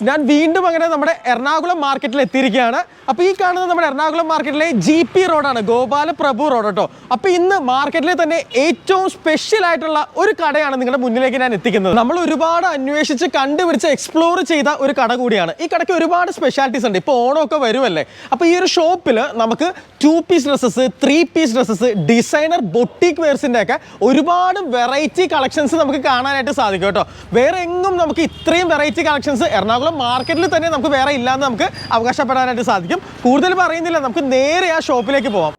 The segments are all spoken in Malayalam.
ഞാൻ വീണ്ടും അങ്ങനെ നമ്മുടെ എറണാകുളം മാർക്കറ്റിൽ എത്തിയിരിക്കുകയാണ്. അപ്പോൾ ഈ കാണുന്നത് നമ്മുടെ എറണാകുളം മാർക്കറ്റിലെ GP റോഡാണ്, ഗോപാലപ്രഭു റോഡ് കേട്ടോ. അപ്പോൾ ഇന്ന് മാർക്കറ്റിലെ തന്നെ ഏറ്റവും സ്പെഷ്യൽ ആയിട്ടുള്ള ഒരു കടയാണ് നിങ്ങളുടെ മുന്നിലേക്ക് ഞാൻ എത്തിക്കുന്നത്. നമ്മൾ ഒരുപാട് അന്വേഷിച്ച് കണ്ടുപിടിച്ച് എക്സ്പ്ലോർ ചെയ്ത ഒരു കട കൂടിയാണ്. ഈ കടയ്ക്ക് ഒരുപാട് സ്പെഷ്യാലിറ്റീസ് ഉണ്ട്. ഇപ്പോൾ ഓണമൊക്കെ വരുമല്ലേ, അപ്പോൾ ഈ ഒരു ഷോപ്പിൽ നമുക്ക് 2 piece dresses, 3 piece dresses, designer boutique വെയർസിൻ്റെ ഒക്കെ ഒരുപാട് വെറൈറ്റി കളക്ഷൻസ് നമുക്ക് കാണാനായിട്ട് സാധിക്കും കേട്ടോ. വേറെ എങ്ങും നമുക്ക് ഇത്രയും വെറൈറ്റി കളക്ഷൻസ് എറണാകുളം മാർക്കറ്റിൽ തന്നെ നമുക്ക് വേറെ ഇല്ലാന്ന് നമുക്ക് അവകാശപ്പെടാനായിട്ട് സാധിക്കും. കൂടുതൽ പറയുന്നില്ല, നമുക്ക് നേരെ ആ ഷോപ്പിലേക്ക് പോവാം.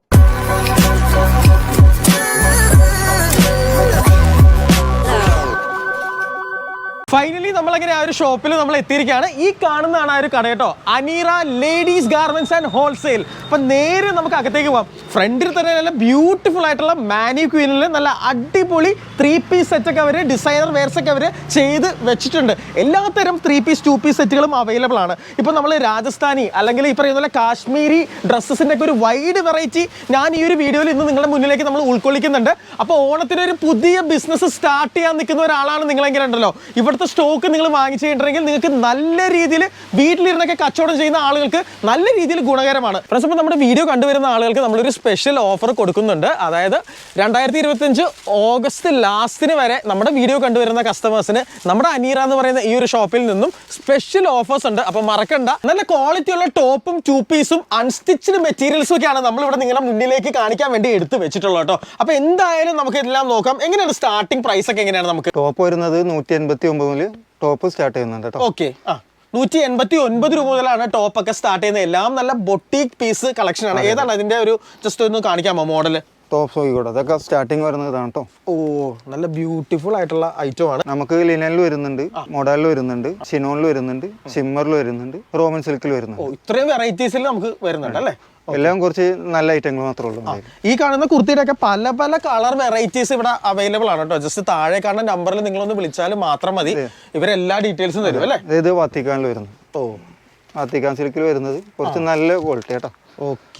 ഫൈനലി നമ്മളങ്ങനെ ആ ഒരു ഷോപ്പിൽ നമ്മൾ എത്തിയിരിക്കുകയാണ്. ഈ കാണുന്നതാണ് ആ ഒരു കട കേട്ടോ, അനീറ ലേഡീസ് ഗാർമെന്റ്സ് ആൻഡ് ഹോൾസെയിൽ. അപ്പം നേരെ നമുക്ക് അകത്തേക്ക് പോകാം. ഫ്രണ്ടിൽ തന്നെ നല്ല ബ്യൂട്ടിഫുൾ ആയിട്ടുള്ള മാനിക്വീനിൽ നല്ല അടിപൊളി 3 പീസ് സെറ്റൊക്കെ അവർ, ഡിസൈനർ വെയർസ് ഒക്കെ അവർ ചെയ്ത് വെച്ചിട്ടുണ്ട്. എല്ലാത്തരം 3 പീസ് 2 പീസ് സെറ്റുകളും അവൈലബിൾ ആണ്. ഇപ്പോൾ നമ്മൾ രാജസ്ഥാനി അല്ലെങ്കിൽ ഈ പറയുന്ന പോലെ കാശ്മീരി ഡ്രസ്സസിൻ്റെ ഒക്കെ ഒരു വൈഡ് വെറൈറ്റി ഞാൻ ഈ ഒരു വീഡിയോയിൽ ഇന്ന് നിങ്ങളുടെ മുന്നിലേക്ക് നമ്മൾ ഉൾക്കൊള്ളിക്കുന്നുണ്ട്. അപ്പോൾ ഓണത്തിനൊരു പുതിയ ബിസിനസ് സ്റ്റാർട്ട് ചെയ്യാൻ നിൽക്കുന്ന ഒരാളാണ് നിങ്ങളെങ്ങനെ ഉണ്ടല്ലോ, ഇവിടുത്തെ സ്റ്റോക്ക് നിങ്ങൾ വാങ്ങിച്ചു കഴിഞ്ഞിട്ടുണ്ടെങ്കിൽ നിങ്ങൾക്ക് നല്ല രീതിയിൽ വീട്ടിലിരുന്നൊക്കെ കച്ചവടം ചെയ്യുന്ന ആളുകൾക്ക് നല്ല രീതിയിൽ ഗുണകരമാണ്. ഫ്രണ്ട്സ്, അപ്പോൾ നമ്മുടെ വീഡിയോ കണ്ടുവരുന്ന ആളുകൾക്ക് നമ്മളൊരു സ്പെഷ്യൽ ഓഫർ കൊടുക്കുന്നുണ്ട്. അതായത് 2025 ഓഗസ്റ്റ് ലാസ്റ്റിന് വരെ നമ്മുടെ വീഡിയോ കണ്ടുവരുന്ന കസ്റ്റമേഴ്സിന് നമ്മുടെ അനീറ എന്ന് പറയുന്ന ഈ ഒരു ഷോപ്പിൽ നിന്നും സ്പെഷ്യൽ ഓഫേഴ്സ് ഉണ്ട്. അപ്പോൾ മറക്കണ്ട, നല്ല ക്വാളിറ്റിയുള്ള ടോപ്പും 2 പീസും അൺസ്റ്റിച്ച്ഡ് മെറ്റീരിയൽസും ഒക്കെയാണ് നമ്മളിവിടെ നിങ്ങളുടെ മുന്നിലേക്ക് കാണിക്കാൻ വേണ്ടി എടുത്ത് വെച്ചിട്ടുള്ളത് കേട്ടോ. അപ്പോൾ എന്തായാലും നമുക്ക് എല്ലാം നോക്കാം. എങ്ങനെയാണ് സ്റ്റാർട്ടിംഗ് പ്രൈസ് ഒക്കെ എങ്ങനെയാണ്? നമുക്ക് ടോപ്പ് വരുന്നത് 189 ടോപ്പ് സ്റ്റാർട്ട് ചെയ്യുന്നുണ്ട് കേട്ടോ. ഓക്കെ, 189 രൂപ മുതലാണ് ടോപ്പ് ഒക്കെ സ്റ്റാർട്ട് ചെയ്യുന്നത്. എല്ലാം നല്ല ബൊട്ടീക്ക് പീസ് കളക്ഷൻ ആണ്. ഏതാണ് അതിന്റെ ഒരു ജസ്റ്റ് ഒന്ന് കാണിക്കാമോ മോഡല്? ടോപ്പ് സോയിക്കോട്ടെ, അതൊക്കെ സ്റ്റാർട്ടിങ് വരുന്നത് ഇതാണ് കേട്ടോ. ഓ, നല്ല ബ്യൂട്ടിഫുൾ ആയിട്ടുള്ള ഐറ്റം ആണ്. നമുക്ക് ലിനനിൽ വരുന്നുണ്ട്, മോഡലിൽ വരുന്നുണ്ട്, ഷിനോണിൽ വരുന്നുണ്ട്, ഷിമ്മറിൽ വരുന്നുണ്ട്, റോമൻ സിൽക്കിൽ വരുന്നുണ്ട്. ഓ, ഇത്രയും വെറൈറ്റീസിൽ നമുക്ക് വരുന്നുണ്ട് അല്ലേ? എല്ലാം കുറച്ച് നല്ല ഐറ്റങ്ങൾ മാത്രമേ ഉള്ളൂ. ഈ കാണുന്ന കുർത്തിയുടെ ഒക്കെ പല പല കളർ വെറൈറ്റീസ് ഇവിടെ അവൈലബിൾ ആണ് കേട്ടോ. ജസ്റ്റ് താഴെ കാണുന്ന നമ്പറിൽ നിങ്ങളൊന്ന് വിളിച്ചാൽ മാത്രം മതി, ഇവരെല്ലാ ഡീറ്റെയിൽസും തരും അല്ലേ? ഇത് വത്തിക്കാനിൽ വരുന്നത്. ഓ, വത്തിക്കാൻ സിൽക്കിൽ വരുന്നത് കുറച്ച് നല്ല ക്വാളിറ്റി കേട്ടോ.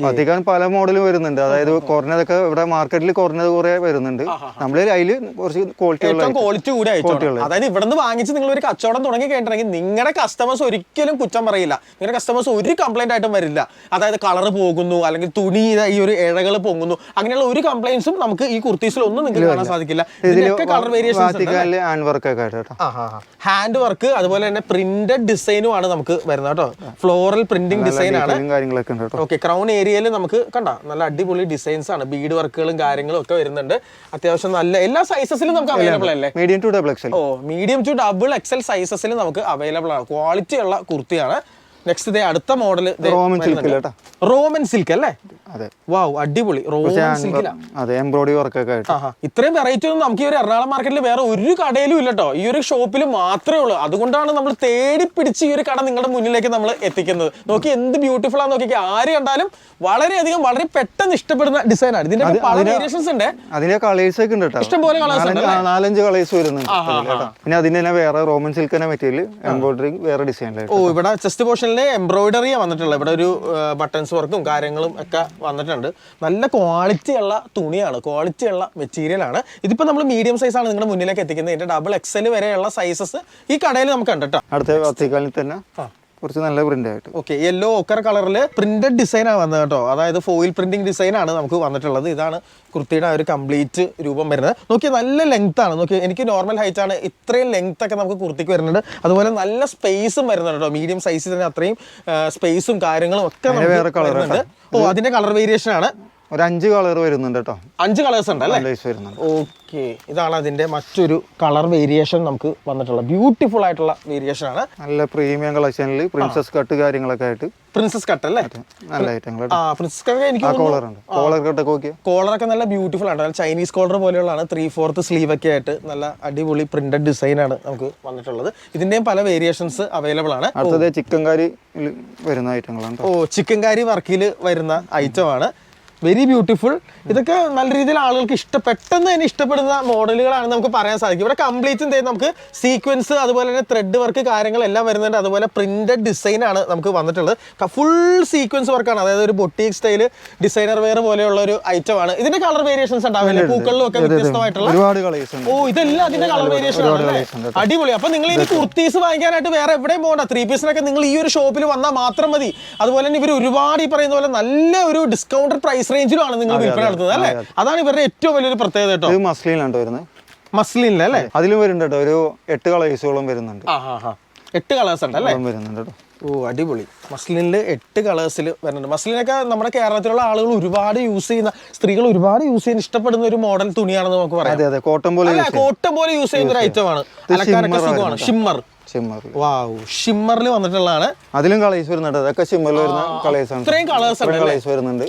വത്തിക്കാൻ പല മോഡലും വരുന്നുണ്ട്. അതായത് കുറഞ്ഞതൊക്കെ ഇവിടെ മാർക്കറ്റിൽ കുറഞ്ഞത് കുറെ വരുന്നുണ്ട്. നമ്മളെ അതിൽ കുറച്ച് ക്വാളിറ്റി കൂടി ആയിട്ടുള്ള, അതായത് ഇവിടെ നിന്ന് വാങ്ങിച്ച് നിങ്ങൾ ഒരു കച്ചവടം തുടങ്ങി കഴിഞ്ഞിട്ടുണ്ടെങ്കിൽ നിങ്ങളുടെ കസ്റ്റമേഴ്സ് ഒരിക്കലും കുറ്റം പറയില്ല. നിങ്ങളുടെ കസ്റ്റമേഴ്സ് ഒരു കംപ്ലൈന്റ് ആയിട്ടും വരില്ല. അതായത് കളർ പോകുന്നു അല്ലെങ്കിൽ തുണി ഈ ഒരു ഇഴകൾ പൊങ്ങുന്നു, അങ്ങനെയുള്ള ഒരു കംപ്ലൈൻസും നമുക്ക് ഈ കുർത്തീസിലൊന്നും നിങ്ങൾക്ക് കാണാൻ സാധിക്കില്ല. കളർ വേരിയേഷൻസ്, ഹാൻഡ് വർക്ക്, അതുപോലെ തന്നെ പ്രിന്റഡ് ഡിസൈനും ആണ് നമുക്ക് വരുന്നത് കേട്ടോ. ഫ്ലോറൽ പ്രിന്റിംഗ് ഡിസൈൻ ആണ്. ഓക്കെ, ക്രൗൺ ഏരിയയിൽ നമുക്ക് കണ്ട നല്ല അടിപൊളി ഡിസൈൻസ് ആണ്, ബീഡ് വർക്കുകളും കാര്യങ്ങളും ഒക്കെ വരുന്നുണ്ട്. അത്യാവശ്യം നല്ല എല്ലാ സൈസസിലും നമുക്ക് അവൈലബിൾ അല്ലേ? Medium to double XL. ഓ, മീഡിയം ടു ഡബിൾ എക്സൽ സൈസസിൽ നമുക്ക് അവൈലബിൾ ആണ്. ക്വാളിറ്റി ഉള്ള കുർത്തിയാണ്. നെക്സ്റ്റ് ഇതേ അടുത്ത മോഡൽ റോമൻ സിൽക്ക് അല്ലേ? അതെ, വാവ്, അടിപൊളി റോമൻ സിൽക്കിലാ. അതെ, എംബ്രോയിഡറി വർക്ക് ഒക്കെ ആയിട്ട്. ഇത്രയും വെറൈറ്റി ഒന്നും നമുക്ക് ഈ ഒരു എറണാകുളം മാർക്കറ്റിൽ വേറെ ഒരു കടയിലും ഇല്ല കേട്ടോ. ഈ ഒരു ഷോപ്പിൽ മാത്രമേ ഉള്ളൂ. അതുകൊണ്ടാണ് നമ്മൾ തേടി പിടിച്ച് ഈ ഒരു കട നിങ്ങളുടെ മുന്നിലേക്ക് നമ്മൾ എത്തിക്കുന്നത്. നോക്കി എന്ത് ബ്യൂട്ടിഫുൾ ആണെന്ന് നോക്കി, ആര് കണ്ടാലും വളരെയധികം വളരെ പെട്ടെന്ന് ഇഷ്ടപ്പെടുന്ന ഡിസൈൻ ആണ്. ഇതിന്റെ പല വേരിയേഷൻസ് ഉണ്ട്. അതിന്റെ കളേഴ്സ് ഒക്കെ ഉണ്ട്, ഇഷ്ടംപോലെ കളേഴ്സ് ഉണ്ട്, 4-5 കളേഴ്സ് വരുന്നുണ്ട്. പിന്നെ അതിന് തന്നെ വേറെ റോമൻ സിൽക്ക് മെറ്റീരിയൽ എംബ്രോയിഡറി വേറെ ഡിസൈനിലായിട്ട്. ഓ, ഇവിടെ ചെസ്റ്റ് പോർഷനിൽ എംബ്രോയിഡറി വന്നിട്ടുള്ളത്. ഇവിടെ ഒരു ബട്ടൺസ് വർക്കും കാര്യങ്ങളും ഒക്കെ വന്നിട്ടുണ്ട്. നല്ല ക്വാളിറ്റി ഉള്ള തുണിയാണ്, ക്വാളിറ്റി ഉള്ള മെറ്റീരിയൽ ആണ്. ഇതിപ്പോ നമ്മൾ മീഡിയം സൈസ് ആണ് നിങ്ങളുടെ മുന്നിലേക്ക് എത്തിക്കുന്നത്. ഇതിന്റെ ഡബിൾ എക്സൽ വരെയുള്ള സൈസസ് ഈ കടയിൽ നമുക്ക് ഉണ്ട് കേട്ടോ. അടുത്ത വത്തിക്കാനിൽ തന്നെ കുറച്ച് നല്ല പ്രിന്റ് ആയിട്ട്. ഓക്കെ, യെല്ലോ ഓക്കർ കളറിൽ പ്രിന്റഡ് ഡിസൈൻ ആണ് വന്നത് കേട്ടോ. അതായത് ഫോയിൽ പ്രിന്റിംഗ് ഡിസൈൻ ആണ് നമുക്ക് വന്നിട്ടുള്ളത്. ഇതാണ് കുർത്തിയുടെ ഒരു കംപ്ലീറ്റ് രൂപം വരുന്നത്. നോക്കിയാൽ നല്ല ലെങ്ത് ആണ്. നോക്കി, എനിക്ക് നോർമൽ ഹൈറ്റ് ആണ്, ഇത്രയും ലെങ്ത് ഒക്കെ നമുക്ക് കുർത്തിക്ക് വരുന്നുണ്ട്. അതുപോലെ നല്ല സ്പേസും വരുന്നുണ്ട് കേട്ടോ. മീഡിയം സൈസിൽ തന്നെ അത്രയും സ്പേസും കാര്യങ്ങളും ഒക്കെ വരുന്നുണ്ട്. ഓ, അതിന്റെ കളർ വേരിയേഷൻ ആണ്. ഒരു 5 കളർ വരുന്നുണ്ട് കേട്ടോ. 5 കളേഴ്സ് ഉണ്ട് അല്ലേ? ഓക്കെ, ഇതാണ് അതിന്റെ മറ്റൊരു കളർ വേരിയേഷൻ നമുക്ക് വന്നിട്ടുള്ള ബ്യൂട്ടിഫുൾ ആയിട്ടുള്ള വേരിയേഷൻ ആണ്. നല്ല പ്രീമിയം കളക്ഷനിൽ പ്രിൻസസ് കട്ട് കാര്യങ്ങളൊക്കെ ആയിട്ട്. പ്രിൻസസ് കട്ട് അല്ലേ? നല്ല ഐറ്റങ്ങൾ. പ്രിൻസസ് കട്ട് എനിക്ക് കോളറൊക്കെ നല്ല ബ്യൂട്ടിഫുൾ ആണ്. Chinese collar പോലെയുള്ളതാണ്. 3/4 സ്ലീവ് ഒക്കെ ആയിട്ട് നല്ല അടിപൊളി പ്രിന്റഡ് ഡിസൈൻ ആണ് നമുക്ക് വന്നിട്ടുള്ളത്. ഇതിന്റെയും പല വേരിയേഷൻസ് അവൈലബിൾ ആണ്. അടുത്തത് ചിക്കൻ കാരി വരുന്ന ഐറ്റങ്ങളാണ്. ഓ, ചിക്കൻ കാരി വർക്കിൽ വരുന്ന ഐറ്റം ആണ്. Very beautiful. ഇതൊക്കെ നല്ല രീതിയിൽ ആളുകൾക്ക് പെട്ടെന്ന് തന്നെ ഇഷ്ടപ്പെടുന്ന മോഡലുകളാണ് നമുക്ക് പറയാൻ സാധിക്കും. ഇവിടെ കംപ്ലീറ്റ് എന്ത് നമുക്ക് സീക്വൻസ് അതുപോലെ തന്നെ ത്രെഡ് വർക്ക് കാര്യങ്ങളെല്ലാം വരുന്നുണ്ട്. അതുപോലെ പ്രിന്റഡ് ഡിസൈൻ ആണ് നമുക്ക് വന്നിട്ടുള്ളത്. ഫുൾ സീക്വൻസ് വർക്കാണ്, അതായത് ഒരു ബൊട്ടീക് സ്റ്റൈൽ ഡിസൈനർ വെയർ പോലെയുള്ള ഒരു ഐറ്റം ആണ്. ഇതിന്റെ കളർ വേരിയേഷൻസ് ഉണ്ടാവില്ലേ, പൂക്കളിലും ഒക്കെ വ്യത്യസ്തമായിട്ടുള്ള? ഓ, ഇതെല്ലാം അതിന്റെ കളർ വേരിയേഷൻ ആണ്. അടിപൊളി. അപ്പൊ നിങ്ങൾ ഇനി കുർത്തീസ് വാങ്ങിക്കാനായിട്ട് വേറെ എവിടെയും പോകണ്ട, 3 പീസിനൊക്കെ നിങ്ങൾ ഈ ഒരു ഷോപ്പിൽ വന്നാൽ മാത്രം മതി. അതുപോലെ തന്നെ ഇവർ ഒരുപാട് ഈ പറയുന്ന പോലെ നല്ല ഒരു ഡിസ്കൗണ്ടഡ് പ്രൈസ് റേഞ്ചിലാണ് നിങ്ങൾ വിൽപ്പന നടത്തുന്നത് അല്ലേ? അതാണ് ഇവരുടെ ഏറ്റവും വലിയൊരു പ്രത്യേകത കേട്ടോ. മസ്ലിനാണ് വരുന്നത്. മസ്ലിനിലല്ലേ? അതിലും വരുന്നുണ്ട് ഒരു 8 കളേഴ്സോളം വരുന്നുണ്ട്. 8 കളേഴ്സ് ഉണ്ട് അല്ലേ? വരുന്നുണ്ട്. ഓ, അടിപൊളി. മസ്ലിനിൽ 8 കളേഴ്സിൽ വരുന്നുണ്ട്. മസ്ലിനൊക്കെ നമ്മുടെ കേരളത്തിലുള്ള ആളുകൾ ഒരുപാട് യൂസ് ചെയ്യുന്ന, സ്ത്രീകൾ ഒരുപാട് യൂസ് ചെയ്യാൻ ഇഷ്ടപ്പെടുന്ന ഒരു മോഡൽ തുണിയാണെന്ന് നമുക്ക് പറയാം. കോട്ടൺ പോലെ യൂസ് ചെയ്യുന്ന ഒരു ഐറ്റമാണ്. അലക്കാനൊക്കെ സുഖമാണ്. ഷിമ്മർ. ഷിമ്മറിൽ വന്നിട്ടുള്ളതാണ്. അതിലും കളേഴ്സ് വരുന്നുണ്ട്. അതൊക്കെ ഷിമ്മറിൽ വരുന്ന കളേഴ്സ് ആണ്. ഇത്രയും കളേഴ്സ് വരുന്നുണ്ട്.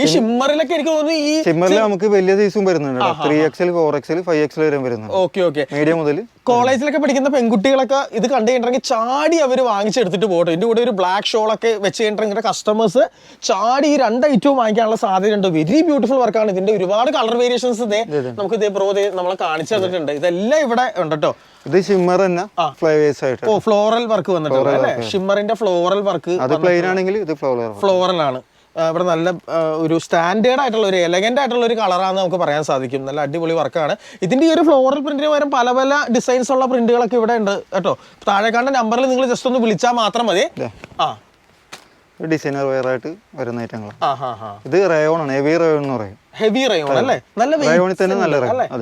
ഈ ഷിമ്മറിലൊക്കെ എനിക്ക് തോന്നുന്നു ഈ ഷിമ്മറിൽ നമുക്ക് വലിയ സൈസും വരുന്നുണ്ട്. 3XL 4XL 5XL വരെ വരുന്നുണ്ട്. ഓക്കെ. മീഡിയം മുതൽ കോളേജിലൊക്കെ പഠിക്കുന്ന പെൺകുട്ടികളൊക്കെ ഇത് കണ്ടു കഴിഞ്ഞിട്ടുണ്ടെങ്കിൽ ചാടി അവർ വാങ്ങിച്ചെടുത്തിട്ട് പോകട്ടെ. ഇതിന്റെ കൂടെ ഒരു ബ്ലാക്ക് ഷോളൊക്കെ വെച്ച് കഴിഞ്ഞിട്ടുണ്ടെങ്കിൽ കസ്റ്റമേഴ്സ് ചാടി ഈ 2 ഐറ്റവും വാങ്ങിക്കാനുള്ള സാധ്യതയുണ്ട്. വെരി ബ്യൂട്ടിഫുൾ വർക്കാണ്. ഇതിന്റെ ഒരുപാട് കളർ വേരിയേഷൻസ് നമുക്ക് ഇതേ ബ്രോ നമ്മളെ കാണിച്ചു തന്നിട്ടുണ്ട്. ഇതെല്ലാം ഇവിടെ ഉണ്ട് കേട്ടോ. ഇത് ഷിമ്മർ തന്നെ ഫ്ലവേഴ്സ് ആയിട്ട്. ഓ, ഫ്ലോറൽ വർക്ക് വന്നിട്ടുണ്ട് അല്ലേ? ഷിമ്മറിന്റെ ഫ്ലോറൽ വർക്ക്. അത് പ്ലെയിൻ ആണെങ്കിൽ ഇത് ഫ്ലോറൽ ആണ്. ഇവിടെ നല്ല ഒരു സ്റ്റാൻഡേർഡ് ആയിട്ടുള്ള ഒരു എലഗന്റ് ആയിട്ടുള്ള ഒരു കളറാണെന്ന് നമുക്ക് പറയാൻ സാധിക്കും. നല്ല അടിപൊളി വർക്കാണ്. ഇതിന്റെ ഈ ഒരു ഫ്ലോറൽ പ്രിന്റിന് പകരം പല പല ഡിസൈൻസ് ഉള്ള പ്രിന്റുകളൊക്കെ ഇവിടെ ഉണ്ട് കേട്ടോ. താഴെ കാണുന്ന നമ്പറിൽ നിങ്ങൾ ജസ്റ്റ് ഒന്ന് വിളിച്ചാൽ മാത്രം മതി. ഡിസൈനർ വെയർ ആയിട്ട് വരുന്ന ഐറ്റങ്ങളാണ്. ഇത് റയോൺ ആണ്. ഹെവി റയോൺ എന്ന് പറയും. ഹെവി റയോൺ അല്ലേ?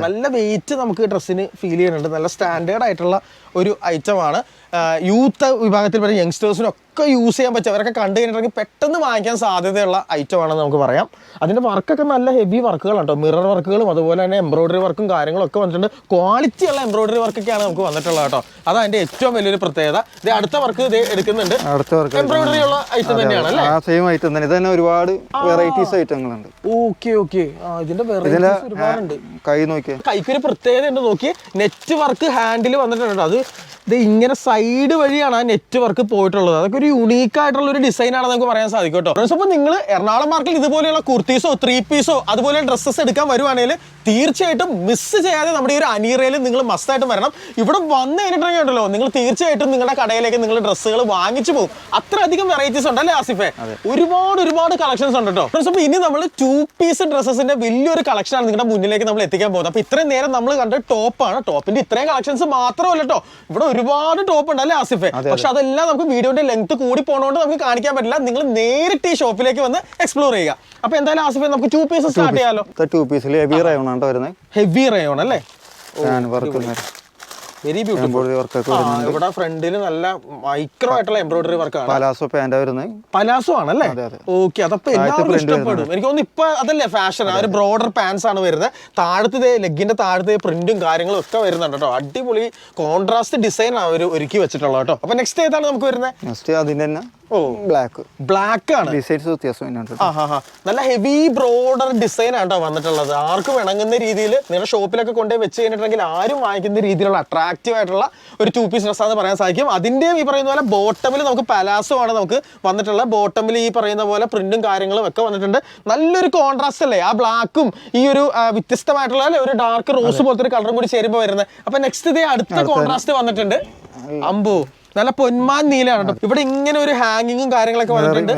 നല്ല വെയിറ്റ് നമുക്ക് ഡ്രസ്സിന് ഫീൽ ചെയ്യുന്നുണ്ട്. നല്ല സ്റ്റാൻഡേർഡ് ആയിട്ടുള്ള ഒരു ഐറ്റമാണ്. യൂത്ത് വിഭാഗത്തിൽ വരുന്ന യങ്സ്റ്റേഴ്സിനൊക്കെ യൂസ് ചെയ്യാൻ പറ്റും. അവരൊക്കെ കണ്ടു കഴിഞ്ഞിട്ടുണ്ടെങ്കിൽ പെട്ടെന്ന് വാങ്ങിക്കാൻ സാധ്യതയുള്ള ഐറ്റമാണെന്ന് നമുക്ക് പറയാം. അതിന്റെ വർക്കൊക്കെ നല്ല ഹെവി വർക്കുകളാണ് കേട്ടോ. മിറർ വർക്കുകളും അതുപോലെ തന്നെ എംബ്രോയിഡറി വർക്കും കാര്യങ്ങളൊക്കെ വന്നിട്ടുണ്ട്. ക്വാളിറ്റി ഉള്ള എംബ്രോയിഡറി വർക്കൊക്കെയാണ് നമുക്ക് വന്നിട്ടുള്ളത് കേട്ടോ. അതാണ് അതിന്റെ ഏറ്റവും വലിയൊരു പ്രത്യേകത. ഇത് അടുത്ത വർക്ക് ഇത് എടുക്കുന്നുണ്ട്. എംബ്രോയിഡറി ഉള്ള ഐറ്റം തന്നെയാണ് അല്ലേ? സെയിം ഐറ്റം തന്നെ. ഇത് തന്നെ ഒരുപാട് വെറൈറ്റീസ് ഐറ്റങ്ങളുണ്ട്. ഓക്കെ. ഇതിന്റെ വെറൈറ്റീസ് ഒരുപാടുണ്ട്. കൈക്കൊരു പ്രത്യേകത ഉണ്ട്. നോക്കി, നെറ്റ് വർക്ക് ഹാൻഡിൽ വന്നിട്ടുണ്ട്. അത് ഇത് ഇങ്ങനെ സൈഡ് വഴിയാണ് ആ നെറ്റ് വർക്ക് പോയിട്ടുള്ളത്. അതൊക്കെ ഒരു യുണീക്ക് ആയിട്ടുള്ള ഒരു ഡിസൈൻ ആണെന്ന് നമുക്ക് പറയാൻ സാധിക്കും കേട്ടോ. അപ്പോൾ നിങ്ങൾ എറണാകുളം മാർക്കറ്റിൽ ഇതുപോലെയുള്ള കുർത്തീസോ 3 പീസോ അതുപോലെ ഡ്രസ്സസ് എടുക്കാൻ വരുവാണെങ്കിൽ തീർച്ചയായിട്ടും മിസ് ചെയ്യാതെ നമ്മുടെ ഈ ഒരു അനീറയിൽ നിങ്ങൾ മസ്റ്റായിട്ട് വരണം. ഇവിടെ വന്നു കഴിഞ്ഞിട്ടുണ്ടെങ്കിൽ ഉണ്ടല്ലോ, നിങ്ങൾ തീർച്ചയായിട്ടും നിങ്ങളുടെ കടയിലേക്ക് നിങ്ങൾ ഡ്രസ്സുകൾ വാങ്ങിച്ചു പോകും. അത്രയധികം വെറൈറ്റീസ് ഉണ്ടല്ലേ ആസിഫെ? ഒരുപാട് കളക്ഷൻസ് ഉണ്ട് കേട്ടോ. അപ്പോൾ ഇനി നമ്മൾ 2 പീസ് ഡ്രസ്സസിന്റെ വലിയൊരു കളക്ഷനാണ് നിങ്ങളുടെ മുന്നിലേക്ക് നമ്മൾ എത്തിക്കാൻ പോകുന്നത്. അപ്പോൾ ഇത്രയും നേരം നമ്മൾ കണ്ട ടോപ്പാണ്. ടോപ്പിന്റെ ഇത്രയും കളക്ഷൻസ് മാത്രമല്ല കേട്ടോ, ഇവിടെ ഒരുപാട് ടോപ്പ് ഉണ്ട് അല്ലേ ആസിഫെ? പക്ഷെ അതെല്ലാം നമുക്ക് വീഡിയോന്റെ ലെങ്ത് കൂടി പോകണോണ്ട് നമുക്ക് കാണിക്കാൻ പറ്റില്ല. നിങ്ങൾ നേരിട്ട് ഈ ഷോപ്പിലേക്ക് വന്ന് എക്സ്പ്ലോർ ചെയ്യുക. അപ്പൊ എന്തായാലും ആസിഫെ നമുക്ക് 2 പീസ് സ്റ്റാർട്ട് ചെയ്യാലോ. 2 പീസിൽ ഹെവി റയോൺ ആണ് വരുന്നത്. ഹെവി റയോൺ അല്ലേ? Very beautiful. ഇവിടെ ഫ്രണ്ടിൽ നല്ല മൈക്രോ ആയിട്ടുള്ള എംബ്രോയിഡറി വർക്കാണ്. പലാസോ പാന്റ് വരുന്നത്. പലാസോ ആണല്ലേ? ഓക്കെ. അതപ്പോ എല്ലാവർക്കും ഇഷ്ടപ്പെടും. എനിക്ക് തോന്നുന്നു ഇപ്പൊ അതല്ലേ ഫാഷൻ. ആ ഒരു ബ്രോഡർ പാൻസ് ആണ് വരുന്നത്. താഴത്തെ ലെഗിന്റെ താഴത്തെ പ്രിന്റും കാര്യങ്ങളും ഒക്കെ വരുന്നുണ്ട് കേട്ടോ. അടിപൊളി കോൺട്രാസ്റ്റ് ഡിസൈൻ ആണ് അവർ ഒരുക്കി വെച്ചിട്ടുള്ളത് കേട്ടോ. അപ്പൊ നെക്സ്റ്റ് ഏതാണ് നമുക്ക് വരുന്നത്? നെക്സ്റ്റ് അതിന്റെ തന്നെ ബ്ലാക്ക് ആണ്. ഡിസൈൻസ് വ്യത്യാസം. നല്ല ഹെവി ബ്രോഡർ ഡിസൈൻ ആണ് വന്നിട്ടുള്ളത്. ആർക്കും ഇണങ്ങുന്ന രീതിയിൽ നിങ്ങളുടെ ഷോപ്പിലൊക്കെ കൊണ്ടുപോയി വെച്ച് കഴിഞ്ഞിട്ടുണ്ടെങ്കിൽ ആരും വാങ്ങിക്കുന്ന രീതിയിലുള്ള അട്രാക്റ്റീവ് ആയിട്ടുള്ള ഒരു 2 പീസ് ഡ്രസ് ആണെന്ന് പറയാൻ സാധിക്കും. അതിന്റെയും ഈ പറയുന്ന പോലെ ബോട്ടമിൽ നമുക്ക് പലാസോ ആണ് നമുക്ക് വന്നിട്ടുള്ളത്. ബോട്ടമിൽ ഈ പറയുന്ന പോലെ പ്രിന്റും കാര്യങ്ങളും ഒക്കെ വന്നിട്ടുണ്ട്. നല്ലൊരു കോൺട്രാസ്റ്റ് അല്ലേ? ആ ബ്ലാക്കും ഈ ഒരു വ്യത്യസ്തമായിട്ടുള്ള ഒരു ഡാർക്ക് റോസ് പോലത്തെ ഒരു കളറും കൂടി ചേരുമ്പോൾ വരുന്നത്. അപ്പൊ നെക്സ്റ്റ് ഇതേ അടുത്ത കോൺട്രാസ്റ്റ് വന്നിട്ടുണ്ട്. അമ്പോ, നല്ല പൊന്മാൻ നീലാണ് കേട്ടോ. ഇവിടെ ഇങ്ങനെ ഒരു ഹാങ്ങിങ്ങും കാര്യങ്ങളൊക്കെ വന്നിട്ടുണ്ട്.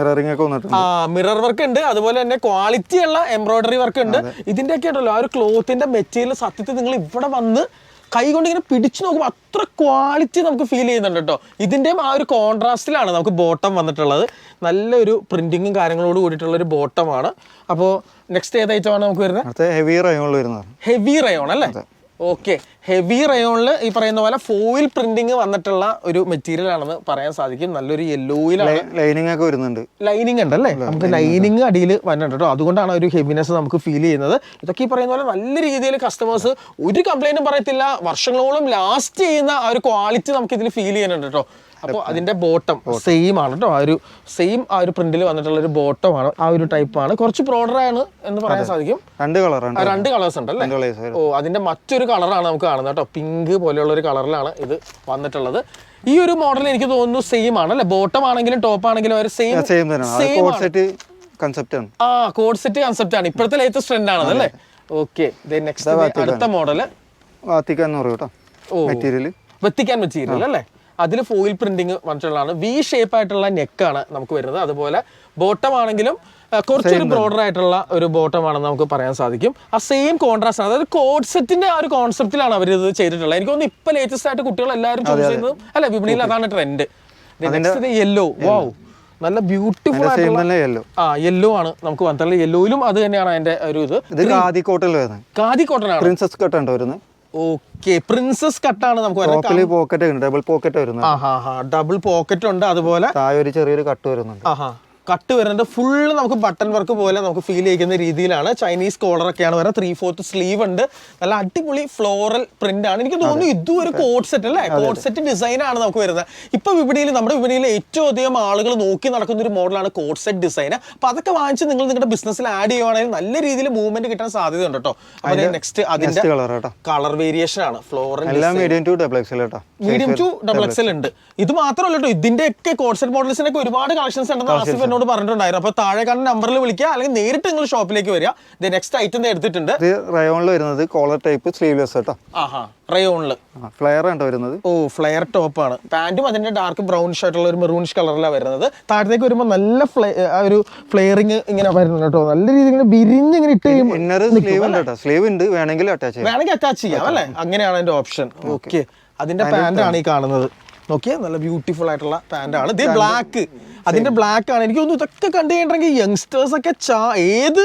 മിറർ വർക്ക് ഉണ്ട്. അതുപോലെ തന്നെ ക്വാളിറ്റി ഉള്ള എംബ്രോയിഡറി വർക്ക് ഉണ്ട്. ഇതിന്റെയൊക്കെ ഉണ്ടല്ലോ ആ ഒരു ക്ലോത്തിന്റെ മെറ്റീരിയൽ സത്യത്തിൽ നിങ്ങൾ ഇവിടെ വന്ന് കൈ കൊണ്ട് ഇങ്ങനെ പിടിച്ചു നോക്കുമ്പോൾ അത്ര ക്വാളിറ്റി നമുക്ക് ഫീൽ ചെയ്യുന്നുണ്ട് കേട്ടോ. ഇതിന്റെയും ആ ഒരു കോൺട്രാസ്റ്റിലാണ് നമുക്ക് ബോട്ടം വന്നിട്ടുള്ളത്. നല്ലൊരു പ്രിന്റിങ്ങും കാര്യങ്ങളോട് കൂടിയിട്ടുള്ള ഒരു ബോട്ടമാണ്. അപ്പോൾ നെക്സ്റ്റ് ഏത് ഐറ്റമാണ് നമുക്ക് വരുന്നത്? ഹെവി റയോൺ അല്ലേ? ഓക്കെ. ഹെവി റയോണിൽ ഈ പറയുന്ന പോലെ ഫോയിൽ പ്രിന്റിങ് വന്നിട്ടുള്ള ഒരു മെറ്റീരിയൽ ആണെന്ന് പറയാൻ സാധിക്കും. നല്ലൊരു യെല്ലോയിലാണ്. ലൈനിങ് ഒക്കെ വരുന്നുണ്ട്. ലൈനിങ് ഉണ്ടല്ലേ? നമുക്ക് ലൈനിങ് അടിയിൽ വരുന്നുണ്ട് കേട്ടോ. അതുകൊണ്ടാണ് ഒരു ഹെവിനെസ് നമുക്ക് ഫീൽ ചെയ്യുന്നത്. ഇതൊക്കെ ഈ പറയുന്ന പോലെ നല്ല രീതിയിൽ കസ്റ്റമേഴ്സ് ഒരു കംപ്ലൈന്റും പറയത്തില്ല. വർഷങ്ങളോളം ലാസ്റ്റ് ചെയ്യുന്ന ആ ഒരു ക്വാളിറ്റി നമുക്ക് ഇതിൽ ഫീൽ ചെയ്യുന്നുണ്ട് കേട്ടോ. അപ്പോൾ അതിന്റെ ബോട്ടം സെയിം ആണ് കേട്ടോ. ആ ഒരു പ്രിന്റിൽ വന്നിട്ടുള്ള ഒരു ബോട്ടം ആണ്. ആ ഒരു ടൈപ്പ് ആണ്. കുറച്ച് ബ്രോഡർ ആണ് എന്ന് പറയാൻ സാധിക്കും. 2 കളേഴ്സ് ഉണ്ടല്ലേ? ഓ, അതിന്റെ മറ്റൊരു കളറാണ് നമുക്ക് കാണുന്നത് കേട്ടോ. പിങ്ക് പോലെയുള്ള ഒരു കളറിലാണ് ഇത് വന്നിട്ടുള്ളത്. ഈ ഒരു മോഡൽ എനിക്ക് തോന്നുന്നു സെയിം ആണ് അല്ലെ? ബോട്ടം ആണെങ്കിലും ടോപ്പ് ആണെങ്കിലും അവർ സെയിം കൺസെപ്റ്റ് ആണ്. കോഡ് സെറ്റ് കൺസെപ്റ്റ് ആണ് ഇപ്പോഴത്തെ ലേറ്റസ്റ്റ് ട്രെൻഡ് ആണ് അല്ലേ? ഓക്കെ, നെക്സ്റ്റ് അടുത്ത മോഡല് വാത്തിക്കാൻ എന്ന് പറയും കേട്ടോ. മെറ്റീരിയൽ വെത്തിക്കാൻ മെറ്റീരിയൽ അല്ലേ? അതിൽ ഫോയിൽ പ്രിന്റിങ് വന്നിട്ടുള്ളതാണ്. വി ഷേപ്പ് ആയിട്ടുള്ള നെക്കാണ് നമുക്ക് വരുന്നത്. അതുപോലെ ബോട്ടം ആണെങ്കിലും കുറച്ചൊരു ബ്രോഡർ ആയിട്ടുള്ള ഒരു ബോട്ടം ആണെന്ന് നമുക്ക് പറയാൻ സാധിക്കും. ആ സെയിം കോൺട്രാസ്റ്റ് ആണ്, അതായത് കോഡ് സെറ്റിന്റെ ആ ഒരു കോൺസെപ്റ്റിലാണ് അവർ ഇത് ചെയ്തിട്ടുള്ളത്. എനിക്ക് തോന്നുന്നു ഇപ്പൊ ലേറ്റസ്റ്റ് ആയിട്ട് കുട്ടികൾ എല്ലാവരും ചൂസ് ചെയ്യുന്നതും അല്ലെ, വിപണിയിൽ അതാണ് ട്രെൻഡ്. യെല്ലോ, വാവ്, നല്ല ബ്യൂട്ടിഫുൾ ആയിട്ടുള്ള യെല്ലോ ആണ് നമുക്ക് വന്നിട്ടുള്ളത്. യെല്ലോയിലും അത് തന്നെയാണ് അതിന്റെ ഒരു ഇത്. ഖാദി കോട്ടൺ ആണ്, പ്രിൻസസ് കട്ട് ആണ് വരുന്നത്. ഓക്കെ, പ്രിൻസസ് കട്ടാണ് നമുക്ക് വരുന്നത്. പോക്കറ്റ് ഡബിൾ പോക്കറ്റ് വരുന്നത്. ഡബിൾ പോക്കറ്റ് ഉണ്ട്. അതുപോലെ താഴെ ഒരു ചെറിയൊരു കട്ട് വരുന്നുണ്ട്. കട്ട് വരുന്നുണ്ട്. ഫുള്ള് നമുക്ക് ബട്ടൺ വർക്ക് പോലെ നമുക്ക് ഫീൽ ചെയ്യുന്ന രീതിയിലാണ്. ചൈനീസ് കോളർ ഒക്കെയാണ് വരുന്നത്. 3/4 സ്ലീവ് ഉണ്ട്. നല്ല അടിപൊളി ഫ്ലോറൽ പ്രിന്റ് ആണ്. എനിക്ക് തോന്നുന്നു ഇതും ഒരു കോഡ് സെറ്റ് അല്ലേ? കോഡ് സെറ്റ് ഡിസൈൻ ആണ് നമുക്ക് വരുന്നത്. ഇപ്പൊ നമ്മുടെ വിപണിയിൽ ഏറ്റവും അധികം ആളുകൾ നോക്കി നടക്കുന്ന ഒരു മോഡലാണ് കോഡ് സെറ്റ് ഡിസൈൻ. അപ്പൊ അതൊക്കെ വാങ്ങിച്ച് നിങ്ങൾ നിങ്ങളുടെ ബിസിനസ്സിൽ ആഡ് ചെയ്യുവാണെങ്കിൽ നല്ല രീതിയിൽ മൂവ്മെന്റ് കിട്ടാൻ സാധ്യതയുണ്ട് കേട്ടോ. അപ്പൊ നെക്സ്റ്റ് അതിന്റെ കളർ വേരിയേഷൻ ആണ്. Floral medium to double XL ഉണ്ട്. ഇത് മാത്രമല്ല കേട്ടോ, ഇതിന്റെ ഒക്കെ കോഡ് സെറ്റ് മോഡൽസിനൊക്കെ ഒരുപാട് കളക്ഷൻസ് ഉണ്ടെന്ന് പറഞ്ഞിട്ടുണ്ടായിരുന്നു. അപ്പൊ താഴെ കാണുന്ന നമ്പറിൽ വിളിക്കുക, അല്ലെങ്കിൽ നേരിട്ട് നിങ്ങൾ ഷോപ്പിലേക്ക് വരിക. നെക്സ്റ്റ് ഐറ്റം എടുത്തിട്ടുണ്ട്. റയോണിൽ വരുന്നത് കോളർ ടൈപ്പ് സ്ലീവ്ലെസ് കേട്ടോ. റയോണില് ഫ്ലെയർ ആണ് വരുന്നത്. ഫ്ലെയർ ടോപ്പ് ആണ്. പാന്റും അതിന്റെ ഡാർക്ക് ബ്രൗണിഷ് ആയിട്ടുള്ള ഒരു മെറൂണിഷ് കളറിലാണ് വരുന്നത്. താഴത്തേക്ക് വരുമ്പോൾ നല്ല ഒരു ഫ്ലെയറിങ് ഇങ്ങനെ വരുന്നുണ്ട് കേട്ടോ. നല്ല രീതിയിൽ ഇങ്ങനെ വിരിഞ്ഞ് ഇങ്ങനെ ഇട്ട് സ്ലീവ് ഉണ്ട്, വേണമെങ്കിൽ അറ്റാച്ച് ചെയ്യാം അല്ലെ? അങ്ങനെയാണ് അതിന്റെ ഓപ്ഷൻ. ഓക്കെ, അതിന്റെ പാന്റ് ആണ് ഈ കാണുന്നത്. നോക്കിയേ, നല്ല ബ്യൂട്ടിഫുൾ ആയിട്ടുള്ള പാന്റ് ആണ്. ഇത് ബ്ലാക്ക്, അതിന്റെ ബ്ലാക്ക് ആണ്. എനിക്ക് തോന്നുന്നു ഇതൊക്കെ കണ്ടു കഴിഞ്ഞിട്ടുണ്ടെങ്കിൽ യങ്സ്റ്റേഴ്സ് ഒക്കെ ഏത്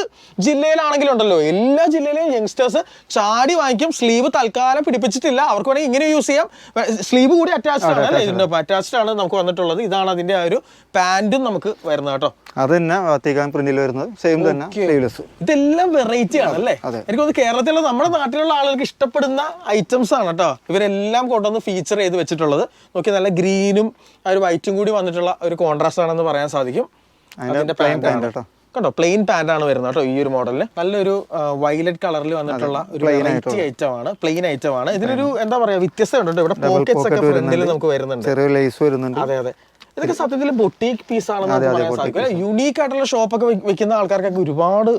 ജില്ലയിലാണെങ്കിലും ഉണ്ടല്ലോ, എല്ലാ ജില്ലയിലെയും യങ്സ്റ്റേഴ്സ് ചാടി വാങ്ങിക്കും. സ്ലീവ് തൽക്കാലം പിടിപ്പിച്ചിട്ടില്ല, അവർക്ക് വേണമെങ്കിൽ ഇങ്ങനെ യൂസ് ചെയ്യാം. സ്ലീവ് കൂടി അറ്റാച്ച്ഡ് ആണ് അല്ലേ? ഇതിന്റെ അറ്റാച്ച്ഡ് ആണ് നമുക്ക് വന്നിട്ടുള്ളത്. ഇതാണ് അതിന്റെ ആ ഒരു പാന്റും നമുക്ക് വരുന്നത് കേട്ടോ. അത് തന്നെ വാത്തിക്കാൻ പ്രിന്റിൽ വരുന്നത്. സെയിം തന്നെ സ്ലീവ്ലെസ്. ഇതെല്ലാം വെറൈറ്റി ആണ് അല്ലേ? എനിക്ക് തോന്നുന്നു കേരളത്തിലുള്ള നമ്മുടെ നാട്ടിലുള്ള ആളുകൾക്ക് ഇഷ്ടപ്പെടുന്ന ഐറ്റംസ് ആണ് കേട്ടോ ഇവരെല്ലാം കൊണ്ടുവന്ന് ഫീച്ചർ ചെയ്ത് വെച്ചിട്ടുള്ളത്. നോക്കി, നല്ല ഗ്രീനും ആ ഒരു വൈറ്റും കൂടി വന്നിട്ടുള്ള ഒരു കോൺട്രാസ്റ്റ് ആണെന്ന് പറയാൻ സാധിക്കും. അതിന്റെ കണ്ടോ, പ്ലെയിൻ പാന്റ് ആണ് വരുന്നത് കേട്ടോ ഈ ഒരു മോഡലിന്. നല്ലൊരു വയലറ്റ് കളറിൽ വന്നിട്ടുള്ള ഒരു വെറൈറ്റി ഐറ്റം ആണ്, പ്ലെയിൻ ഐറ്റം ആണ്. ഇതിനൊരു എന്താ പറയാ വ്യത്യസ്തമുണ്ട്. ഇവിടെ പോക്കറ്റ്സ് ഒക്കെ ഫ്രണ്ടിൽ നമുക്ക് വരുന്നുണ്ട്. അതെ അതെ, ഇതൊക്കെ സത്യത്തിൽ ബൊട്ടീക്ക് പീസ് ആണെന്ന് പറയാൻ സാധിക്കും. യുണീക്ക് ആയിട്ടുള്ള ഷോപ്പൊക്കെ വെക്കുന്ന ആൾക്കാർക്കൊക്കെ ഒരുപാട്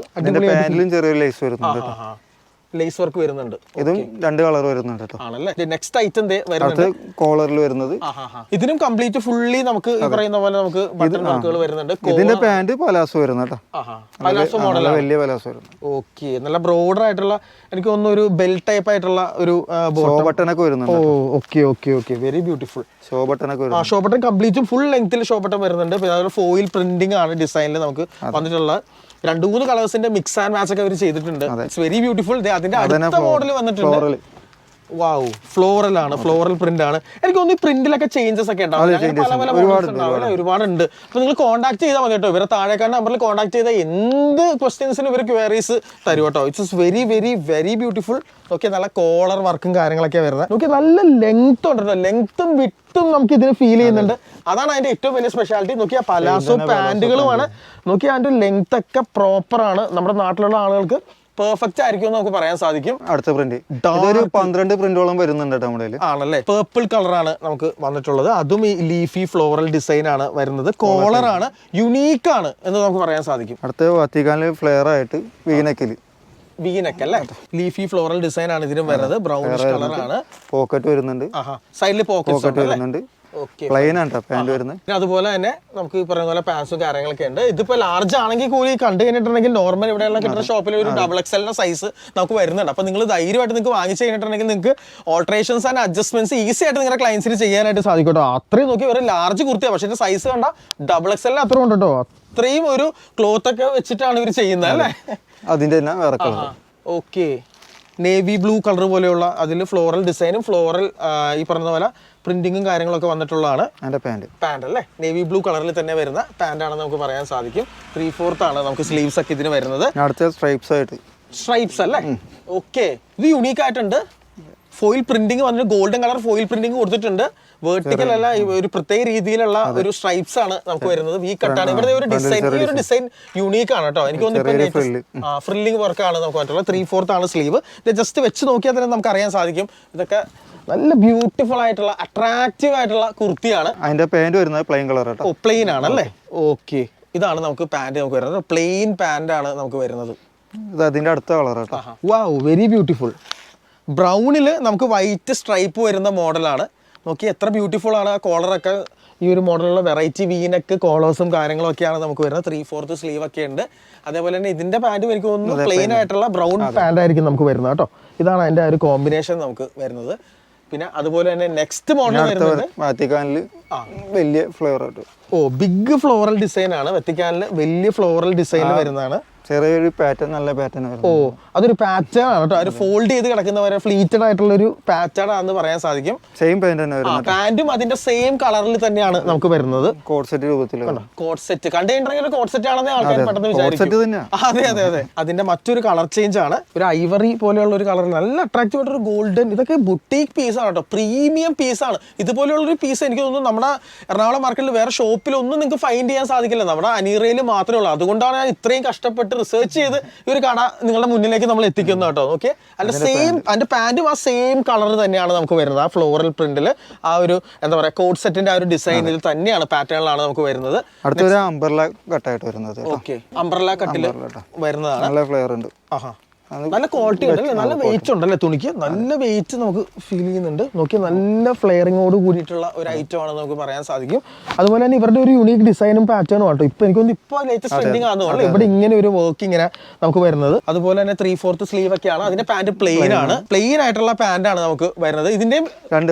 ലേസ് വർക്ക് വരുന്നുണ്ട്. ഇതും 2 കളർ വരുന്നുണ്ട് ആണല്ലേ? നെക്സ്റ്റ് ഐറ്റം വരുന്നത് കോളറിൽ വരുന്നത്. ഇതിനും കംപ്ലീറ്റ് ഫുള്ളി നമുക്ക് ഈ പറയുന്ന പോലെ നമുക്ക് ബട്ടൺ വർക്കുകൾ വരുന്നുണ്ട്. ഇതിന്റെ പാന്റ് പലാസോ വരുന്നത്. പലാസോ മോഡൽ, വലിയ പലാസോ വരുന്നത്. ഓക്കെ, നല്ല ബ്രോഡർ ആയിട്ടുള്ള, എനിക്ക് തോന്നുന്നു ഒരു ബെൽറ്റ് ടൈപ്പ് ആയിട്ടുള്ള ഒരു ബട്ടൺ ഒക്കെ വരുന്നുണ്ട്. Okay okay okay, very beautiful. Show button ഒക്കെ വരുന്നത്. ഷോ ബട്ടൺ കംപ്ലീറ്റും ഫുൾ ലെങ്ത്തിൽ ഷോ ബട്ടൺ വരുന്നുണ്ട്. പിന്നെ അതുപോലെ ഫോയിൽ പ്രിന്റിംഗ് ആണ് ഡിസൈനിൽ നമുക്ക് വന്നിട്ടുള്ള. 2-3 കളേഴ്സിന്റെ മിക്സ് ആൻഡ് മാച്ച് ഒക്കെ അവർ ചെയ്തിട്ടുണ്ട്. It's very beautiful. അതിന്റെ അടുത്ത മോഡൽ വന്നിട്ടുണ്ട്. വാവ്, ഫ്ലോറൽ ആണ്, ഫ്ലോറൽ പ്രിന്റ് ആണ്. എനിക്ക് തോന്നുന്നു ഈ പ്രിന്റിലൊക്കെ ചേഞ്ചസ് ഒക്കെ ഉണ്ടാവും. പല പല മോഡൽസ് ഉണ്ടാവും, ഒരുപാടുണ്ട്. അപ്പൊ നിങ്ങൾ കോൺടാക്ട് ചെയ്താൽ മതി കേട്ടോ. ഇവരെ താഴേക്കാട് നമ്പറിൽ കോൺടാക്ട് ചെയ്താൽ എന്ത് ക്വസ്റ്റ്യൻസിനും ഇവർ ക്വയറീസ് തരും കേട്ടോ. It's very very very beautiful. Okay, നല്ല കോളർ വർക്കും കാര്യങ്ങളൊക്കെ വരുന്നത്. നോക്കി, നല്ല ലെങ്ത് ഉണ്ട് കേട്ടോ. ലെങ്ത്തും വിട്ടും നമുക്ക് ഇതിന് ഫീൽ ചെയ്യുന്നുണ്ട്. അതാണ് അതിന്റെ ഏറ്റവും വലിയ സ്പെഷ്യാലിറ്റി. നോക്കിയാൽ പലാസോ പാന്റുകളുമാണ്. നോക്കിയാൽ അതിന്റെ ലെങ്ത് ഒക്കെ പ്രോപ്പർ ആണ്. നമ്മുടെ നാട്ടിലുള്ള ആളുകൾക്ക് പെർഫെക്റ്റ് ആയിരിക്കും എന്ന് നമുക്ക് പറയാൻ സാധിക്കും. അടുത്ത പ്രിന്റ് 12 പ്രിന്റോളം വരുന്നുണ്ട് ആണല്ലേ? പേർപ്പിൾ കളറാണ് നമുക്ക് വന്നിട്ടുള്ളത്. അതും ഈ ലീഫി ഫ്ലോറൽ ഡിസൈൻ ആണ് വരുന്നത്. കോളർ ആണ്, യുണീക്ക് ആണ് എന്ന് നമുക്ക് പറയാൻ സാധിക്കും. അടുത്ത വത്തിക്കാനിൽ ഫ്ലെയർ ആയിട്ട് വീനക്ക് അല്ലേ? ലീഫി ഫ്ലോറൽ ഡിസൈൻ ആണ് ഇതിനും വരുന്നത്. ബ്രൗണിഷ് കളറാണ്. പോക്കറ്റ് വരുന്നുണ്ട്. സൈഡിൽ പോക്കറ്റ് വരുന്നുണ്ട്. പ്ലെയിൻ ആണ് പാന്റ് വരുന്നത്. അതുപോലെ തന്നെ നമുക്ക് ഈ പറയുന്ന പോലെ പാൻസും കാര്യങ്ങളൊക്കെ ഉണ്ട്. ഇതിപ്പോ ലാർജ് ആണെങ്കിൽ കൂടി കണ്ടു കഴിഞ്ഞിട്ടുണ്ടെങ്കിൽ നോർമൽ ഇവിടെയുള്ള കിട്ടുന്ന ഷോപ്പിൽ ഒരു XXL സൈസ് നമുക്ക് വരുന്നുണ്ട്. അപ്പൊ നിങ്ങൾ ധൈര്യമായിട്ട് നിങ്ങൾക്ക് വാങ്ങിച്ചു കഴിഞ്ഞിട്ടുണ്ടെങ്കിൽ നിങ്ങൾക്ക് ഓൾട്ടറേഷൻസ് ആൻഡ് അഡ്ജസ്റ്റ്മെന്റ്സ് ഈസി ആയിട്ട് നിങ്ങളുടെ ക്ലയൻസിന് ചെയ്യാനായിട്ട് സാധിക്കും കേട്ടോ. അത്രയും നോക്കി ഒരു ലാർജ് കുർത്തിയാണ്, പക്ഷേ സൈസ് കണ്ട XXL അത്ര ഉണ്ട് കേട്ടോ. അത്രയും ഒരു ക്ലോത്ത് ഒക്കെ വെച്ചിട്ടാണ് ഇവർ ചെയ്യുന്നത് അല്ലേ? അതിന്റെ വേറെ colour. Okay, navy blue colour പോലെയുള്ള അതിൽ ഫ്ലോറൽ ഡിസൈനും ഫ്ലോറൽ ഈ പറഞ്ഞ പോലെ പ്രിന്റിങ്ങും കാര്യങ്ങളൊക്കെ വന്നിട്ടുള്ളതാണ്. പാന്റ് അല്ലേ? നേവി ബ്ലൂ കളറിൽ തന്നെ വരുന്ന പാന്റ് ആണെന്ന് നമുക്ക് പറയാൻ സാധിക്കും. 3/4 ആണ് നമുക്ക് സ്ലീവ്സ് ഒക്കെ ഇതിന് വരുന്നത്. സ്ട്രൈപ്സ് അല്ലേ? ഓക്കെ, ഇത് യുണീക്ക് ആയിട്ടുണ്ട്. ഫോയിൽ പ്രിന്റിംഗ് വന്നിട്ട് ഗോൾഡൻ കളർ ഫോയിൽ പ്രിന്റിംഗ് കൊടുത്തിട്ടുണ്ട്. വേർട്ടിക്കൽ അല്ല, ഒരു പ്രത്യേക രീതിയിലുള്ള ഒരു സ്ട്രൈപ്സ് ആണ് നമുക്ക് വരുന്നത്. വി കട്ടാണ് ഇവിടുത്തെ ഒരു ഡിസൈൻ. ഈ ഒരു ഡിസൈൻ യുണീക്ക് ആണ് കേട്ടോ. എനിക്ക് തോന്നുന്നു ഫ്രില്ലിംഗ് വർക്കാണ് നമുക്ക് പറ്റുള്ളത്. 3/4 ആണ് സ്ലീവ്. ഇത് ജസ്റ്റ് വെച്ച് നോക്കിയാൽ തന്നെ നമുക്ക് അറിയാൻ സാധിക്കും. ഇതൊക്കെ നല്ല ബ്യൂട്ടിഫുൾ ആയിട്ടുള്ള അട്രാക്റ്റീവ് ആയിട്ടുള്ള കുർത്തിയാണ്. അതിന്റെ പാന്റ് വരുന്നത് പ്ലെയിൻ കളർ. പ്ലെയിൻ ആണല്ലേ? ഓക്കെ, ഇതാണ് നമുക്ക് പാൻറ് നമുക്ക് വരുന്നത്. പ്ലെയിൻ പാൻ്റാണ് നമുക്ക് വരുന്നത്. ഇത് അതിൻ്റെ അടുത്ത കളർ കേട്ടോ. വാവ്, വെരി ബ്യൂട്ടിഫുൾ. ബ്രൗണിൽ നമുക്ക് വൈറ്റ് സ്ട്രൈപ്പ് വരുന്ന മോഡലാണ്. നോക്കി എത്ര ബ്യൂട്ടിഫുൾ ആണ്. ആ കോളറൊക്കെ ഈ ഒരു മോഡലുള്ള വെറൈറ്റി വീനക്ക് കോളേഴ്സും കാര്യങ്ങളും ഒക്കെയാണ് നമുക്ക് വരുന്നത്. 3/4 സ്ലീവ് ഒക്കെ ഉണ്ട്. അതേപോലെ തന്നെ ഇതിന്റെ പാൻറ്റും എനിക്ക് തോന്നുന്നു പ്ലെയിൻ ആയിട്ടുള്ള ബ്രൗൺ പാൻ്റ് ആയിരിക്കും നമുക്ക് വരുന്നത് കേട്ടോ. ഇതാണ് അതിന്റെ ഒരു കോമ്പിനേഷൻ നമുക്ക് വരുന്നത്. പിന്നെ അതുപോലെ തന്നെ നെക്സ്റ്റ് മോഡൽ വരുന്നത് വാത്തിക്കാനിൽ വലിയ ഫ്ലവർ ആയിട്ട്. ബിഗ് ഫ്ലോറൽ ഡിസൈൻ ആണ്. വത്തിക്കാനിൽ വലിയ ഫ്ലോറൽ ഡിസൈനിൽ വരുന്നതാണ്. ചെറിയൊരു പാറ്റേൺ, നല്ല പാറ്റേൺ. അതൊരു പാറ്റേൺ ആണ് കേട്ടോ. ഒരു ഫോൾഡ് ചെയ്ത് കിടക്കുന്നവരെ ഫ്ലീറ്റഡ് ആയിട്ടുള്ള ഒരു പാറ്റേൺ ആണെന്ന് പറയാൻ സാധിക്കും. സെയിം പാന്റ് തന്നെ വരുന്നത്. പാന്റും അതിന്റെ സെയിം കളറിൽ തന്നെയാണ് നമുക്ക് വരുന്നത്. കോഡ് സെറ്റ് രൂപത്തിൽ. കോഡ് സെറ്റ് കണ്ടിട്ടുണ്ടെങ്കിൽ കോഡ് സെറ്റ് ആണെന്ന് ആൾക്കാർ പെട്ടെന്ന് വിചാരിക്കും. അതെ. അതിന്റെ മറ്റൊരു കളർ ചേഞ്ച് ആണ്. ഒരു ഐവറി പോലെയുള്ള ഒരു കളർ, നല്ല അട്രാക്റ്റീവ് ആയിട്ടൊരു ഗോൾഡൻ. ഇതൊക്കെ ബുട്ടീക്ക് പീസ് ആണ് കേട്ടോ. പ്രീമിയം പീസ് ആണ്. ഇതുപോലെയുള്ള ഒരു പീസ് എനിക്ക് തോന്നുന്നു നമ്മുടെ എറണാകുളം മാർക്കറ്റിൽ വേറെ ഷോപ്പിലൊന്നും നിങ്ങൾക്ക് ഫൈൻഡ് ചെയ്യാൻ സാധിക്കില്ല. നമ്മുടെ അനീറയിൽ മാത്രമേ ഉള്ളൂ. അതുകൊണ്ടാണ് ഞാൻ ഇത്രയും കഷ്ടപ്പെട്ട് റിസർച്ച് ചെയ്ത് ഈ ഒരു കട നിങ്ങളുടെ മുന്നിലേക്ക് നമ്മൾ എത്തിക്കുന്നത് കേട്ടോ. ഓക്കെ, അതിന്റെ സെയിം, അതിന്റെ പാന്റും ആ സെയിം കളർ തന്നെയാണ് നമുക്ക് വരുന്നത്. ആ ഫ്ലോറൽ പ്രിന്റിൽ ആ ഒരു എന്താ പറയാ കോഡ് സെറ്റിന്റെ ആ ഒരു ഡിസൈനിൽ തന്നെയാണ്, പാറ്റേണിലാണ് നമുക്ക് വരുന്നത്. അടുത്തൊരു അംബ്രല കട്ടായിട്ട് വരുന്നത്. ഓക്കെ, അംബ്രല കട്ടിൽ വരുന്നതാണ്. നല്ല ഫ്ലേവർ ഉണ്ട്. നല്ല ക്വാളിറ്റി ഉണ്ടല്ലേ, നല്ല വെയിറ്റ് ഉണ്ടല്ലേ തുണിക്ക്. നല്ല വെയിറ്റ് നമുക്ക് ഫീൽ ചെയ്യുന്നുണ്ട്. നോക്കി, നല്ല ഫ്ലെയറിങ്ങോട് കൂടിയിട്ടുള്ള ഒരു ഐറ്റം ആണ് നമുക്ക് പറയാൻ സാധിക്കും. അതുപോലെ തന്നെ ഇവരുടെ ഒരു യുണീക്ക് ഡിസൈനും പാറ്റേണും ആട്ടോ. ഇപ്പൊ എനിക്കൊന്ന് ഇപ്പൊ ലേറ്റസ്റ്റ് ട്രെൻഡിങ് ആണെന്നുള്ളത് ഇവിടെ ഇങ്ങനെ ഒരു വർക്ക് ഇങ്ങനെ നമുക്ക് വരുന്നത്. അതുപോലെ തന്നെ 3/4 സ്ലീവ് ഒക്കെയാണ്. അതിന്റെ പാന്റ് പ്ലെയിൻ ആണ്. പ്ലെയിൻ ആയിട്ടുള്ള പാന്റ് ആണ് നമുക്ക് വരുന്നത്. ഇതിന്റെ രണ്ട്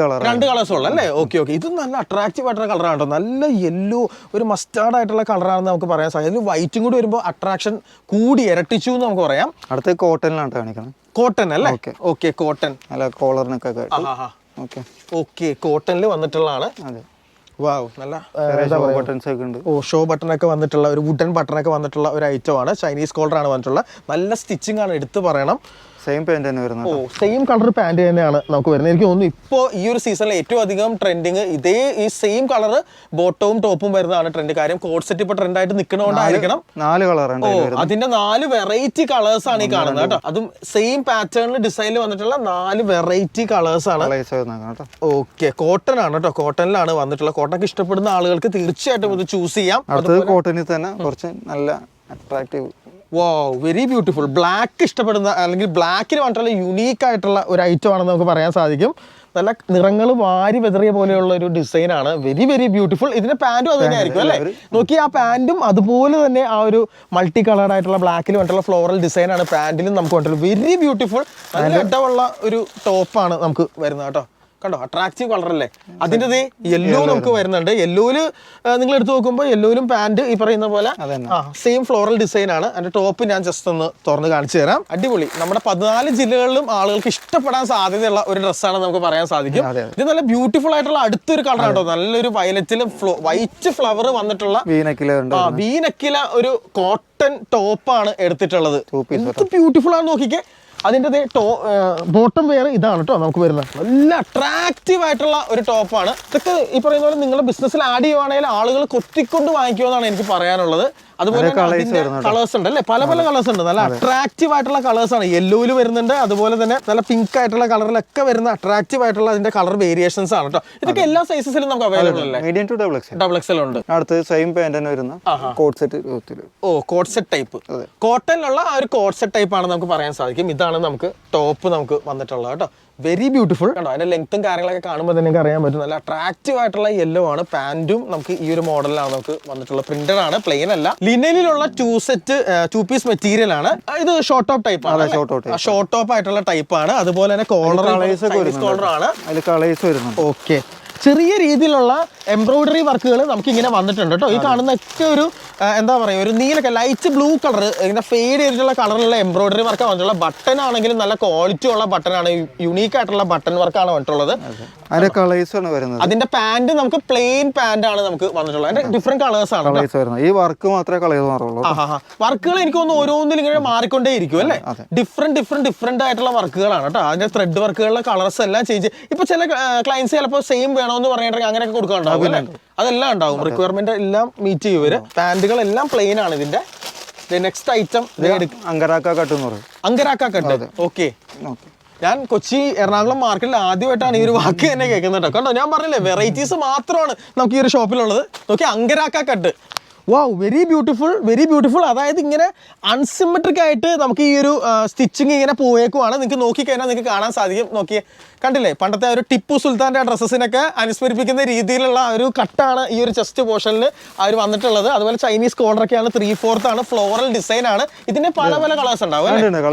കളേഴ്സ് ഉള്ളു അല്ലേ? ഓക്കെ. ഇത് നല്ല അട്രാക്റ്റീവ് ആയിട്ടുള്ള കളറാണ് കേട്ടോ. നല്ല യെല്ലോ, ഒരു മസ്റ്റാർഡ് ആയിട്ടുള്ള കളറാണെന്ന് നമുക്ക് പറയാൻ സാധിക്കും. വൈറ്റും കൂടി വരുമ്പോൾ അട്രാക്ഷൻ കൂടി ഇരട്ടിച്ചു എന്ന് നമുക്ക് പറയാം. അടുത്ത കോട്ടണിലാണ് കാണിക്കണം. കോട്ടൺ അല്ലേ? Okay, cotton. അല്ല, കോളറിനൊക്കെ കോട്ടണിൽ വന്നിട്ടുള്ളതാണ്. വാവ്, നല്ല ഷോ ബട്ടൺ ഒക്കെ വന്നിട്ടുള്ള ഒരു വുഡൻ ബട്ടൺ ഒക്കെ വന്നിട്ടുള്ള ഒരു ഐറ്റം ആണ്. ചൈനീസ് കോളർ ആണ് വന്നിട്ടുള്ള. നല്ല സ്റ്റിച്ചിങ് ആണ്, എടുത്ത് പറയണം. സെയിം പാന്റ് തന്നെ വരുന്നത്. സെയിം കളർ പാന്റ് തന്നെയാണ് നമുക്ക് വരുന്നത്. എനിക്ക് തോന്നുന്നു ഇപ്പോൾ ഈ ഒരു സീസണിൽ ഏറ്റവും അധികം ട്രെൻഡിങ് ഈ സെയിം കളർ ബോട്ടവും ടോപ്പും വരുന്നതാണ് ട്രെൻഡ്. കാര്യം കോഡ് സെറ്റ് ഇപ്പൊ ട്രെൻഡ് ആയിട്ട് നിൽക്കണോണ്ടായിരിക്കണം. 4 കളറാണ്. അതിന്റെ 4 വെറൈറ്റി കളേഴ്സ് ആണ് ഈ കാണുന്നത് കേട്ടോ. അതും സെയിം പാറ്റേണിൽ ഡിസൈനിൽ വന്നിട്ടുള്ള 4 വെറൈറ്റി കളേഴ്സ് ആണ്. ഓക്കെ, കോട്ടൺ ആണ് കേട്ടോ. കോട്ടണിലാണ് വന്നിട്ടുള്ള. കോട്ടൺ ഇഷ്ടപ്പെടുന്ന ആളുകൾക്ക് തീർച്ചയായിട്ടും ഇത് ചൂസ് ചെയ്യാം. കോട്ടണിൽ തന്നെ കുറച്ച് നല്ല അട്രാക്റ്റീവ്. വാവ്, വെരി ബ്യൂട്ടിഫുൾ. ബ്ലാക്ക് ഇഷ്ടപ്പെടുന്ന അല്ലെങ്കിൽ ബ്ലാക്കിൽ വന്നിട്ടുള്ള യുണീക്ക് ആയിട്ടുള്ള ഒരു ഐറ്റം ആണെന്ന് നമുക്ക് പറയാൻ സാധിക്കും. നല്ല നിറങ്ങൾ വാരി വെതറിയ പോലെയുള്ള ഒരു ഡിസൈൻ ആണ്. Very very beautiful. ഇതിന്റെ പാന്റും അത് തന്നെ ആയിരിക്കും അല്ലേ? നോക്കി, ആ പാന്റും അതുപോലെ തന്നെ ആ ഒരു മൾട്ടി കളർഡ് ആയിട്ടുള്ള ബ്ലാക്കിൽ വന്നിട്ടുള്ള ഫ്ലോറൽ ഡിസൈൻ ആണ് പാന്റിലും നമുക്ക് വന്നിട്ടുള്ളത്. Very beautiful. നല്ല ഇടമുള്ള ഒരു ടോപ്പാണ് നമുക്ക് വരുന്നത് കേട്ടോ. കണ്ടോ, അട്രാക്റ്റീവ് കളർ അല്ലേ? അതിൻ്റെ യെല്ലോ നമുക്ക് വരുന്നുണ്ട്. യെല്ലോയില് നിങ്ങൾ എടുത്ത് നോക്കുമ്പോൾ യെല്ലോയിലും പാന്റ് ഈ പറയുന്ന പോലെ സെയിം ഫ്ലോറൽ ഡിസൈൻ ആണ്. അതിന്റെ ടോപ്പ് ഞാൻ ജസ്റ്റ് ഒന്ന് തുറന്ന് കാണിച്ചു തരാം. അടിപൊളി. നമ്മുടെ 14 ജില്ലകളിലും ആളുകൾക്ക് ഇഷ്ടപ്പെടാൻ സാധ്യതയുള്ള ഒരു ഡ്രസ്സാണ് നമുക്ക് പറയാൻ സാധിക്കും. ഇത് നല്ല ബ്യൂട്ടിഫുൾ ആയിട്ടുള്ള അടുത്തൊരു കളർ ആട്ടോ. നല്ലൊരു വയലറ്റിൽ വൈറ്റ് ഫ്ലവർ വന്നിട്ടുള്ള വീനക്കില ഒരു കോട്ടൺ ടോപ്പാണ് എടുത്തിട്ടുള്ളത്. എന്ത് ബ്യൂട്ടിഫുൾ ആണ് നോക്കിക്കേ. അതിൻ്റെ ബോട്ടം വെയർ ഇതാണ് കേട്ടോ നമുക്ക് വരുന്നത്. നല്ല അട്രാക്റ്റീവ് ആയിട്ടുള്ള ഒരു ടോപ്പാണ്. ഇതൊക്കെ ഈ പറയുന്ന പോലെ നിങ്ങളുടെ ബിസിനസ്സിൽ ആഡ് ചെയ്യുവാണെങ്കിൽ ആളുകൾ കൊത്തിക്കൊണ്ട് വാങ്ങിക്കുമെന്നാണ് എനിക്ക് പറയാനുള്ളത്. അതുപോലെ കളേഴ്സ് ഉണ്ട് അല്ലേ? പല കളേഴ്സ് ഉണ്ട്. നല്ല അട്രാക്റ്റീവ് ആയിട്ടുള്ള കളേഴ്സ് ആണ്. യെല്ലോയിൽ വരുന്നുണ്ട്. അതുപോലെ തന്നെ നല്ല പിങ്ക് ആയിട്ടുള്ള കളറിലൊക്കെ വരുന്ന അട്രാക്റ്റീവ് ആയിട്ടുള്ള അതിന്റെ കളർ വേരിയേഷൻസ് ആണ് കേട്ടോ. ഇതൊക്കെ എല്ലാ സൈസസിലും നമുക്ക് അവൈലബിൾ അല്ലേ? മീഡിയം ടു ഡബിൾ എക്സൽ ഉണ്ട്. അടുത്ത് സെയിം പാന്റ് തന്നെ വരുന്ന coord set. Coord set type, കോട്ടണിലുള്ള ആ ഒരു കോഡ് സെറ്റ് ടൈപ്പ് ആണ് നമുക്ക് പറയാൻ സാധിക്കും. ഇതാണ് നമുക്ക് ടോപ്പ് നമുക്ക് വന്നിട്ടുള്ളത് കേട്ടോ. വെരി ബ്യൂട്ടിഫുൾ കണ്ടോ. അതിന്റെ ലെങ്ത്തും കാര്യങ്ങളൊക്കെ കാണുമ്പോൾ തന്നെ നിങ്ങൾക്ക് അറിയാൻ പറ്റും. നല്ല അട്രാക്റ്റീവ് ആയിട്ടുള്ള യെല്ലോ ആണ്. പാന്റും നമുക്ക് ഈ ഒരു മോഡലിലാണ് നമുക്ക് വന്നിട്ടുള്ള. പ്രിന്റഡ് ആണ്, പ്ലെയിൻ അല്ല. ലിനനിലുള്ള 2 പീസ് മെറ്റീരിയൽ ആണ്. ഇത് ഷോർട്ട് ടോപ്പ് ടൈപ്പ് ആണ്. ഷോർട്ട് ടോപ്പ് ആയിട്ടുള്ള ടൈപ്പ് ആണ്. അതുപോലെ തന്നെ കോളർ ആണ്. ഓക്കെ, ചെറിയ രീതിയിലുള്ള എംബ്രോയിഡറി വർക്കുകൾ നമുക്ക് ഇങ്ങനെ വന്നിട്ടുണ്ട് കേട്ടോ. ഈ കാണുന്നൊക്കെ ഒരു എന്താ പറയുക, ഒരു നീലൊക്കെ ലൈറ്റ് ബ്ലൂ കളർ ഇങ്ങനെ ഫെയ്ഡ് ചെയ്തിട്ടുള്ള കളറിലുള്ള എംബ്രോയിഡറി വർക്ക് വന്നിട്ടുള്ള. ബട്ടൺ ആണെങ്കിലും നല്ല ക്വാളിറ്റി ഉള്ള ബട്ടൺ ആണ്. യുണീക്ക് ആയിട്ടുള്ള ബട്ടൺ വർക്കാണ് വന്നിട്ടുള്ളത്. അതിന്റെ പാന്റ് നമുക്ക് പ്ലെയിൻ പാന്റ് ആണ് നമുക്ക് വന്നിട്ടുള്ളത്. അതിന്റെ ഡിഫറെന്റ് കളേഴ്സ് ആണ്. ഈ വർക്ക് മാത്രമേ കളേഴ്സ് മാറുള്ളൂ. വർക്കുകൾ എനിക്ക് തോന്നുന്നു ഓരോന്നിലും ഇങ്ങനെ മാറിക്കൊണ്ടേ ഇരിക്കും അല്ലേ? ഡിഫറെന്റ് ആയിട്ടുള്ള വർക്കുകളാണ് കേട്ടോ. അതിന്റെ ത്രെഡ് വർക്കുകളുടെ കളേഴ്സ് എല്ലാം ചേഞ്ച്. ഇപ്പൊ ചില ക്ലയൻസ് ചിലപ്പോൾ സെയിം വേണമെന്ന് പറഞ്ഞിട്ടുണ്ടെങ്കിൽ അങ്ങനെയൊക്കെ കൊടുക്കാറുണ്ടാവും അല്ലേ? അതെല്ലാം ഉണ്ടാവും. റിക്വയർമെന്റ് എല്ലാം മീറ്റ് ചെയ്യും ഇവര്. പാന്റുകൾ എല്ലാം പ്ലെയിൻ ആണ്. ഇതിന്റെ നെക്സ്റ്റ് ഐറ്റം അങ്കരാക്ക കട്ട് എന്ന് പറയും. അങ്കരാക്ക കട്ട്. ഓക്കെ, ഞാൻ കൊച്ചി എറണാകുളം മാർക്കറ്റിൽ ആദ്യമായിട്ടാണ് ഈ ഒരു വാക്ക് തന്നെ കേൾക്കുന്നത് കേട്ടോ. കണ്ടോ, ഞാൻ പറഞ്ഞില്ലേ വെറൈറ്റീസ് മാത്രമാണ് നമുക്ക് ഈ ഒരു ഷോപ്പിലുള്ളത്. നോക്കി, അങ്കരാക്ക കട്ട്. വാവ്, വെരി ബ്യൂട്ടിഫുൾ. അതായത് ഇങ്ങനെ അൺസിമെട്രിക് ആയിട്ട് നമുക്ക് ഈ ഒരു സ്റ്റിച്ചിങ് ഇങ്ങനെ പോയേക്കുവാണ്. നിങ്ങൾക്ക് നോക്കിക്കഴിഞ്ഞാൽ നിങ്ങൾക്ക് കാണാൻ സാധിക്കും. നോക്കിയേ, കണ്ടില്ലേ, പണ്ടത്തെ ഒരു ടിപ്പു സുൽത്താൻ്റെ ഡ്രസ്സസിനൊക്കെ അനുസ്മരിപ്പിക്കുന്ന രീതിയിലുള്ള ഒരു കട്ടാണ് ഈ ഒരു ചെസ്റ്റ് പോർഷനിൽ അവർ വന്നിട്ടുള്ളത്. അതുപോലെ ചൈനീസ് കോളറൊക്കെയാണ്, 3/4 ആണ്, ഫ്ലോറൽ ഡിസൈൻ ആണ്. ഇതിന്റെ പല കളേഴ്സ് ഉണ്ടാവും.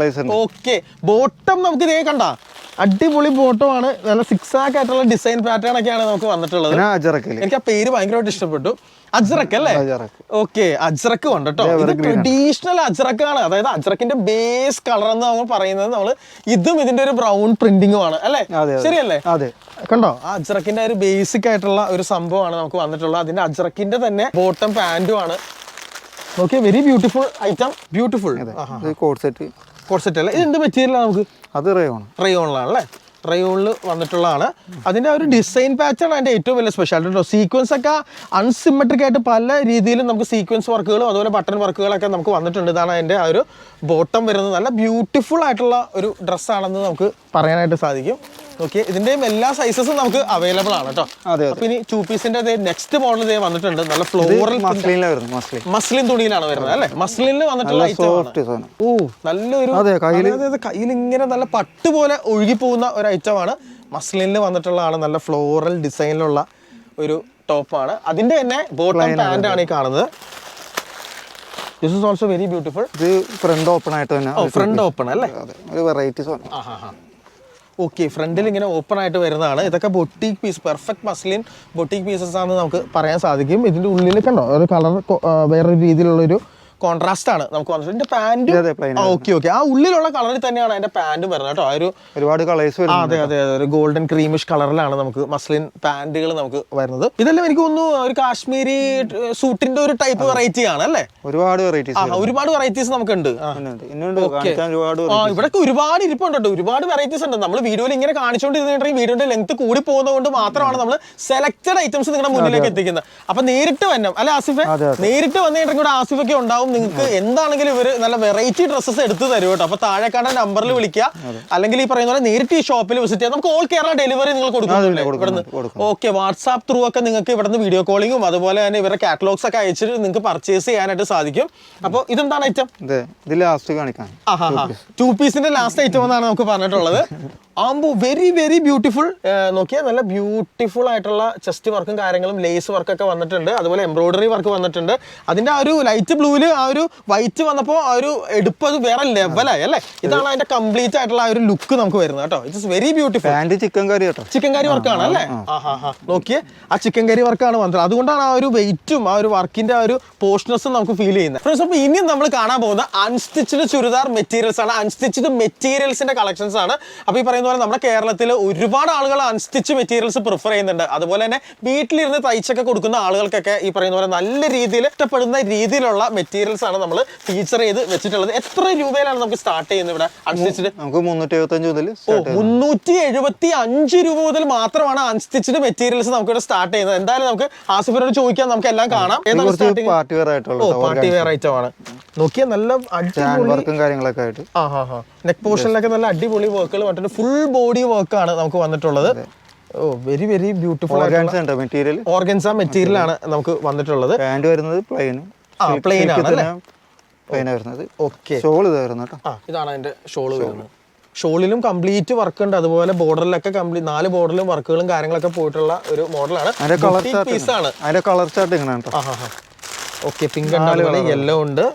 ഓക്കെ, ബോട്ടം നമുക്ക് ഇതേ കണ്ട അടിപൊളി ബോട്ടം ആണ്. നല്ല 6 ആയിട്ടുള്ള ഡിസൈൻ പാറ്റേൺ ഒക്കെയാണ് നമുക്ക് വന്നിട്ടുള്ളത്. എനിക്ക് ആ പേര് ഭയങ്കരമായിട്ട് ഇഷ്ടപ്പെട്ടു. അജ്രക്ക് അല്ലേ? ഓക്കെ, അജ്രക്ക് ഉണ്ട് കേട്ടോ. ഇത് ട്രഡീഷണൽ അജ്രക്കാണ്. അതായത് അജ്രക്കിന്റെ ബേസ് കളർ എന്ന് നമ്മൾ പറയുന്നത് നമ്മൾ ഇതും ഇതിന്റെ ഒരു ബ്രൗൺ പ്രിന്റിംഗും ആണ് അല്ലേ? ശരിയല്ലേ? കണ്ടോ, ആ അജ്രക്കിന്റെ ഒരു ബേസിക് ആയിട്ടുള്ള ഒരു സംഭവമാണ് നമുക്ക് വന്നിട്ടുള്ളത്. അതിന്റെ അജ്രക്കിന്റെ തന്നെ ബോട്ടം പാന്റും ആണ്. Okay, very beautiful item. Beautiful coat set അല്ലേ? ഇത് എന്ത് മെറ്റീരിയലാണ് നമുക്ക്? അത് റയോണിലാണല്ലേ? റയോണിൽ വന്നിട്ടുള്ളതാണ്. അതിൻ്റെ ഒരു ഡിസൈൻ പാറ്റേൺ അതിൻ്റെ ഏറ്റവും വലിയ സ്പെഷ്യാലിറ്റി കേട്ടോ. സീക്വൻസ് ഒക്കെ അൺസിമെട്രിക് ആയിട്ട് പല രീതിയിലും നമുക്ക് സീക്വൻസ് വർക്കുകളും അതുപോലെ ബട്ടൺ വർക്കുകളൊക്കെ നമുക്ക് വന്നിട്ടുണ്ട്. ഇതാണ് അതിൻ്റെ ആ ഒരു ബോട്ടം വരുന്നത്. നല്ല ബ്യൂട്ടിഫുൾ ആയിട്ടുള്ള ഒരു ഡ്രസ്സാണെന്ന് നമുക്ക് പറയാനായിട്ട് സാധിക്കും. ഓക്കെ, ഇതിന്റെയും എല്ലാ സൈസസും നമുക്ക് അവൈലബിൾ ആണ് കേട്ടോ. അപ്പൊ ഇനി 2 പീസിന്റെ നെക്സ്റ്റ് മോഡൽ ഇതേ വന്നിട്ടുണ്ട്. നല്ല ഫ്ലോറൽ മസ്ലിൻ തുണിയിലാണ് വരുന്നത് അല്ലെ? മസ്ലിനിൽ വന്നിട്ടുള്ള ഐറ്റം. ഓ, നല്ലൊരു കയ്യിൽ ഇങ്ങനെ നല്ല പട്ട് പോലെ ഒഴുകി പോകുന്ന ഒരു ഐറ്റമാണ്. മസ്ലിനിൽ വന്നിട്ടുള്ളതാണ്. നല്ല ഫ്ലോറൽ ഡിസൈനിലുള്ള ഒരു ടോപ്പാണ്. അതിന്റെ തന്നെ ബോട്ടം പാന്റ് ആണ് ഈ കാണുന്നത്. This is also very beautiful. ഇത് ഫ്രണ്ട് ഓപ്പൺ ആയിട്ട് തന്നെ. ഫ്രണ്ട് ഓപ്പൺ അല്ലേ? ഒരു വെറൈറ്റീസ് ആണ്. ഓക്കെ, ഫ്രണ്ടിൽ ഇങ്ങനെ ഓപ്പൺ ആയിട്ട് വരുന്നതാണ്. ഇതൊക്കെ boutique piece, perfect muslin boutique pieces ആണെന്ന് നമുക്ക് പറയാൻ സാധിക്കും. ഇതിന്റെ ഉള്ളിൽ കണ്ടോ ഒരു കളർ വേറൊരു രീതിയിലുള്ളൊരു കോൺട്രാസ്റ്റ് ആണ് നമുക്ക് വന്നിട്ട്. ഇതിന്റെ പാന്റ് ഓക്കെ, ആ ഉള്ളിലുള്ള കളറിൽ തന്നെയാണ് അതിന്റെ പാന്റും വരുന്നത് കേട്ടോ. ഒരുപാട് കളേഴ്സ്. അതെ, ഒരു ഗോൾഡൻ ക്രീമിഷ് കളറിലാണ് നമുക്ക് മസ്ലിൻ പാന്റുകൾ നമുക്ക് വരുന്നത്. ഇതെല്ലാം എനിക്ക് തോന്നുന്നു ഒരു കാശ്മീരി സൂട്ടിന്റെ ഒരു ടൈപ്പ് വെറൈറ്റി ആണ് അല്ലേ? ഒരുപാട് വെറൈറ്റീസ് നമുക്കുണ്ട്. ഇവിടെ ഒരുപാട് ഇരിപ്പുണ്ട് കേട്ടോ. ഒരുപാട് വെറൈറ്റീസ് ഉണ്ട്. നമ്മൾ വീഡിയോയിൽ ഇങ്ങനെ കാണിച്ചുകൊണ്ടിരുന്നിട്ടുണ്ടെങ്കിൽ വീഡിയോയുടെ ലെങ്ത് കൂടി പോകുന്നതുകൊണ്ട് മാത്രമാണ് നമ്മൾ സെലക്ടഡ് ഐറ്റംസ് നിങ്ങളുടെ മുന്നിലേക്ക് എത്തിക്കുന്നത്. അപ്പൊ നേരിട്ട് വരണം അല്ലെ ആസിഫെ? നേരിട്ട് വന്നിട്ടുണ്ടെങ്കിൽ ഇവിടെ ആസിഫൊക്കെ ഉണ്ടാവും. നിങ്ങൾക്ക് എന്താണെങ്കിലും ഇവര് നല്ല വെറൈറ്റി ഡ്രസ്സസ് എടുത്ത് തരും കേട്ടോ. അപ്പൊ താഴെ കാണാൻ നമ്പറിൽ വിളിക്കുക, അല്ലെങ്കിൽ ഈ പറയുന്ന പോലെ നേരിട്ട് ഈ ഷോപ്പിൽ വിസിറ്റ് ചെയ്യാം. നമുക്ക് ഓൾ കേരള ഡെലിവറി നിങ്ങൾ കൊടുക്കുന്നുണ്ട് ഇവിടുന്ന്. ഓക്കെ, വാട്സാപ്പ് ത്രൂ ഒക്കെ നിങ്ങൾക്ക് ഇവിടുന്ന് വീഡിയോ കോളിങ്ങും അതുപോലെ തന്നെ ഇവരുടെ കാറ്റലോഗ്സ് ഒക്കെ അയച്ചിട്ട് നിങ്ങൾക്ക് പർച്ചേസ് ചെയ്യാനായിട്ട് സാധിക്കും. അപ്പോൾ ഇതെന്താണ് ഐറ്റം? 2 പീസിന്റെ ലാസ്റ്റ് ഐറ്റം എന്നാണ് നമുക്ക് പറഞ്ഞിട്ടുള്ളത്. ആകുമ്പോൾ വെരി ബ്യൂട്ടിഫുൾ. നോക്കിയാൽ നല്ല ബ്യൂട്ടിഫുൾ ആയിട്ടുള്ള ചെസ്റ്റ് വർക്കും കാര്യങ്ങളും ലേസ് വർക്കൊക്കെ വന്നിട്ടുണ്ട്. അതുപോലെ എംബ്രോയിഡറി വർക്ക് വന്നിട്ടുണ്ട്. അതിന്റെ ആ ഒരു ലൈറ്റ് ബ്ലൂവില് ആ ഒരു വൈറ്റ് വന്നപ്പോൾ ആ ഒരു എടുപ്പ് അത് വേറെ ലെവലായി അല്ലേ? ഇതാണ് അതിന്റെ കംപ്ലീറ്റ് ആയിട്ടുള്ള ആ ഒരു ലുക്ക് നമുക്ക് വരുന്നത് കേട്ടോ. It's very beautiful. ചിക്കൻ കറി വർക്കാണ് അല്ലേ? നോക്കിയേ, ആ ചിക്കൻ കറി വർക്കാണ് വന്നത്. അതുകൊണ്ടാണ് ആ ഒരു വെയിറ്റും ആ ഒരു വർക്കിന്റെ ആ ഒരു പോർഷനസും നമുക്ക് ഫീൽ ചെയ്യുന്നത്. ഫ്രണ്ട്സ്, അപ്പോൾ ഇനിയും നമ്മൾ കാണാൻ പോകുന്ന അൺസ്റ്റിച്ച്ഡ് ചുരിദാർ മെറ്റീരിയൽസ് ആണ്. അൺസ്റ്റിച്ച്ഡ് മെറ്റീരിയൽസിന്റെ കളക്ഷൻസ് ആണ്. അപ്പോൾ ഈ പറയുന്ന പോലെ നമ്മുടെ കേരളത്തിൽ ഒരുപാട് ആളുകൾ അൺസ്റ്റിച്ച് മെറ്റീരിയൽസ് പ്രിഫർ ചെയ്യുന്നുണ്ട്. അതുപോലെ തന്നെ വീട്ടിലിരുന്ന് തയ്ച്ചൊക്കെ കൊടുക്കുന്ന ആളുകൾക്കൊക്കെ ഈ പറയുന്ന പോലെ നല്ല രീതിയിൽ ഇഷ്ടപ്പെടുന്ന രീതിയിലുള്ള മെറ്റീരിയൽസ് ആണ് നമ്മൾ ഫീച്ചർ ചെയ്ത് വെച്ചിട്ടുള്ളത്. എത്ര രൂപയിലാണ് നമുക്ക് സ്റ്റാർട്ട് ചെയ്യുന്നത് ഇവിടെ അൺസ്റ്റിച്ച്ഡ്? നമുക്ക് 375 രൂപ മുതൽ മാത്രമാണ് അൺസ്റ്റിച്ച്ഡ് മെറ്റീരിയൽസ് നമുക്ക് ഇവിടെ സ്റ്റാർട്ട് ചെയ്യുന്നത്. എന്തായാലും നമുക്ക് ആസിഫിനോട് ചോദിക്കാം, നമുക്ക് എല്ലാം കാണാം. പാർട്ടി വെയർ ഐറ്റം ആണ്. നോക്കിയാൽ നല്ല നെക്ക് പോർഷനിലൊക്കെ നല്ല അടിപൊളി വർക്കുകൾ വന്നിട്ടുണ്ട്. ഫുൾ ബോഡി വർക്കാണ് നമുക്ക് വന്നിട്ടുള്ളത്. ഓ, വെരി ബ്യൂട്ടിഫുൾ ഓർഗൻസ മെറ്റീരിയൽ ആണ് നമുക്ക് വന്നിട്ടുള്ളത്. പ്ലെയിൻ ആണ്. ഓക്കെ, ഇതാണ് അതിന്റെ ഷോള് വരുന്നത്. ഷോളിലും കംപ്ലീറ്റ് വർക്ക് ഉണ്ട്. അതുപോലെ ബോർഡറിലൊക്കെ 4 ബോർഡറിലും വർക്കുകളും കാര്യങ്ങളൊക്കെ പോയിട്ടുള്ള ഒരു മോഡലാണ്. പീസാണ്. ഓക്കെ, പിങ്ക് ഉണ്ട്, യെല്ലോ ഉണ്ട്.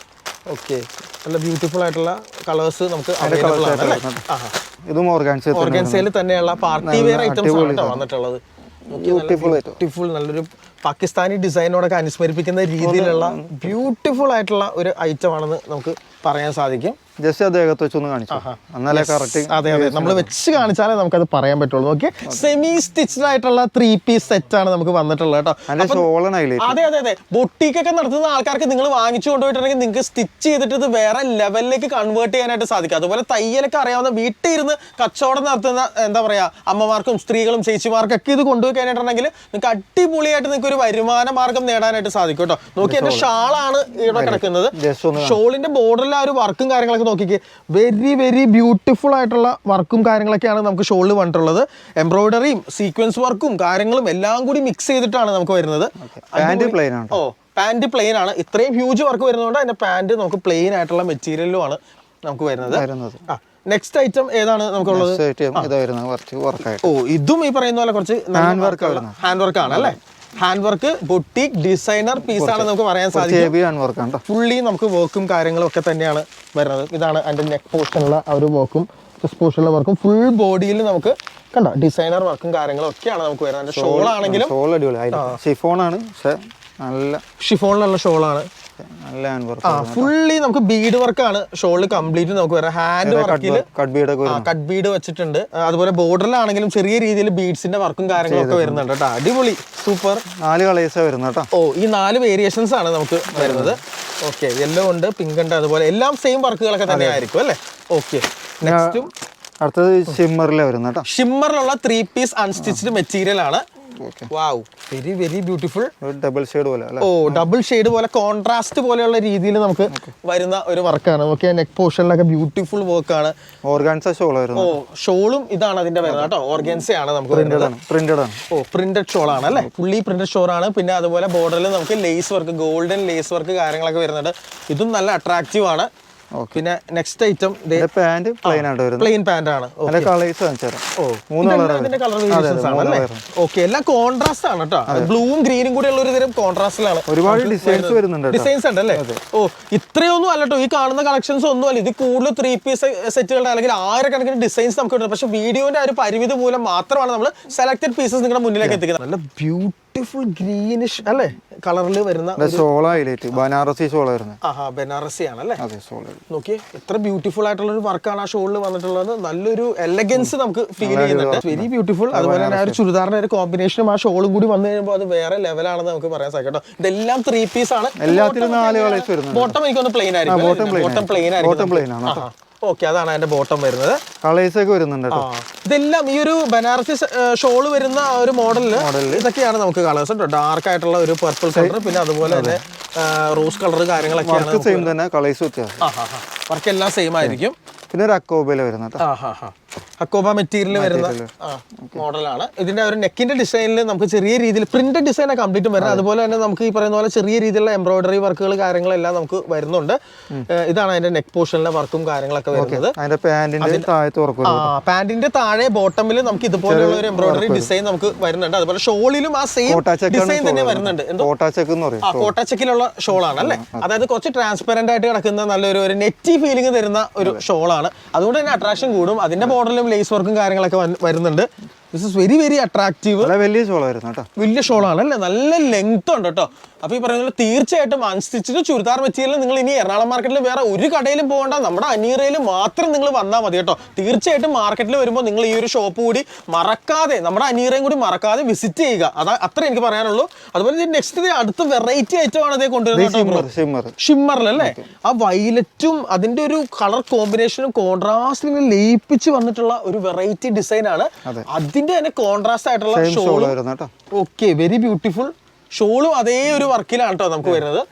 ഓക്കെ, നല്ല ബ്യൂട്ടിഫുൾ ആയിട്ടുള്ള കളേഴ്സ് നമുക്ക് അവൈലബിൾ ആണ്. ഓർഗൻസയിൽ തന്നെയുള്ള പാർട്ടി വെയർ ഐറ്റംസ് ആണ് വന്നിട്ടുള്ളത്. ബ്യൂട്ടിഫുൾ, നല്ലൊരു പാകിസ്ഥാനി ഡിസൈനോടൊക്കെ അനുസ്മരിപ്പിക്കുന്ന രീതിയിലുള്ള ബ്യൂട്ടിഫുൾ ആയിട്ടുള്ള ഒരു ഐറ്റം ആണെന്ന് നമുക്ക് പറയാൻ സാധിക്കും. ജസ്റ്റ് അദ്ദേഹത്തെ വെച്ചൊന്ന് കാണിച്ചു. അതെ, നമ്മൾ വെച്ച് കാണിച്ചാലേ നമുക്കത് പറയാൻ പറ്റുള്ളൂ. നോക്കി, സെമി സ്റ്റിച്ച്ഡ് ആയിട്ടുള്ള 3 പീസ് സെറ്റ് ആണ് നമുക്ക് വന്നിട്ടുള്ളത് കേട്ടോ. അതെ, ബൊട്ടീക്കൊക്കെ നടത്തുന്ന ആൾക്കാർക്ക് നിങ്ങൾ വാങ്ങിച്ചു കൊണ്ടുപോയിട്ടുണ്ടെങ്കിൽ നിങ്ങൾക്ക് സ്റ്റിച്ച് ചെയ്തിട്ട് ഇത് വേറെ ലെവലിലേക്ക് കൺവേർട്ട് ചെയ്യാനായിട്ട് സാധിക്കും. അതുപോലെ തയ്യലൊക്കെ അറിയാവുന്ന വീട്ടിൽ ഇരുന്ന് കച്ചവടം നടത്തുന്ന എന്താ പറയാ അമ്മമാർക്കും സ്ത്രീകളും ചേച്ചിമാർക്കൊക്കെ ഇത് കൊണ്ടുപോയി കഴിഞ്ഞിട്ടുണ്ടെങ്കിൽ നിങ്ങൾക്ക് അടിപൊളിയായിട്ട് നിങ്ങൾക്ക് ഒരു വരുമാന മാർഗം നേടാനായിട്ട് സാധിക്കും കേട്ടോ. നോക്കി, എന്റെ ഷാളാണ് ഇവിടെ കിടക്കുന്നത്. ഷോളിന്റെ ബോർഡറിൽ ആ ഒരു വർക്കും കാര്യങ്ങളൊക്കെ ഒക്കെ നോക്കിക്കേ, വെരി വെരി ബ്യൂട്ടിഫുൾ ആയിട്ടുള്ള വർക്കും കാര്യങ്ങളൊക്കെയാണ് നമുക്ക് ഷോളിൽ വന്നിട്ടുള്ളത്. എംബ്രോയിഡറിയും സീക്വൻസ് വർക്കും കാര്യങ്ങളും എല്ലാം കൂടി മിക്സ് ചെയ്തിട്ടാണ് നമുക്ക് വരുന്നത്. പാന്റ് പ്ലെയിൻ ആണ്. ഇത്രയും ഹ്യൂജ് വർക്ക് വരുന്നതുകൊണ്ട് അതിന്റെ പാന്റ് നമുക്ക് പ്ലെയിൻ ആയിട്ടുള്ള മെറ്റീരിയലുമാണ് നമുക്ക് വരുന്നത്. നെക്സ്റ്റ് ഐറ്റം ഏതാണ് നമുക്കുള്ളത്? ഓ, ഇതും ഈ പറയുന്ന പോലെ കുറച്ച് ഹാൻഡ് വർക്ക് ആണ് അല്ലേ? Hand work boutique designer piece ആണ് നമുക്ക് പറയാൻ സാധിക്കും. ഫുള്ളി നമുക്ക് വർക്കും കാര്യങ്ങളും ഒക്കെ തന്നെയാണ് വരുന്നത്. ഇതാണ് അതിന്റെ നെക്ക് പോർഷനുള്ള ആ ഒരു വർക്കും ചെസ്റ്റ് പോർഷനുള്ള വർക്കും ഫുൾ ബോഡിയിൽ നമുക്ക് കണ്ട ഡിസൈനർ വർക്കും കാര്യങ്ങളും ഒക്കെയാണ് നമുക്ക് വരുന്നത്. ഷോൾ ആണെങ്കിലും ഷിഫോണാണ്, നല്ല ഷിഫോണിലുള്ള ഷോളാണ്. ഫുള്ളി നമുക്ക് ബീഡ് വർക്കാണ് ഷോളിൽ കംപ്ലീറ്റ് നമുക്ക് വരാം. ഹാൻഡ് വർക്കിൽ കട്ട് ബീഡ് വെച്ചിട്ടുണ്ട്. അതുപോലെ ബോർഡറിലാണെങ്കിലും ചെറിയ രീതിയിൽ ബീഡ്സിന്റെ വർക്കും കാര്യങ്ങളും ഒക്കെ വരുന്നുണ്ട് കേട്ടോ. അടിപൊളി, സൂപ്പർ. 4 കളേഴ്സ് വരുന്നത് കേട്ടോ. ഓ, ഈ 4 വേരിയേഷൻസ് ആണ് നമുക്ക് വരുന്നത്. ഓക്കെ, യെല്ലോ ഉണ്ട്, പിങ്ക് ഉണ്ട്, അതുപോലെ എല്ലാം സെയിം വർക്കുകളൊക്കെ തന്നെ ആയിരിക്കും അല്ലേ? ഓക്കെ, നെക്സ്റ്റും അടുത്തത് ഷിമ്മറിലെ വരുന്നത് കേട്ടോ. ഷിമ്മറിലുള്ള 3 പീസ് അൺസ്റ്റിച്ച്ഡ് മെറ്റീരിയൽ ആണ്. Wow, very very beautiful. Double shade പോലെ. ഓ, ഡബിൾ ഷെയ്ഡ് പോലെ കോൺട്രാസ്റ്റ് പോലെയുള്ള രീതിയിൽ നമുക്ക് വരുന്ന ഒരു വർക്കാണ്. ഓക്കെ, നെക്ക് പോർഷനിലൊക്കെ ബ്യൂട്ടിഫുൾ വർക്കാണ്. ഓർഗാൻസ ഷോൾ വരുന്നത്. ഓ, ഷോളും ഇതാണ് അതിന്റെ വരുന്നത് കേട്ടോ. ഓർഗാൻസ ആണ് നമുക്ക് പ്രിന്റഡ് ആണ്. ഓ, പ്രിന്റഡ് ഷോൾ ആണ് അല്ലേ? ഫുള്ളി പ്രിന്റഡ് ഷോൾ ആണ്. പിന്നെ അതുപോലെ ബോർഡറിൽ നമുക്ക് lace work, golden lace work കാര്യങ്ങളൊക്കെ വരുന്നുണ്ട്. ഇതും നല്ല അട്രാക്റ്റീവ് ആണ്. പിന്നെ നെക്സ്റ്റ് ഐറ്റം പാന്റ് പ്ലെയിൻ ആണ് വരുന്നത്. പ്ലെയിൻ പാന്റ് ആണ്. ഓക്കെ, എല്ലാം കോൺട്രാസ്റ്റ് ആണ് കേട്ടോ. ബ്ലൂവും ഗ്രീനും കൂടി ഉള്ള ഒരു തരം കോൺട്രാസ്റ്റിലാണ്. ഒരുപാട് ഡിസൈൻസ് വരുന്നുണ്ട്. ഡിസൈൻസ് ഉണ്ട് അല്ലേ? ഓ, ഇത്രയൊന്നും അല്ല കേട്ടോ. ഈ കാണുന്ന കളക്ഷൻസ് ഒന്നും അല്ല. ഇത് കൂടുതൽ 3 പീസ് സെറ്റുകളുടെ അല്ലെങ്കിൽ 1000കണക്കിന് ഡിസൈൻസ് നമുക്ക് കിട്ടുന്നത്. പക്ഷെ വീഡിയോന്റെ ആ ഒരു പരിമിതി മൂലം മാത്രമാണ് നമ്മൾ സെലക്ടഡ് പീസസ് നിങ്ങളുടെ മുന്നിലേക്ക് എത്തിക്കുന്നത്. നല്ല ബ്യൂട്ടിഫുൾ ഗ്രീനിഷ് അല്ലേ കളറിൽ വരുന്ന ബനാറസി ഷോൾ വരുന്നത്. ബനാറസി ആണല്ലേ? നോക്കിയേ, എത്ര ബ്യൂട്ടിഫുൾ ആയിട്ടുള്ള ഒരു വർക്കാണ് ആ ഷോളിൽ വന്നിട്ടുള്ളത്. നല്ലൊരു എലഗൻസ് നമുക്ക് ഫീൽ ചെയ്യുന്നുണ്ട്. Very beautiful. അതുപോലെ തന്നെ ആ ഒരു ചുരിദാറിന്റെ ഒരു കോമ്പിനേഷനും ആ ഷോളും കൂടി വന്നു കഴിയുമ്പോൾ അത് വേറെ ലെവലാണെന്ന് നമുക്ക് പറയാൻ സാധിക്കും കേട്ടോ. ഇതെല്ലാം 3 പീസ് ആണ്. എല്ലാത്തിലും 4 കളേഴ്സ് വരുന്നത്. ബോട്ടം എനിക്കൊന്ന് പ്ലെയിൻ ആയിരിക്കും. ബോട്ടം പ്ലെയിൻ ആയിരിക്കും. ഓക്കെ, അതാണ് അതിന്റെ ബോട്ടം വരുന്നത്. കളേഴ്സ് ഒക്കെ വരുന്നുണ്ട്. ഇതെല്ലാം ഈ ഒരു ബനാറസി ഷോള് വരുന്ന ഒരു മോഡലില് ഇതൊക്കെയാണ് നമുക്ക് കളേഴ്സ് കേട്ടോ. ഡാർക്ക് ആയിട്ടുള്ള ഒരു പർപ്പിൾ കളർ, പിന്നെ അതുപോലെ തന്നെ റോസ് കളർ കാര്യങ്ങളൊക്കെയാണ്. വർക്ക് എല്ലാം സെയിം ആയിരിക്കും. പിന്നെ ഒരു അക്കോബയില് വരുന്നത്. അക്കോബ മെറ്റീരിയൽ വരുന്ന മോഡലാണ്. ഇതിന്റെ ഒരു നെക്കിന്റെ ഡിസൈനിൽ നമുക്ക് ചെറിയ രീതിയിൽ പ്രിന്റഡ് ഡിസൈൻ കംപ്ലീറ്റ് വരുന്നത്. അതുപോലെ തന്നെ നമുക്ക് ഈ പറയുന്ന പോലെ ചെറിയ രീതിയിലുള്ള എംബ്രോയിഡറി വർക്കുകൾ കാര്യങ്ങളെല്ലാം നമുക്ക് വരുന്നുണ്ട്. ഇതാണ് അതിന്റെ നെക്ക് പോർഷനിലെ വർക്കും കാര്യങ്ങളൊക്കെ വരുന്നത്. പാന്റിന്റെ താഴെ ബോട്ടമിൽ നമുക്ക് ഇതുപോലെയുള്ള ഒരു എംബ്രോയിഡറി ഡിസൈൻ നമുക്ക് വരുന്നുണ്ട്. അതുപോലെ ഷോളിലും ആ സെയിം ഡിസൈൻ തന്നെ വരുന്നുണ്ട്. കോട്ടാച്ചക്കിലുള്ള ഷോളാണ് അല്ലേ? അതായത് കുറച്ച് ട്രാൻസ്പെറന്റ് ആയിട്ട് കിടക്കുന്ന നല്ലൊരു നെറ്റി ഫീലിംഗ് തരുന്ന ഒരു ഷോളാണ്. അതുകൊണ്ട് തന്നെ അട്രാക്ഷൻ കൂടും. അതിന്റെ ബോർഡറിലും ലേസ് വർക്കും കാര്യങ്ങളൊക്കെ വരുന്നുണ്ട്. This is very very attractive. വലിയ ഷോൾ വരുന്നു കേട്ടോ. വലിയ ഷോളാണ് അല്ലേ? നല്ല ലെങ്ത് ഉണ്ട് കേട്ടോ. അപ്പോൾ ഈ പറയുന്നത് തീർച്ചയായിട്ടും അൺസ്റ്റിച്ച്ഡ് ചുരിദാർ മെറ്റീരിയൽ നിങ്ങൾ ഇനി എറണാകുളം മാർക്കറ്റിൽ വേറെ ഒരു കടയിലും പോകണ്ട, നമ്മുടെ അനീറയിൽ മാത്രം നിങ്ങൾ വന്നാൽ മതി കേട്ടോ. തീർച്ചയായിട്ടും മാർക്കറ്റിൽ വരുമ്പോൾ നിങ്ങൾ ഈ ഒരു ഷോപ്പ് കൂടി മറക്കാതെ, നമ്മുടെ അനീറയും കൂടി മറക്കാതെ വിസിറ്റ് ചെയ്യുക. അത്ര എനിക്ക് പറയാനുള്ളൂ. അതുപോലെ നെക്സ്റ്റ് അടുത്ത വെറൈറ്റി ഐറ്റം ആണ് അതേ കൊണ്ടുവരുന്നത്. ഷിമ്മറിലല്ലേ? ആ വയലറ്റും അതിന്റെ ഒരു കളർ കോമ്പിനേഷനും കോൺട്രാസ്റ്റിൽ ലയിപ്പിച്ച് വന്നിട്ടുള്ള ഒരു വെറൈറ്റി ഡിസൈൻ ആണ്. അതിന്റെ തന്നെ കോൺട്രാസ്റ്റ് ആയിട്ടുള്ള ഷോൾ. Okay, very beautiful. ഷോളും അതേ ഒരു വർക്കിലാണ് കേട്ടോ നമുക്ക് വരുന്നത്.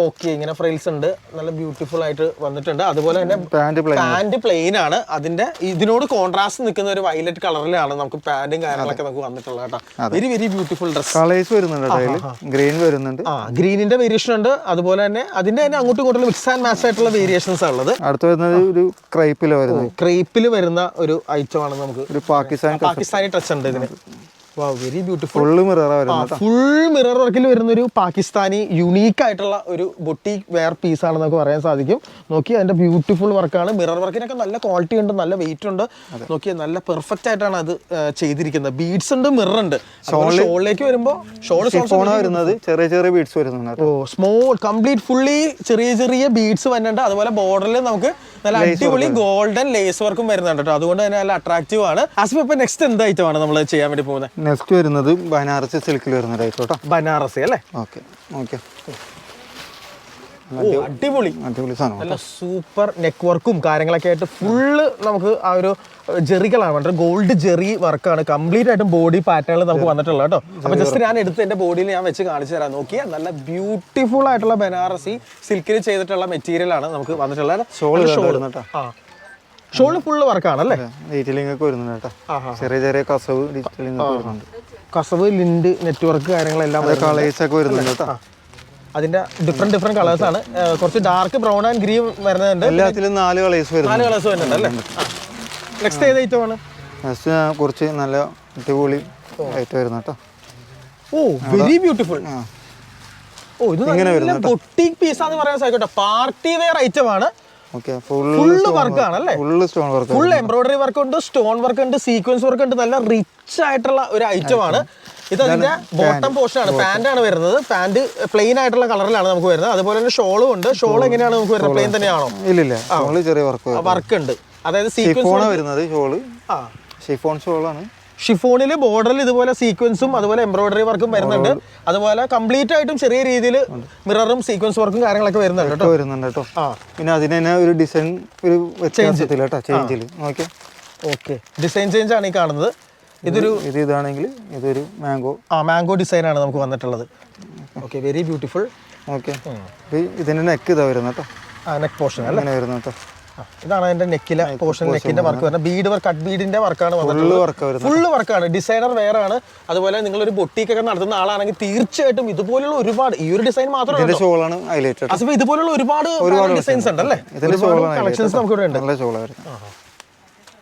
ഓക്കെ, ഇങ്ങനെ ഫ്രൈൽസ് ഉണ്ട്, നല്ല ബ്യൂട്ടിഫുൾ ആയിട്ട് വന്നിട്ടുണ്ട്. അതുപോലെ തന്നെ പാന്റ് പ്ലെയിൻ ആണ്. അതിന്റെ ഇതിനോട് കോൺട്രാസ്റ്റ് നിൽക്കുന്ന ഒരു വയലറ്റ് കളറിലാണ് നമുക്ക് പാന്റും കാര്യങ്ങളൊക്കെ നമുക്ക് വന്നിട്ടുള്ളത് കേട്ടോ. Very very beautiful dress. Colours വരുന്നുണ്ട്. ഗ്രീൻ വരുന്നുണ്ട്. ഗ്രീനിന്റെ വേരിയേഷൻ ഉണ്ട്. അതുപോലെ തന്നെ അതിന്റെ തന്നെ അങ്ങോട്ടും ഇങ്ങോട്ടും മിക്സ് ആൻഡ് മാച്ച് ആയിട്ടുള്ള വേരിയേഷൻസ് ഉള്ളത്. അടുത്ത വരുന്നത് ഒരു ക്രേപ്പിൽ വരുന്ന ഒരു ഐറ്റം ആണ്. നമുക്ക് ഒരു പാകിസ്ഥാനി ടച്ച് ഉണ്ട് ഇതിന്. Very beautiful. ഫുൾ മിറർ വർക്കിൽ വരുന്ന ഒരു പാകിസ്ഥാനി യുണീക്ക് ആയിട്ടുള്ള ഒരു ബൊട്ടീക് വെയർ പീസ് ആണ് നമുക്ക് പറയാൻ സാധിക്കും. നോക്കി, അതിന്റെ ബ്യൂട്ടിഫുൾ വർക്കാണ്. മിറർ വർക്കിനൊക്കെ നല്ല ക്വാളിറ്റി ഉണ്ട്, നല്ല വെയിറ്റ് ഉണ്ട്. നോക്കി, നല്ല പെർഫെക്റ്റ് ആയിട്ടാണ് അത് ചെയ്തിരിക്കുന്നത്. ബീഡ്സ് ഉണ്ട്, മിറർ ഉണ്ട്. ഷോളിലേക്ക് വരുമ്പോൾ വരുന്നത് ചെറിയ ചെറിയ ബീഡ്സ് വരുന്നുണ്ട്. സ്മോൾ കംപ്ലീറ്റ് ഫുള്ളി ചെറിയ ചെറിയ ബീഡ്സ് വരുന്നുണ്ട്. അതുപോലെ ബോർഡറിൽ നമുക്ക് നല്ല അടിപൊളി ഗോൾഡൻ ലേസ് വർക്കും വരുന്നുണ്ട് കേട്ടോ. അതുകൊണ്ട് തന്നെ നല്ല അട്രാക്റ്റീവ് ആണ്. ആസിഫ്, ഇപ്പൊ നെക്സ്റ്റ് എന്ത് ഐറ്റം ആണ് നമ്മൾ ചെയ്യാൻ വേണ്ടി പോകുന്നത്? നെക്സ്റ്റ് വരുന്നത് ബനാറസി സിൽക്കിൽ വരുന്ന ബനാറസി അല്ലേ? Okay okay. അടിപൊളി അടിപൊളി സാധനം. നല്ല സൂപ്പർ നെക്ക് വർക്കും കാര്യങ്ങളൊക്കെ ആയിട്ട് ഫുള്ള് നമുക്ക് ആ ഒരു ജെറികളാണ് വേണ്ടത്. ഗോൾഡ് ജെറി വർക്കാണ് കംപ്ലീറ്റ് ആയിട്ടും ബോഡി പാറ്റേണിൽ നമുക്ക് വന്നിട്ടുള്ളത് കേട്ടോ. അപ്പൊ ജസ്റ്റ് ഞാൻ എടുത്ത് എന്റെ ബോഡിയിൽ ഞാൻ വെച്ച് കാണിച്ചു തരാം. നോക്കിയാൽ നല്ല ബ്യൂട്ടിഫുൾ ആയിട്ടുള്ള ബനാറസി സിൽക്കിൽ ചെയ്തിട്ടുള്ള മെറ്റീരിയൽ ആണ് നമുക്ക് വന്നിട്ടുള്ളത്. ഷോള് ഫുള്ള് വർക്കാണ് അല്ലേ? ഡീറ്റെയിലിംഗ് ഒക്കെ വരുന്നുണ്ട് കേട്ടോ. ചെറിയ ചെറിയ കസവ് ഡീറ്റെയിലിംഗ് ഒക്കെ വരുന്നുണ്ട്. കസവ് ലിൻഡ് നെറ്റ്വർക്ക് കാര്യങ്ങളെല്ലാം കളേഴ്സ് ഒക്കെ വരുന്നുണ്ട് കേട്ടോ. അതിന്റെ ഡിഫറെന്റ് കളേഴ്സ് ആണ്. കുറച്ച് ഡാർക്ക് ബ്രൗൺ ആൻഡ് ഗ്രീൻ വരുന്നുണ്ട്. എല്ലാത്തിലും 4 കളേഴ്സ് വരുന്നുണ്ട് അല്ലേ? നെക്സ്റ്റ് ഏത് ഐറ്റം ആണ്? കുറച്ച് നല്ല അടിപൊളി ഐറ്റം വരുന്ന കേട്ടോ. ഓ വെരി ബ്യൂട്ടിഫുൾ. ഓ ഇത് നല്ല ബൊട്ടീക് പീസ് ആണെന്ന് പറയാൻ സാധിക്കട്ടെ. പാർട്ടി വെയർ ഐറ്റം ആണ്. ഫുള്ള് വർക്ക് ആണ് അല്ലേ? ഫുൾ എംബ്രോയിഡറി വർക്ക് ഉണ്ട്, സ്റ്റോൺ വർക്ക് ഉണ്ട്, സീക്വൻസ് വർക്ക് ഉണ്ട്. നല്ല റിച്ച് ആയിട്ടുള്ള ഒരു ഐറ്റം ആണ് ഇത്. അതിന്റെ ബോട്ടം പോർഷൻ ആണ്. പാന്റ് ആണ് വരുന്നത്. പാന്റ് പ്ലെയിൻ ആയിട്ടുള്ള കളറിലാണ് നമുക്ക് വരുന്നത്. അതുപോലെ തന്നെ ഷോളും ഉണ്ട്. ഷോൾ എങ്ങനെയാണ് നമുക്ക് വരുന്നത്? പ്ലെയിൻ തന്നെയാണോ? ഇല്ല, ചെറിയ വർക്ക് ഉണ്ട്. അതായത് സീക്വൻസ് വരുന്നത് ഷോള് ഷിഫോൺ ഷോളാണ്. ഷിഫോണില് ബോർഡറിൽ ഇതുപോലെ സീക്വൻസും അതുപോലെ എംബ്രോയിഡറി വർക്കും വരുന്നുണ്ട്. അതുപോലെ കംപ്ലീറ്റ് ആയിട്ടും ചെറിയ രീതിയിൽ മിററും സീക്വൻസ് വർക്കും കാര്യങ്ങളൊക്കെ വരുന്നുണ്ട് കേട്ടോ. പിന്നെ അതിന് തന്നെ ഒരു ഡിസൈൻ ഒരു ചേഞ്ചില് ഓക്കെ ഡിസൈൻ ചേഞ്ച് ആണ് ഈ കാണുന്നത്. ഇതാണെങ്കിൽ ഇതൊരു മാംഗോ ഡിസൈൻ ആണ് നമുക്ക് വന്നിട്ടുള്ളത്. Okay very beautiful. ഇതിന്റെ നെക്ക് ഇതാ വരുന്നത് കേട്ടോ. നെക്ക് പോർഷൻ അല്ലേ വരുന്നത് കേട്ടോ. ഇതാണ് അതിന്റെ നെക്കിലെ പോർഷൻ. നെക്കിന്റെ വർക്ക് വരുന്നത് ബീഡ് വർക്ക്, കട്ട് ബീഡിന്റെ വർക്കാണ് വന്നിട്ടുള്ളത്. ഫുള്ള് വർക്കാണ്. ഡിസൈനർ വേറെ ആണ്. അതുപോലെ നിങ്ങൾ ഒരു ബൊട്ടീക്ക് ഒക്കെ നടത്തുന്ന ആളാണെങ്കിൽ തീർച്ചയായിട്ടും ഇതുപോലുള്ള ഒരുപാട്, ഈ ഒരു ഡിസൈൻ മാത്രമല്ല, ഇതുപോലുള്ള ഒരുപാട് ഡിസൈൻസ് ഉണ്ട് അല്ലേ? കളക്ഷൻസ് നമുക്ക് ഇവിടെ ഉണ്ട്.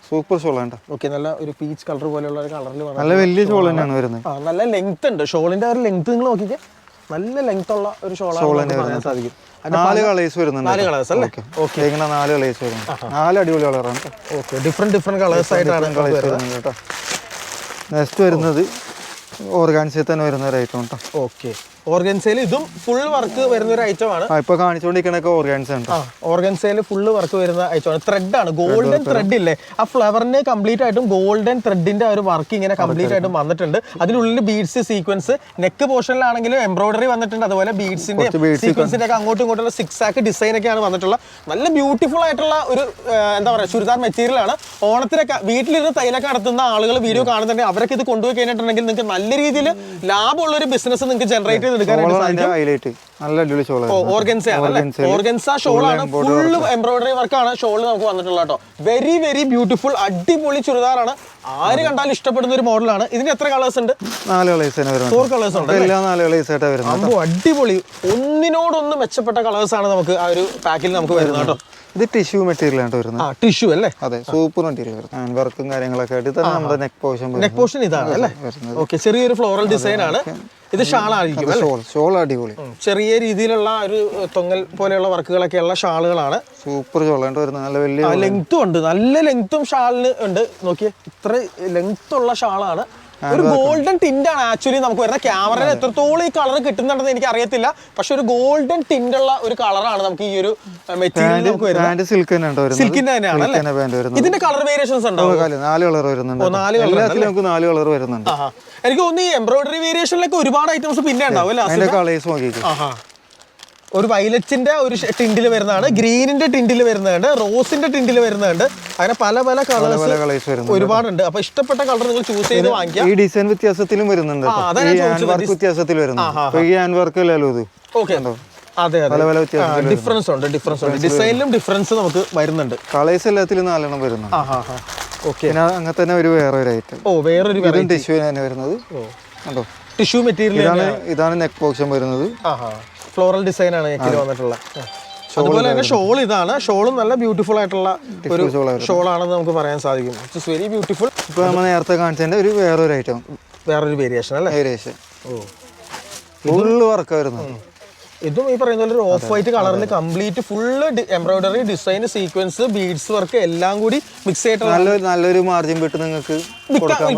സൂപ്പർ ഷോളാണ്. ഓക്കെ നല്ല ഒരു പീച്ച് കളർ പോലെയുള്ള ഒരു കളറിൽ നല്ല വലിയ ഷോൾ തന്നെയാണ് വരുന്നത്. നല്ല ലെങ്ത് ഉണ്ട്. ഷോളിന്റെ ഒരു ലെങ്ത് നിങ്ങൾ നോക്കിക്കേ. നല്ല ലെങ്ത് ഉള്ള ഒരു ഷോളാണ് പറയാൻ സാധിക്കും. 4 കളേഴ്സ് വരുന്നുണ്ട്. 4 കളേഴ്സ് അല്ലേ? ഓക്കെ 4 കളേഴ്സ് വരുന്നുണ്ട്. 4 അടിപൊളി കളറാണ്. ഓക്കെ ഡിഫറെന്റ് കളേഴ്സ് ആയിട്ടാണ് വരുന്നത് കേട്ടോ. നെക്സ്റ്റ് വരുന്നത് ഓർഗാൻസിൽ തന്നെ വരുന്ന ഒരു ഐറ്റം കേട്ടോ. ഓക്കെ ഓർഗൻസയിൽ ഇതും ഫുൾ വർക്ക് വരുന്ന ഒരു ഐറ്റം ആണ്. ഇപ്പൊ കാണിച്ചുകൊണ്ടിരിക്കണൊക്കെ ഓർഗാൻസ ഉണ്ട്. ഓർഗൻസയിൽ ഫുള്ള് വർക്ക് വരുന്ന ഐറ്റം ആണ്. ത്രെഡ് ആണ്, ഗോൾഡൻ ത്രെഡ് ഇല്ലേ? ആ ഫ്ലവറിന് കംപ്ലീറ്റ് ആയിട്ടും ഗോൾഡൻ ത്രെഡിന്റെ ഒരു വർക്ക് ഇങ്ങനെ കംപ്ലീറ്റ് ആയിട്ടും വന്നിട്ടുണ്ട്. അതിനുള്ളിൽ ബീഡ്സ്, സീക്വൻസ്, നെക്ക് പോർഷനിലാണെങ്കിലും എംബ്രോയിഡറി വന്നിട്ടുണ്ട്. അതുപോലെ ബീഡ്സിന്റെ സീക്വൻസിന്റെ ഒക്കെ അങ്ങോട്ടും ഇങ്ങോട്ടുള്ള 6 ആക്ക് ഡിസൈൻ ഒക്കെയാണ് വന്നിട്ടുള്ള. നല്ല ബ്യൂട്ടിഫുൾ ആയിട്ടുള്ള ഒരു എന്താ പറയുക ചുരിദാർ മെറ്റീരിയൽ ആണ്. ഓണത്തിനൊക്കെ വീട്ടിലിരുന്ന് തൈലൊക്കെ നടത്തുന്ന ആളുകൾ വീഡിയോ കാണുന്നുണ്ടെങ്കിൽ അവരൊക്കെ ഇത് കൊണ്ടുപോയി കഴിഞ്ഞിട്ടുണ്ടെങ്കിൽ നിങ്ങൾക്ക് നല്ല രീതിയിൽ ലാഭമുള്ള ഒരു ബിസിനസ് നിങ്ങൾക്ക് ജനറേറ്റ് ഓർഗൻസ ഷോളാണ്. ഫുള്ള് എംബ്രോയിഡറി വർക്കാണ് ഷോള് നമുക്ക് വന്നിട്ടുള്ള കേട്ടോ. വെരി വെരി ബ്യൂട്ടിഫുൾ അടിപൊളി ചുരിദാറാണ്. ആര് കണ്ടാലും ഇഷ്ടപ്പെടുന്ന ഒരു മോഡലാണ്. ഇതിന് എത്ര കളേഴ്സ് ഉണ്ട്? 4 കളേഴ്സ് ഉണ്ട്. അടിപൊളി. ഒന്നിനോടൊന്ന് മെച്ചപ്പെട്ട കളേഴ്സ് ആണ് നമുക്ക് ആ ഒരു പാക്കിൽ നമുക്ക് വരുന്നത് കേട്ടോ. ഇത് ടിഷ്യൂ മെറ്റീരിയൽ ആണ് വരുന്നത്. ടിഷ്യൂ അല്ലേ? അതെ സൂപ്പർ മെറ്റീരിയൽ. ഹാൻഡ് വർക്കും കാര്യങ്ങളൊക്കെ ആയിട്ട് തന്നെ നമ്മുടെ നെക്ക് പോർഷൻ ഇതാണ് അല്ലേ? ഓക്കെ ചെറിയൊരു ഫ്ലോറൽ ഡിസൈൻ ആണ്. ഇത് ഷാളായിരിക്കും അല്ലേ? ഷോൾ അടിപൊളി. ചെറിയ രീതിയിലുള്ള ഒരു തൊങ്ങൽ പോലെയുള്ള വർക്കുകളൊക്കെ ഉള്ള ഷാളുകളാണ്. സൂപ്പർ ഷോളായിട്ട് വരുന്നത്. നല്ല വലിയ ലെങ്ത്തും ഉണ്ട്. നല്ല ലെങ്ത്തും ഷാളിന് ഉണ്ട്. നോക്കിയേ ഇത്ര ലെങ്ത് ഉള്ള ഷാളാണ്. ഒരു ഗോൾഡൻ ടിന്റ് ആണ് ആക്ച്വലി നമുക്ക് വരുന്നത്. ക്യാമറയിൽ എത്രത്തോളം ഈ കളർ കിട്ടുന്നുണ്ടെന്ന് എനിക്ക് അറിയത്തില്ല. പക്ഷെ ഒരു ഗോൾഡൻ ടിന്റ് ഉള്ള ഒരു കളറാണ് നമുക്ക് ഈ ഒരു മെറ്റീരിയൽ നമുക്ക് വരുന്നത്. സിൽക്കിന്റെ തന്നെയാണ് അല്ലേ? ഇതിന്റെ കളർ വേരിയേഷൻസ് ഉണ്ടോ? 4 കളർ വരുന്നുണ്ട്. 4 കളർ വരുന്നുണ്ട്. എനിക്ക് തോന്നുന്നു ഈ എംബ്രോയിഡറി വേരിയേഷനിലൊക്കെ ഒരുപാട് ഐറ്റംസ് പിന്നെ ഉണ്ടാവും അല്ലേ? ഒരു വയലറ്റിന്റെ ഒരു ടിൻഡിൽ വരുന്നതാണ്, ഗ്രീനിന്റെ ടിൻഡിൽ വരുന്നുണ്ട്, റോസിന്റെ ടിൻഡിൽ വരുന്നുണ്ട്. അങ്ങനെ പല പല കളേഴ്സ് ഒരുപാടുണ്ട്. അപ്പൊ ഇഷ്ടപ്പെട്ട കളർ നിങ്ങൾ ചൂസ് ചെയ്ത് വാങ്ങിക്കാം. ഈ ഡിസൈൻ വ്യത്യാസത്തിലും വരുന്നുണ്ട്. വ്യത്യാസത്തിൽ വരുന്നുണ്ട്. ഈ ഹാൻഡ് വർക്ക് അല്ലല്ലോ ഇത്. ഓക്കെ അതെ ഡിഫറൻസ് ഉണ്ട്. ഡിസൈനിലും ഡിഫറൻസ് നമുക്ക് വരുന്നുണ്ട്. കളേഴ്സ് എല്ലാത്തിലും 4 എണ്ണം വരുന്നുണ്ട്. ഓക്കെ അങ്ങനെ തന്നെ ഒരു വേറൊരു ഐറ്റം. വേറൊരു ടിഷ്യൂ തന്നെ വരുന്നത്. Tissue material. ഇതാണ് നെക്ക് പോർഷൻ വരുന്നത്. ഫ്ലോറൽ ഡിസൈൻ ആണ് നെക്കിൽ വന്നിട്ടുള്ള. അതുപോലെ തന്നെ ഷോൾ ഇതാണ്. ഷോളും നല്ല ബ്യൂട്ടിഫുൾ ആയിട്ടുള്ള ഒരു ഷോളാണെന്ന് നമുക്ക് പറയാൻ സാധിക്കും. It's very beautiful. ഇപ്പൊ നമ്മൾ നേരത്തെ കാണിച്ചതിന്റെ വേറൊരു ഐറ്റം, വേറൊരു വേരിയേഷൻ അല്ലേ? ഫുള്ള് വർക്ക് വരുന്നത്. ഇതും ഈ പറയുന്ന പോലെ ഒരു ഓഫ് വൈറ്റ് കളറിൽ complete full embroidery design, sequence, beads work എല്ലാം കൂടി മിക്സ് ആയിട്ടുള്ള നല്ലൊരു മാർജിൻ വിട്ട് നിങ്ങൾക്ക്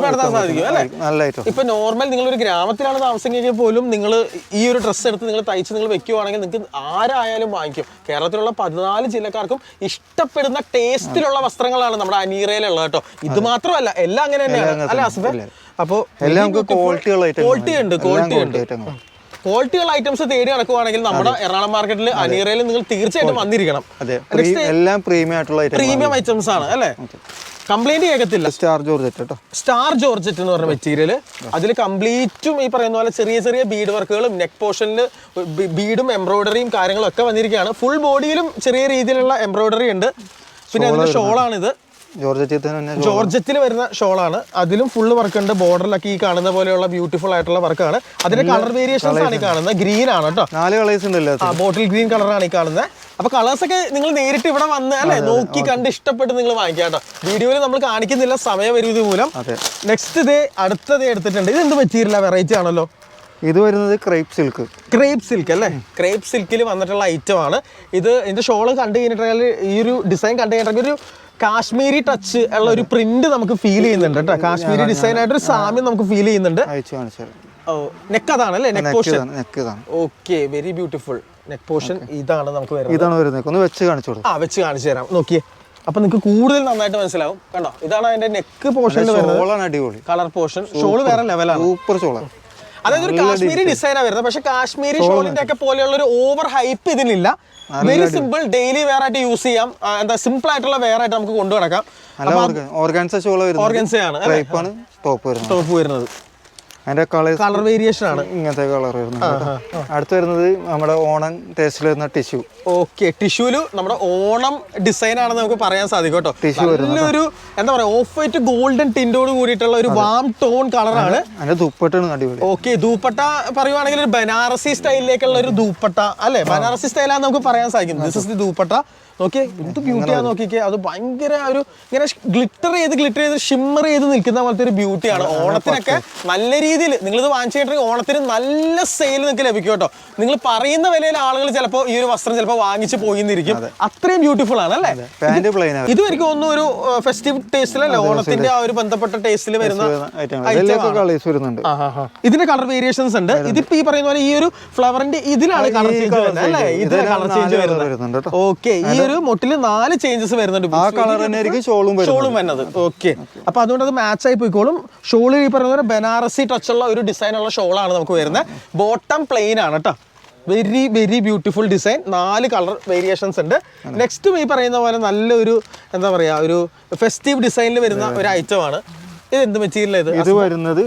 നടത്താൻ സാധിക്കും അല്ലേ? ഇപ്പൊ നോർമൽ നിങ്ങൾ ഒരു ഗ്രാമത്തിലാണ് താമസിക്കുന്നത് പോലും നിങ്ങൾ ഈ ഒരു ഡ്രസ്സ് എടുത്ത് നിങ്ങൾ തയ്ച്ച് നിങ്ങൾ വെക്കുവാണെങ്കിൽ നിങ്ങൾക്ക് ആരായാലും വാങ്ങിക്കും. കേരളത്തിലുള്ള 14 ജില്ലക്കാർക്കും ഇഷ്ടപ്പെടുന്ന ടേസ്റ്റിലുള്ള വസ്ത്രങ്ങളാണ് നമ്മുടെ അനീറയിലുള്ളത് കേട്ടോ. ഇത് മാത്രമല്ല എല്ലാം അങ്ങനെ തന്നെയാണ് അല്ലെ ആസിഫേ? അപ്പൊ ക്വാളിറ്റി ഉണ്ട്. ക്വാളിറ്റിയുള്ള ഐറ്റംസ് തേടി നടക്കുവാണെങ്കിൽ നമ്മുടെ എറണാകുളം മാർക്കറ്റിൽ അനീറയിൽ നിങ്ങൾ തീർച്ചയായിട്ടും വന്നിരിക്കണം. അതെ, എല്ലാം പ്രീമിയം ഐറ്റംസ് ആണ് അല്ലേ? കംപ്ലൈന്റ് കേൾക്കത്തില്ല. സ്റ്റാർ ജോർജറ്റ് കേട്ടോ, സ്റ്റാർ ജോർജറ്റ് എന്ന് പറഞ്ഞ മെറ്റീരിയൽ. അതിൽ കംപ്ലീറ്റും ഈ പറയുന്ന പോലെ ചെറിയ ചെറിയ ബീഡ് വർക്കുകളും നെക്ക് പോർഷനിൽ ബീഡും എംബ്രോയിഡറിയും കാര്യങ്ങളും ഒക്കെ വന്നിരിക്കുകയാണ്. ഫുൾ ബോഡിയിലും ചെറിയ രീതിയിലുള്ള എംബ്രോയിഡറി ഉണ്ട്. പിന്നെ അതിന്റെ ഷോളാണിത്, ജോർജറ്റിൽ വരുന്ന ഷോളാണ്. അതിലും ഫുള്ള് വർക്ക് ഉണ്ട്. ബോർഡറിലൊക്കെ ഈ കാണുന്ന പോലെയുള്ള ബ്യൂട്ടിഫുൾ ആയിട്ടുള്ള വർക്കാണ്. അതിന്റെ കളർ വേരിയേഷൻസ് ആണ് ഈ കാണുന്നത്. ഗ്രീൻ ആണ് കേട്ടോ, 4 കളേഴ്സ് ഉണ്ടല്ലോ. ബോട്ടിൽ ഗ്രീൻ കളറാണ് ഈ കാണുന്നത്. അപ്പൊ കളേഴ്സ് ഒക്കെ നിങ്ങൾ നേരിട്ട് ഇവിടെ വന്ന് അല്ലെ നോക്കി കണ്ട് ഇഷ്ടപ്പെട്ട് നിങ്ങൾ വാങ്ങിക്കാം കേട്ടോ. വീഡിയോയിൽ നമ്മൾ കാണിക്കുന്നില്ല സമയപരിമിതി മൂലം. നെക്സ്റ്റ് ഇതേ അടുത്തതേ എടുത്തിട്ടുണ്ട്. ഇത് എന്ത് മെറ്റീരിയൽ വെറൈറ്റി ആണല്ലോ. ഇത് വരുന്നത് ക്രേപ്പ് സിൽക്ക് അല്ലേ? ക്രേപ്പ് സിൽക്കിൽ വന്നിട്ടുള്ള ഐറ്റം ആണ് ഇത്. ഇതിന്റെ ഷോള് കണ്ടു കഴിഞ്ഞിട്ടുണ്ടെങ്കിൽ ഈ ഒരു ഡിസൈൻ കണ്ടു കഴിഞ്ഞിട്ടുണ്ടെങ്കിൽ ഒരു കാശ്മീരി ടച്ച് ഉള്ള ഒരു പ്രിന്റ് നമുക്ക് ഫീൽ ചെയ്യുന്നുണ്ട് കേട്ടോ. കാശ്മീരി ഡിസൈൻ ആയിട്ട് ഒരു സാമ്യം നമുക്ക് ഫീൽ ചെയ്യുന്നുണ്ട്. നെക്ക് അതാണ് അല്ലേ? Neck portion. Okay, very beautiful neck portion. ഇതാണ് നമുക്ക് വരുന്നത്. ഒന്ന് വെച്ച് കാണിച്ചു കാണിച്ചു തരാം. നോക്കിയേ, അപ്പൊ നിങ്ങൾക്ക് കൂടുതൽ നന്നായിട്ട് മനസ്സിലാവും. കണ്ടോ, ഇതാണ് അതിന്റെ നെക്ക് പോർഷനിൽ വരുന്നത്. Colour portion. ഷോള് വേറെ ലെവലാണ്, സൂപ്പർ ഷോളാണ്. അതായത് ഒരു കാശ്മീരി ഡിസൈനാ വരുന്നത്. പക്ഷെ കാശ്മീരി ഷോളിന്റെ ഒക്കെ പോലെയുള്ള ഒരു ഓവർ ഹൈപ്പ് ഇതിനില്ല. വെരി സിമ്പിൾ, ഡെയിലി വെയർ ആയിട്ട് യൂസ് ചെയ്യാം. എന്താ സിമ്പിൾ ആയിട്ടുള്ള വെയർ ആയിട്ട് നമുക്ക് കൊണ്ടുനടക്കാം. ഓർഗൻസയാണ് ടോപ്പ് വരുന്നത്. അതിന്റെ കളർ വേരിയേഷൻ ആണ് ഇങ്ങനത്തെ കളർ വരുന്നത്. അടുത്ത് വരുന്നത് നമ്മുടെ ഓണം ടേസ്റ്റിൽ വരുന്ന ടിഷ്യൂ. ഓക്കെ, ടിഷ്യൂല് നമ്മുടെ ഓണം ഡിസൈൻ ആണെന്ന് നമുക്ക് പറയാൻ സാധിക്കും കേട്ടോ. നല്ലൊരു എന്താ പറയാ ഓഫ് വൈറ്റ് ഗോൾഡൻ ടിന്റോട് കൂടിയിട്ടുള്ള ഒരു വാം ടോൺ കളറാണ്. ഓക്കെ, ദൂപ്പട്ട പറയുവാണെങ്കിൽ ഒരു ബനാറസി സ്റ്റൈലിലേക്കുള്ള ഒരു ദൂപ്പട്ട അല്ലെ? ബനാറസി സ്റ്റൈലാന്ന് നമുക്ക് പറയാൻ സാധിക്കും. This is the dupatta. Okay, എന്ത് ബ്യൂട്ടിയാന്ന് നോക്കിക്കേ. അത് ഭയങ്കര ഒരു ഇങ്ങനെ ഗ്ലിറ്റർ ചെയ്ത് ഷിമ്മർ ചെയ്ത് നിൽക്കുന്ന പോലത്തെ ഒരു ബ്യൂട്ടിയാണ്. ഓണത്തിനൊക്കെ നല്ല രീതിയിൽ നിങ്ങളിത് വാങ്ങിച്ചു കഴിഞ്ഞിട്ടുണ്ടെങ്കിൽ ഓണത്തിന് നല്ല സെയിൽ നിങ്ങൾക്ക് ലഭിക്കും കേട്ടോ. നിങ്ങൾ പറയുന്ന വിലയിൽ ആളുകൾ ചിലപ്പോൾ ഈ ഒരു വസ്ത്രം ചിലപ്പോൾ വാങ്ങിച്ച് പോയിന്നിരിക്കും. അത്രയും ബ്യൂട്ടിഫുൾ ആണ് അല്ലേ? ഇത് എനിക്ക് തോന്നുന്നു ഒരു ഫെസ്റ്റീവ് ടേസ്റ്റിലല്ലേ, ഓണത്തിന്റെ ആ ഒരു ബന്ധപ്പെട്ട ടേസ്റ്റിൽ വരുന്ന ഇതിന്റെ കളർ വേരിയേഷൻസ് ഉണ്ട്. ഇതിപ്പോ ഈ പറയുന്ന പോലെ ഈ ഒരു ഫ്ലവറിന്റെ ഇതിലാണ് കളർ ചേഞ്ച് വരുന്നത് അല്ലേ? ഇത് കളർ ചേഞ്ച് വരുന്നത്. ഓക്കെ, ഈ ഒരു മൊട്ടില് 4 ചേഞ്ചസ് വരുന്നുണ്ട്. ഷോളും വരുന്നത്. ഓക്കെ, അപ്പൊ അതുകൊണ്ട് അത് മാച്ച് ആയി പോയിക്കോളും. ഷോള് ഈ പറയുന്ന പോലെ ബനാറസി ടച്ച് ഉള്ള ഒരു ഡിസൈൻ ഉള്ള ഷോളാണ് നമുക്ക് വരുന്നത്. ബോട്ടം പ്ലെയിൻ ആണ് കേട്ടോ. Very very beautiful design. 4 colour variations ഉണ്ട്. നെക്സ്റ്റും ഈ പറയുന്ന പോലെ നല്ലൊരു എന്താ പറയാ ഒരു ഫെസ്റ്റീവ് ഡിസൈനിൽ വരുന്ന ഒരു ഐറ്റം ആണ്. ഇത് എന്ത് മെറ്റീരിയൽ? ഇത് വരുന്നത്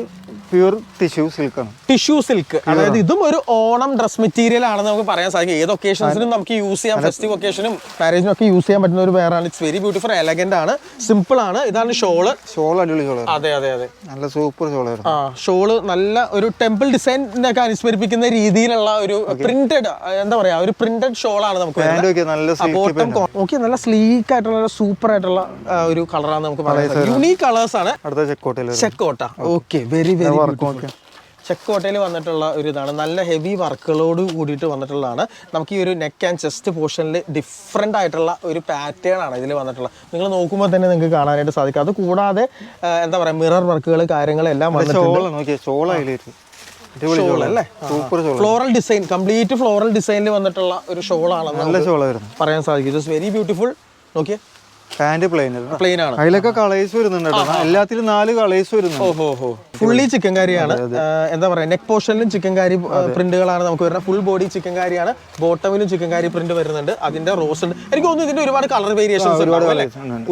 പ്യൂർ ടിഷ്യൂ സിൽക്കാണ്. ടിഷ്യൂ സിൽക്ക്, അതായത് ഇതും ഒരു ഓണം ഡ്രസ് മെറ്റീരിയൽ ആണെന്ന് നമുക്ക് പറയാൻ സാധിക്കും. ഏത് ഒക്കേഷൻസിനും നമുക്ക് യൂസ് ചെയ്യാം. ഫെസ്റ്റീവ് ഒക്കേഷനും മാരേജിനും ഒക്കെ യൂസ് ചെയ്യാൻ പറ്റുന്ന ഒരു വെയറാണ്. ഇറ്റ്സ് വെരി ബ്യൂട്ടിഫുൾ, എലഗന്റ് ആണ്, സിമ്പിൾ ആണ്. ഇതാണ് ഷോള്. അടിപൊളി ഷോള്. അതെ അതെ അതെ, നല്ല സൂപ്പർ ഷോളായിരുന്നു. ഷോള് നല്ല ഒരു ടെമ്പിൾ ഡിസൈനൊക്കെ അനുസ്മരിപ്പിക്കുന്ന രീതിയിലുള്ള ഒരു പ്രിന്റഡ് എന്താ പറയാ ഒരു പ്രിന്റഡ് ഷോളാണ് നമുക്ക്. ഓക്കെ, നല്ല സ്ലീക്ക് ആയിട്ടുള്ള സൂപ്പർ ആയിട്ടുള്ള ഒരു കളറാണ് നമുക്ക് പറയാം. യൂണീക് കളേഴ്സ് ആണ്. ചെക്കോട്ട. ഓക്കെ, വെരി വെരി ചെക്കോട്ടയിൽ വന്നിട്ടുള്ള ഒരു ഇതാണ്. നല്ല ഹെവി വർക്കുകളോട് കൂടിയിട്ട് വന്നിട്ടുള്ളതാണ്. നമുക്ക് ഈ ഒരു നെക്ക് ആൻഡ് ചെസ്റ്റ് പോർഷനിൽ ഡിഫറെൻ്റ് ആയിട്ടുള്ള ഒരു പാറ്റേൺ ആണ് ഇതിൽ വന്നിട്ടുള്ളത്. നിങ്ങൾ നോക്കുമ്പോൾ തന്നെ നിങ്ങൾക്ക് കാണാനായിട്ട് സാധിക്കും. അത് കൂടാതെ എന്താ പറയുക മിറർ വർക്കുകൾ കാര്യങ്ങളെല്ലാം ഫ്ലോറൽ ഡിസൈൻ, കംപ്ലീറ്റ് ഫ്ലോറൽ ഡിസൈനിൽ വന്നിട്ടുള്ള ഒരു ഷോളാണെന്ന് പറയാൻ സാധിക്കും. It is very beautiful. നോക്കിയേ, പാന്റ് പ്ലെയിൻ ആണ്. അതിലൊക്കെ കളേഴ്സ് വരുന്നുണ്ട്. എല്ലാത്തിലും 4 കളേഴ്സ് വരുന്നുണ്ട്. ഫുള്ളി ചിക്കൻ കാരിയാണ്. എന്താ പറയാ നെക്ക് പോർഷനിലും ചിക്കൻ കാരി പ്രിന്റുകളാണ് നമുക്ക് വരുന്നത്. ഫുൾ ബോഡി ചിക്കൻ കാരിയാണ്. ബോട്ടമിലും ചിക്കൻ കാരി പ്രിന്റ് വരുന്നുണ്ട്. അതിന്റെ റോസ് ഉണ്ട്. എനിക്ക് തോന്നുന്നു ഇതിന്റെ ഒരുപാട് കളർ വേരിയേഷൻസ് ഉണ്ടാവും അല്ലേ?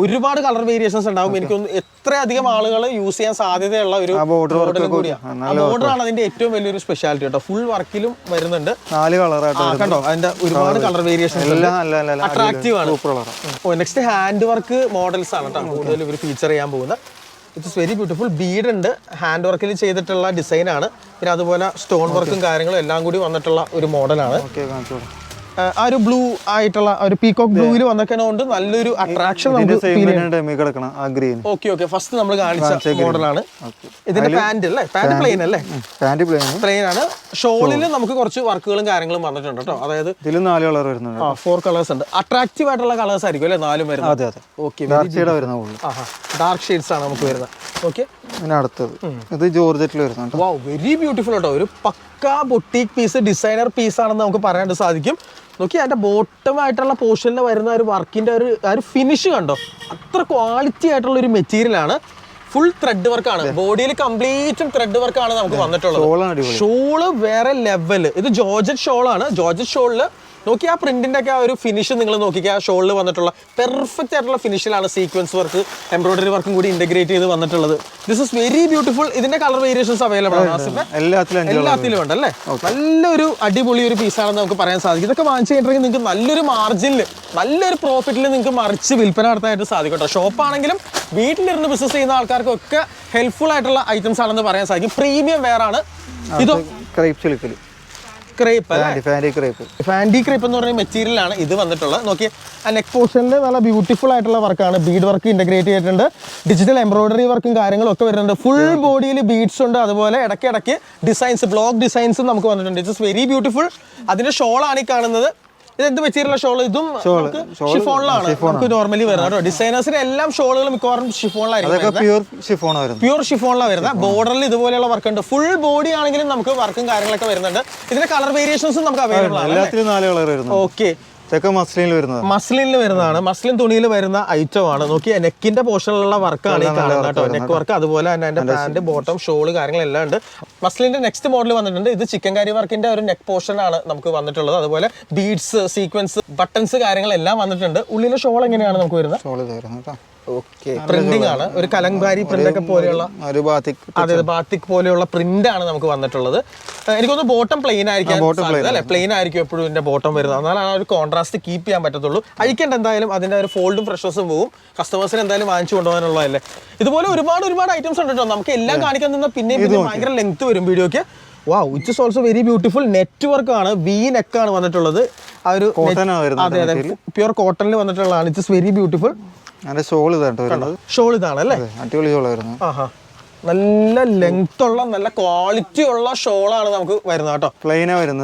ഒരുപാട് കളർ വേരിയേഷൻസ് ഉണ്ടാവും. എനിക്ക് തോന്നുന്നു എത്രയധികം ആളുകൾ യൂസ് ചെയ്യാൻ സാധ്യതയുള്ള ഒരു ബോർഡറും കൂടിയാണ്. ആ ബോർഡറാണ് അതിന്റെ ഏറ്റവും വലിയൊരു സ്പെഷ്യാലിറ്റി കേട്ടോ. ഫുൾ വർക്കിലും വരുന്നുണ്ട്. 4 കളറായിട്ട് കണ്ടോ, അതിന്റെ ഒരുപാട് കളർ വേരിയേഷൻസ് അട്രാക്റ്റീവ് ആണ്. നെക്സ്റ്റ് ഹാൻഡ് വർക്ക് മോഡൽസ് ആണ് കേട്ടോ കൂടുതൽ ഇവർ ഫീച്ചർ ചെയ്യാൻ പോകുന്നത്. It's very beautiful. ബീഡ് ഉണ്ട്, ഹാൻഡ് വർക്കിൽ ചെയ്തിട്ടുള്ള ഡിസൈൻ ആണ്. പിന്നെ അതുപോലെ സ്റ്റോൺ വർക്കും കാര്യങ്ങളും എല്ലാം കൂടി വന്നിട്ടുള്ള ഒരു മോഡലാണ്. ആ ഒരു ബ്ലൂ ആയിട്ടുള്ള ഒരു പീകോക്ക് ബ്ലൂവിൽ വന്നേക്കുന്നതുകൊണ്ട് നല്ലൊരു അട്രാക്ഷൻ നമുക്ക് ഫീൽ ചെയ്യും. ഓക്കെ ഓക്കെ, ഫസ്റ്റ് നമ്മൾ കാണിച്ച മോഡലാണ്. ഇതിന്റെ പാന്റ് അല്ലേ? പാന്റ് പ്ലെയിൻ അല്ലേ? പ്ലെയിൻ ആണ്. ഷോളിൽ നമുക്ക് കുറച്ച് വർക്കുകളും കാര്യങ്ങളും വന്നിട്ടുണ്ട് കേട്ടോ. അതായത് 4 കളർ വരുന്നുണ്ട്. 4 കളേഴ്സ് ഉണ്ട്. അട്രാക്റ്റീവ് ആയിട്ടുള്ള കളേഴ്സ് ആയിരിക്കും അല്ലേ 4 വരുന്നത്? ഓക്കെ, ഡാർക്ക് ഷെയ്ഡ്സ് ആണ് നമുക്ക് വരുന്നത്. ഓക്കെ, അടുത്തത് ഇത് ജോർജറ്റിൽ വരുന്നുണ്ട്. വൗ, വെരി ബ്യൂട്ടിഫുൾ കേട്ടോ. ഒരു പക്ക ബൊട്ടീക് പീസ്, ഡിസൈനർ പീസ് ആണെന്ന് നമുക്ക് പറയാനായിട്ട് സാധിക്കും. നോക്കി, അതിന്റെ ബോട്ടം ആയിട്ടുള്ള പോർഷനിൽ വരുന്ന ഒരു വർക്കിന്റെ ഒരു ഫിനിഷ് കണ്ടോ. അത്ര ക്വാളിറ്റി ആയിട്ടുള്ള ഒരു മെറ്റീരിയൽ ആണ്. ഫുൾ ത്രെഡ് വർക്കാണ്, ബോഡിയിൽ കംപ്ലീറ്റും ത്രെഡ് വർക്കാണ് നമുക്ക് വന്നിട്ടുള്ളത്. ഷോള് വേറെ ലെവല്. ഇത് ജോർജറ്റ് ഷോളാണ്. ജോർജറ്റ് ഷോളില് നോക്കി ആ പ്രിന്റിന്റെ ഒക്കെ ആ ഒരു ഫിനിഷ് നിങ്ങൾ നോക്കിക്കുക. ആ ഷോളിൽ വന്നിട്ടുള്ള പെർഫെക്റ്റ് ആയിട്ടുള്ള ഫിനിഷിലാണ് സീക്വൻസ് വർക്ക്, എംബ്രോയിഡറി വർക്കും കൂടി ഇന്റഗ്രേറ്റ് ചെയ്ത് വന്നിട്ടുള്ളത്. This is very beautiful. ഇതിന്റെ കളർ വേരിയേഷൻസ് അവൈലബിൾ ആണ്. എല്ലാത്തിലും ഉണ്ട് അല്ലേ? നല്ലൊരു അടിപൊളി ഒരു പീസാണെന്ന് നമുക്ക് പറയാൻ സാധിക്കും. ഇതൊക്കെ വാങ്ങിച്ചു കഴിഞ്ഞിട്ടുണ്ടെങ്കിൽ നിങ്ങൾക്ക് നല്ലൊരു മാർജിനിൽ, നല്ലൊരു പ്രോഫിറ്റിൽ നിങ്ങൾക്ക് മറിച്ച് വിൽപ്പന നടത്താനായിട്ട് സാധിക്കും കേട്ടോ. ഷോപ്പാണെങ്കിലും വീട്ടിലിരുന്ന് ബിസിനസ് ചെയ്യുന്ന ആൾക്കാർക്കൊക്കെ ഹെൽപ്ഫുൾ ആയിട്ടുള്ള ഐറ്റംസ് ആണെന്ന് പറയാൻ സാധിക്കും. പ്രീമിയം വെയർ ആണ്. ഇതോ ക്രേപ്പ്, ഫാൻഡി ക്രേപ്പ് എന്ന് പറഞ്ഞ മെറ്റീരിയൽ ആണ് ഇത് വന്നിട്ടുള്ളത്. നോക്കി ആ നെക്ക് പോർഷനിൽ നല്ല ബ്യൂട്ടിഫുൾ ആയിട്ടുള്ള വർക്കാണ്. ബീഡ് വർക്ക് ഇന്റഗ്രേറ്റ് ചെയ്തിട്ടുണ്ട്, ഡിജിറ്റൽ എംബ്രോയിഡറി വർക്കും കാര്യങ്ങളും ഒക്കെ വരുന്നുണ്ട്. ഫുൾ ബോഡിയിൽ ബീഡ്സ് ഉണ്ട്, അതുപോലെ ഇടയ്ക്കിടയ്ക്ക് ഡിസൈൻസ്, ബ്ലോക്ക് ഡിസൈൻസും നമുക്ക് വന്നിട്ടുണ്ട്. It's very beautiful. അതിന്റെ ഷോളാണ് ഈ കാണുന്നത്. ഇത് എന്ത് മെറ്റീരിയൽ ഷോൾ? ഇതും ഷിഫോണിലാണ് നമുക്ക് നോർമലി വരുന്നത് കേട്ടോ. ഡിസൈനേഴ്സിന്റെ എല്ലാം ഷോളുകൾ മിക്കവാറും ഷിഫോണിലായിരിക്കും, പ്യൂർ ഷിഫോണിലാണ് വരുന്നത്. ബോർഡറിൽ ഇതുപോലെയുള്ള വർക്ക് ഉണ്ട്. ഫുൾ ബോഡി ആണെങ്കിലും നമുക്ക് വർക്കും കാര്യങ്ങളൊക്കെ വരുന്നുണ്ട്. ഇതിന്റെ കളർ വേരിയേഷൻസും നമുക്ക് അവൈലബിൾ ആണ്. ഓക്കെ, മസ്ലിനിൽ വരുന്നതാണ്, മസ്ലിൻ തുണിയിൽ വരുന്ന ഐറ്റം ആണ്. നോക്കി നെക്കിന്റെ പോർഷനിലുള്ള വർക്കാണ് ഈ കാണുന്നത് കേട്ടോ. നെക്ക് വർക്ക്, അതുപോലെ തന്നെ അതിന്റെ പാന്റ്, ബോട്ടം, ഷോള് കാര്യങ്ങളെല്ലാം ഉണ്ട്. മസ്ലിന്റെ നെക്സ്റ്റ് മോഡൽ വന്നിട്ടുണ്ട്. ഇത് ചിക്കൻ കാരി വർക്കിന്റെ ഒരു നെക്ക് പോർഷൻ ആണ് നമുക്ക് വന്നിട്ടുള്ളത്. അതുപോലെ ബീഡ്സ്, സീക്വൻസ്, ബട്ടൺസ് കാര്യങ്ങളെല്ലാം വന്നിട്ടുണ്ട്. ഉള്ളിലെ ഷോൾ എങ്ങനെയാണ് നമുക്ക് വരുന്നത്? പ്രിന്റിംഗ് ആണ്, ഒരു കലങ്കാരി പ്രിന്റ് ഒക്കെ പോലെയുള്ള, അതെ ബാത്തിക് പോലെയുള്ള പ്രിന്റ് ആണ് നമുക്ക് വന്നിട്ടുള്ളത്. എനിക്കൊന്ന് ബോട്ടം പ്ലെയിൻ ആയിരിക്കും അല്ലെ? പ്ലെയിൻ ആയിരിക്കും എപ്പോഴും ഇതിന്റെ ബോട്ടം വരുന്നത്. എന്നാലാണ് ആ ഒരു കോൺട്രാസ്റ്റ് കീപ്പ് ചെയ്യാൻ പറ്റത്തുള്ളൂ. അയക്കേണ്ട എന്തായാലും അതിന്റെ ഒരു ഫോൾഡും ഫ്രഷസും പോകും. കസ്റ്റമേഴ്സിന് എന്തായാലും വാങ്ങിച്ചു കൊണ്ടുപോകാനുള്ളതല്ലേ. ഇതുപോലെ ഒരുപാട് ഐറ്റംസ് ഉണ്ട് കേട്ടോ. നമുക്ക് എല്ലാം കാണിക്കാൻ നിന്നാൽ പിന്നെ ഭയങ്കര ലെങ്ത് വരും വീഡിയോക്ക്. Wow, it is also very beautiful. Net work ആണ്, വി നെക്ക് ആണ് വന്നിട്ടുള്ളത്. ആ ഒരു അതെ അതെ പ്യൂർ കോട്ടണിൽ വന്നിട്ടുള്ളതാണ്. It is very beautiful. Shawl ഇതാണ് അല്ലേ? അടിപൊളി ഷോൾ വരുന്നത്. നല്ല ലെങ്ത് ഉള്ള നല്ല ക്വാളിറ്റി ഉള്ള ഷോളാണ് നമുക്ക് വരുന്നത് കേട്ടോ.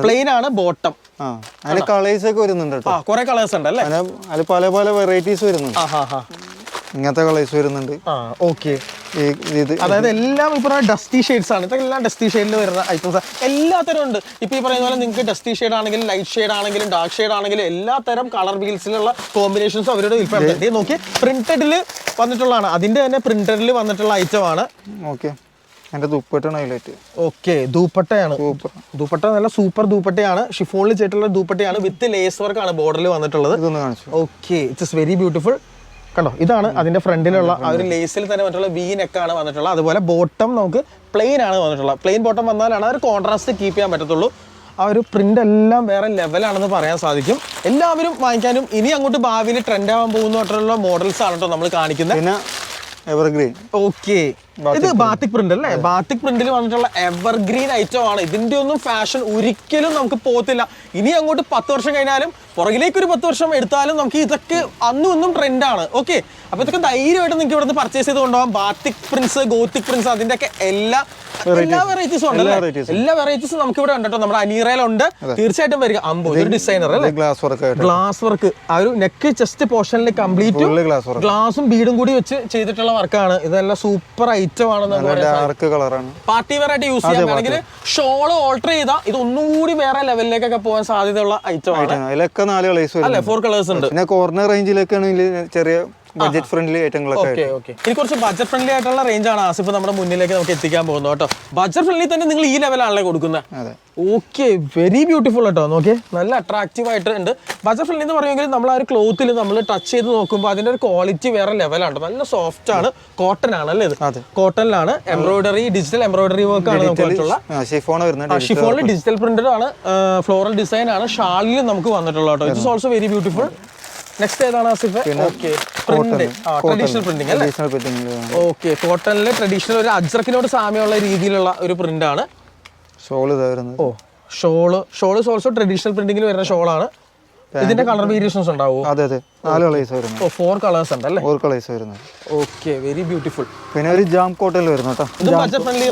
പ്ലെയിൻ ആണ് ബോട്ടം. കളേഴ്സ് ഒക്കെ വരുന്നുണ്ട്, കുറെ കളേഴ്സ് ഉണ്ട് അല്ലേ? പല പല വെറൈറ്റീസ് വരുന്നുണ്ട്. ഇങ്ങനത്തെ കളേഴ്സ് വരുന്നുണ്ട്. ഓക്കെ, അതായത് എല്ലാം ഇപ്പൊ ഡസ്റ്റി ഷെയ്ഡ്സ് ആണ്. ഇതൊക്കെ എല്ലാം ഡസ്റ്റി ഷെയ്ഡിൽ വരുന്ന ഐറ്റംസ് എല്ലാത്തരം ഉണ്ട്. ഇപ്പൊ ഈ പറയുന്ന പോലെ നിങ്ങൾക്ക് ഡസ്റ്റി ഷെയ്ഡ് ആണെങ്കിലും ലൈറ്റ് ഷെയ്ഡ് ആണെങ്കിലും ഡാർക്ക് ഷെയ്ഡ് ആണെങ്കിലും എല്ലാ തരം കളർ വീൽസിലുള്ള കോമ്പിനേഷൻസ് അവരുടെ വിൽപ്പന. നോക്കി പ്രിന്റഡിൽ വന്നിട്ടുള്ളതാണ്. അതിന്റെ തന്നെ പ്രിന്റഡിൽ വന്നിട്ടുള്ള ഐറ്റം ആണ്. ഓക്കെ, ദൂപ്പട്ടയാണ്. ദൂപ്പട്ട നല്ല സൂപ്പർ ദൂപ്പട്ടയാണ്. ഷിഫോണിൽ ചെയ്തിട്ടുള്ള ദൂപ്പട്ടയാണ്. വിത്ത് ലേസ് വർക്ക് ആണ് ബോർഡറിൽ വന്നിട്ടുള്ളത്. Okay, it is very beautiful. കണ്ടോ, ഇതാണ് അതിന്റെ ഫ്രണ്ടിലുള്ള ആ ഒരു ലേസിൽ തന്നെ മറ്റുള്ള വി നെക്കാണ് വന്നിട്ടുള്ളത്. അതുപോലെ ബോട്ടം നമുക്ക് പ്ലെയിൻ ആണ് വന്നിട്ടുള്ളത്. പ്ലെയിൻ ബോട്ടം വന്നാലാണ് ആ ഒരു കോൺട്രാസ്റ്റ് കീപ്പ് ചെയ്യാൻ പറ്റത്തുള്ളൂ. ആ ഒരു പ്രിന്റ് എല്ലാം വേറെ ലെവലാണെന്ന് പറയാൻ സാധിക്കും. എല്ലാവരും വാങ്ങിക്കാനും ഇനി അങ്ങോട്ട് ഭാവിയിൽ ട്രെൻഡ് ആവാൻ പോകുന്ന മോഡൽസ് ആണ് കേട്ടോ നമ്മൾ കാണിക്കുന്നത്. എവർഗ്രീൻ. ഓക്കെ, ഇത് ബാത്തിക് പ്രിന്റ് അല്ലേ? ബാത്തിക് പ്രിന്റിൽ വന്നിട്ടുള്ള എവർഗ്രീൻ ഐറ്റം ആണ്. ഇതിന്റെ ഒന്നും ഫാഷൻ ഒരിക്കലും നമുക്ക് പോകത്തില്ല. ഇനി അങ്ങോട്ട് 10 വർഷം കഴിഞ്ഞാലും പുറകിലേക്ക് ഒരു 10 വർഷം എടുത്താലും നമുക്ക് ഇതൊക്കെ അന്നും ട്രെൻഡാണ്. ഓക്കെ, അപ്പൊ ഇതൊക്കെ ധൈര്യമായിട്ട് നിങ്ങൾക്ക് ഇവിടുന്ന് പർച്ചേസ് ചെയ്ത് കൊണ്ടുപോകാം. ബാത്തിക് പ്രിന്റ്സ്, ഗോത്തിക് പ്രിന്റ്സ്, അതിന്റെ ഒക്കെ എല്ലാ വെറൈറ്റീസും ഉണ്ടല്ലേ? എല്ലാ വെറൈറ്റീസും നമുക്ക് ഇവിടെ ഉണ്ട് കേട്ടോ. നമ്മുടെ അനീറയിലുണ്ട്. തീർച്ചയായിട്ടും വരിക. ഒരു ഡിസൈനർ അല്ലേ? Glass work. ആ ഒരു നെക്ക് ചെസ്റ്റ് പോർഷനിൽ കംപ്ലീറ്റ് ഗ്ലാസും ബീഡും കൂടി വെച്ച് ചെയ്തിട്ടുള്ള വർക്കാണ്. ഇതെല്ലാം സൂപ്പർ ഐറ്റം ആണ്. പാർട്ടി വെയർ ആയിട്ട് യൂസ് ചെയ്യാൻ ഷോള് ഓൾട്ടർ ചെയ്താൽ ഇത് ഒന്നും കൂടി വേറെ ലെവലിലേക്കൊക്കെ പോകാൻ സാധ്യതയുള്ള ഐറ്റം ആണ്. 4 കളേഴ്സ് ഉണ്ട്. കോർണർ റേഞ്ചിലൊക്കെ ചെറിയ ബഡ്ജറ്റ് ഫ്രണ്ട്ലി ഐറ്റങ്ങളൊക്കെ. ഇനി കുറച്ച് ബഡ്ജറ്റ് ഫ്രണ്ട്ലി ആയിട്ടുള്ള റേഞ്ച് ആണ് ആസിഫ് നമ്മുടെ മുന്നിലേക്ക് നമുക്ക് എത്തിക്കാൻ പോകുന്നത് കേട്ടോ. ബഡ്ജറ്റ് ഫ്രണ്ട്ലി തന്നെ നിങ്ങൾ ഈ ലെവലാണല്ലേ കൊടുക്കുന്നത്? ഓക്കെ, വെരി ബ്യൂട്ടിഫുൾ കേട്ടോ. നോക്കിയേ, നല്ല അട്രാക്റ്റീവ് ആയിട്ട് ഉണ്ട്. ബഡ്ജറ്റ് ഫ്രണ്ട്ലി എന്ന് പറയുമെങ്കിൽ നമ്മൾ ആ ഒരു ക്ലോത്തിൽ നമ്മൾ ടച്ച് ചെയ്ത് നോക്കുമ്പോൾ അതിന്റെ ഒരു ക്വാളിറ്റി വേറെ ലെവലാണ്. നല്ല സോഫ്റ്റ് ആണ്. കോട്ടൺ ആണ് അല്ലേ? ഇത് കോട്ടണിലാണ്. എംബ്രോയിഡറി, ഡിജിറ്റൽ എംബ്രോയിഡറി വർക്ക് ആണ് നമുക്ക്. ഷിഫോണിൽ ഡിജിറ്റൽ പ്രിന്റഡ് ആണ്. ഫ്ലോറൽ ഡിസൈൻ ആണ്. ഷാളിൽ നമുക്ക് വന്നിട്ടുള്ളത് കേട്ടോ. It's also very beautiful. Next ഏതാണ് Asif? Okay, print, traditional printing അല്ലേ? ഓക്കെ, കോട്ടണില് ട്രഡീഷണൽ ഒരു അജ്രക്കിനോട് സാമ്യമുള്ള രീതിയിലുള്ള ഒരു പ്രിന്റ് ആണ്. ഷോള് ഓൾസോ ട്രഡീഷണൽ പ്രിന്റിംഗിൽ വരുന്ന ഷോളാണ്. ഇതിന്റെ കളർ വേരിയേഷൻസ് ഉണ്ടാവും. 4 കളേഴ്സ് ഉണ്ട് അല്ലേ? 4 കളേഴ്സ് വരുന്നത്. Okay, very beautiful. പിന്നെ ഒരു ജാം കോട്ടൺ വരുന്നു കേട്ടോ. ബഡ്ജറ്റ് ഫ്രണ്ട്ലി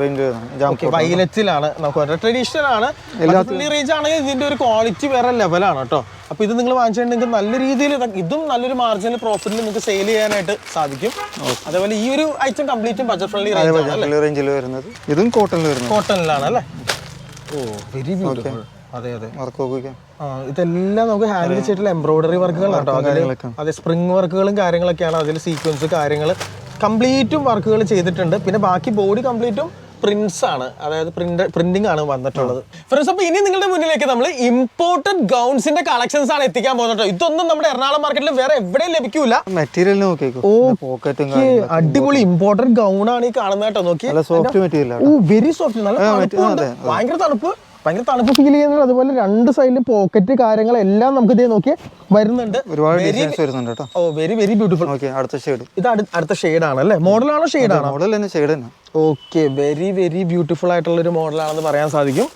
റേഞ്ച് ആണ്. വയലറ്റിലാണ് നമുക്ക്. ട്രഡീഷണൽ ആണ്. ഫ്രണ്ട്ലി റേഞ്ച് ആണെങ്കിൽ ഇതിന്റെ ഒരു ക്വാളിറ്റി വേറെ ലെവലാണ് കേട്ടോ. അപ്പൊ ഇത് നിങ്ങൾ വാങ്ങിച്ചിട്ടുണ്ടെങ്കിൽ നല്ല രീതിയിൽ ഇതും നല്ലൊരു മാർജിനൽ പ്രോഫിറ്റിൽ നിങ്ങൾക്ക് സെയിൽ ചെയ്യാനായിട്ട് സാധിക്കും. അതേപോലെ ഈ ഒരു ഐറ്റം കംപ്ലീറ്റും ബഡ്ജറ്റ് ഫ്രണ്ട്ലി റേഞ്ചിൽ വരുന്നത്. ഇതും കോട്ടണിലാണ് അല്ലേ? ഓ, വെരി ബ്യൂട്ടിഫുൾ. അതെ അതെ, വർക്ക്. ഇതെല്ലാം നമുക്ക് ഹാൻഡിൽ ചെയ്തിട്ടുള്ള എംബ്രോയിഡറി വർക്കുകളാണ് കേട്ടോ. അതെ, സ്പ്രിംഗ് വർക്കുകളും കാര്യങ്ങളൊക്കെയാണ് അതിൽ. സീക്വൻസ് കാര്യങ്ങൾ കംപ്ലീറ്റും വർക്കുകൾ ചെയ്തിട്ടുണ്ട്. പിന്നെ ബാക്കി ബോഡി കംപ്ലീറ്റും പ്രിന്റ്സ് ആണ്, അതായത് പ്രിന്റിംഗ് ആണ് വന്നിട്ടുള്ളത്. ഫ്രണ്ട്സ്, അപ്പോൾ ഇനി നിങ്ങളുടെ മുന്നിലേക്ക് നമ്മൾ ഇമ്പോർട്ടഡ് ഗൗൺസിന്റെ കളക്ഷൻസ് ആണ് എത്തിക്കാൻ പോകുന്നത്. ഇതൊന്നും നമ്മുടെ എറണാകുളം മാർക്കറ്റിൽ വേറെ എവിടെയും ലഭിക്കൂല. മെറ്റീരിയൽ നോക്കിക്കോ. അടിപൊളി ഇമ്പോർട്ടഡ് ഗൗൺ ആണ് ഈ കാണുന്നത് കേട്ടോ. നോക്കി, സോഫ്റ്റ് മെറ്റീരിയൽ. വെരി സോഫ്റ്റ്, നല്ല ഭയങ്കര തണുപ്പ് ഫീൽ ചെയ്യുന്നുണ്ട്. അതുപോലെ രണ്ട് സൈഡിലും പോക്കറ്റ് കാര്യങ്ങളെല്ലാം നമുക്ക് ഇതേ നോക്കി വരുന്നുണ്ട്. ഒരുപാട് ഡിസൈൻസ് വരുന്നുണ്ട് കേട്ടോ. ഓ, വെരി വെരി ബ്യൂട്ടിഫുൾ. അടുത്ത ഷെയ്ഡ് ഇത് അടുത്ത ഷെയ്ഡാണ് അല്ലേ? മോഡലാണോ ഷെയ്ഡാണോ? മോഡൽ തന്നെ ഷെയ്ഡ് തന്നെ. ഓക്കെ, വെരി വെരി ബ്യൂട്ടിഫുൾ ആയിട്ടുള്ള ഒരു മോഡലാണെന്ന് പറയാൻ സാധിക്കും.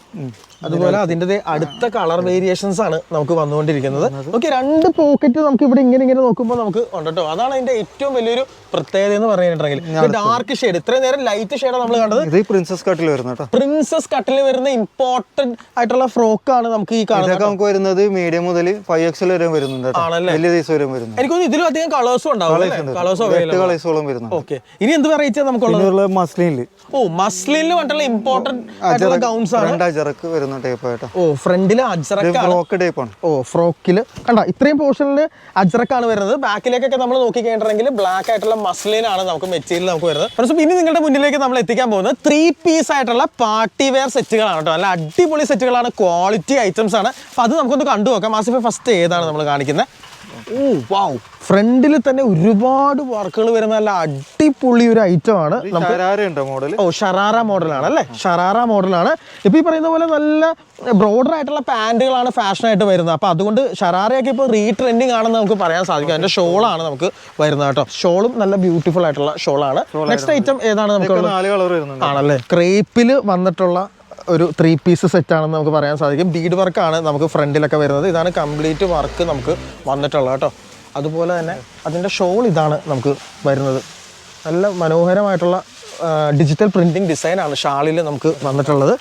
അതുപോലെ അതിൻ്റെ അടുത്ത കളർ വേരിയേഷൻസ് ആണ് നമുക്ക് വന്നുകൊണ്ടിരിക്കുന്നത്. ഓക്കെ, രണ്ട് പോക്കറ്റ് നമുക്ക് ഇവിടെ ഇങ്ങനെ നോക്കുമ്പോൾ നമുക്ക് ഉണ്ട് കേട്ടോ. അതാണ് അതിന്റെ ഏറ്റവും വലിയൊരു പ്രത്യേകത എന്ന് പറഞ്ഞിട്ടുണ്ടെങ്കിൽ ഡാർക്ക് ഷെയ്ഡ്. ഇത്രയും നേരം ലൈറ്റ് ഷെയ്ഡാണ് നമ്മൾ കണ്ടത്. ഇത് പ്രിൻസസ് കട്ടിൽ വരുന്ന കേട്ടോ. പ്രിൻസസ് കട്ടിൽ വരുന്ന ഇമ്പോർട്ടന്റ് ആയിട്ടുള്ള ഫ്രോക്കാണ് നമുക്ക് ഈ കാണുന്നത്. നമുക്ക് വരുന്നത് മീഡിയം മുതൽ 5XL വരെ വരുന്നുണ്ട്. വലിയ സൈസ് വരെ വരുന്നുണ്ട്. എനിക്ക് തോന്നുന്നു ഇതിലും അധികം കളേഴ്സും ഉണ്ടാവും. കളേഴ്സോളം വരുന്നുണ്ട്. ഓക്കെ, ഇനി എന്ത് വെറൈറ്റി നമുക്കുള്ളത്? മസ്ലിനിൽ. ഓ, മസ്ലിനിൽ വന്നിട്ടുള്ള ഇമ്പോർട്ടന്റ് ആയിട്ടുള്ള ഗൗൺസ് ആണ്. അജറക്ക് വരുന്ന ടൈപ്പ് ആയിട്ട്. ഓ, ഫ്രണ്ടില് അജ്രക്ക് ഫ്രോക്ക് ടൈപ്പ് ആണ്. ഓ, ഫ്രോക്കില് കണ്ട ഇത്രയും പോർഷനിൽ അജ്രക്കാണ് വരുന്നത്. ബാക്കിലേക്കൊക്കെ നമ്മൾ നോക്കി കഴിഞ്ഞിട്ടുണ്ടെങ്കിൽ ബ്ലാക്ക് ആയിട്ടുള്ള മസ്ലിൻ ആണ് നമുക്ക് മെറ്റീരിയൽ നമുക്ക് വരുന്നത്. പക്ഷേ ഇനി നിങ്ങളുടെ മുന്നിലേക്ക് നമ്മൾ എത്തിക്കാൻ പോകുന്നത് 3 പീസ് ആയിട്ടുള്ള പാർട്ടി വെയർ സെറ്റുകളാണ് കേട്ടോ. നല്ല അടിപൊളി സെറ്റുകളാണ്, ക്വാളിറ്റി ഐറ്റംസ് ആണ്. അപ്പൊ അത് നമുക്കൊന്ന് കണ്ടു നോക്കാം. ആസിഫ്, ഫസ്റ്റ് ഏതാണ് നമ്മൾ കാണിക്കുന്നത്? ഓ വാവ്, ഫ്രണ്ടിൽ തന്നെ ഒരുപാട് വർക്കുകൾ വരുന്ന നല്ല അടിപൊളി ഒരു ഐറ്റം ആണ്. ഓ, ഷറാറ മോഡലാണ് അല്ലേ? ഷറാറ മോഡലാണ്. ഇപ്പൊ ഈ പറയുന്ന പോലെ നല്ല ബ്രോഡർ ആയിട്ടുള്ള പാന്റുകളാണ് ഫാഷനായിട്ട് വരുന്നത്. അപ്പൊ അതുകൊണ്ട് ഷറാറയൊക്കെ ഇപ്പോൾ റീട്രെൻഡിങ് ആണെന്ന് നമുക്ക് പറയാൻ സാധിക്കും. അതിന്റെ ഷോളാണ് നമുക്ക് വരുന്നത് കേട്ടോ. ഷോളും നല്ല ബ്യൂട്ടിഫുൾ ആയിട്ടുള്ള ഷോളാണ്. നെക്സ്റ്റ് ഐറ്റം ഏതാണ് നമുക്ക്? ആണല്ലേ, ക്രേപ്പില് വന്നിട്ടുള്ള ഒരു 3 പീസ് സെറ്റ് ആണെന്ന് നമുക്ക് പറയാൻ സാധിക്കും. ബീഡ് വർക്കാണ് നമുക്ക് ഫ്രണ്ടിലൊക്കെ വരുന്നത്. ഇതാണ് കംപ്ലീറ്റ് വർക്ക് നമുക്ക് വന്നിട്ടുള്ളത് കേട്ടോ. അതുപോലെ തന്നെ അതിൻ്റെ ഷോൾ ഇതാണ് നമുക്ക് വരുന്നത്. നല്ല മനോഹരമായിട്ടുള്ള ഡിജിറ്റൽ പ്രിന്റിംഗ് ഡിസൈനാണ് ഷാളിൽ നമുക്ക് വന്നിട്ടുള്ളത്.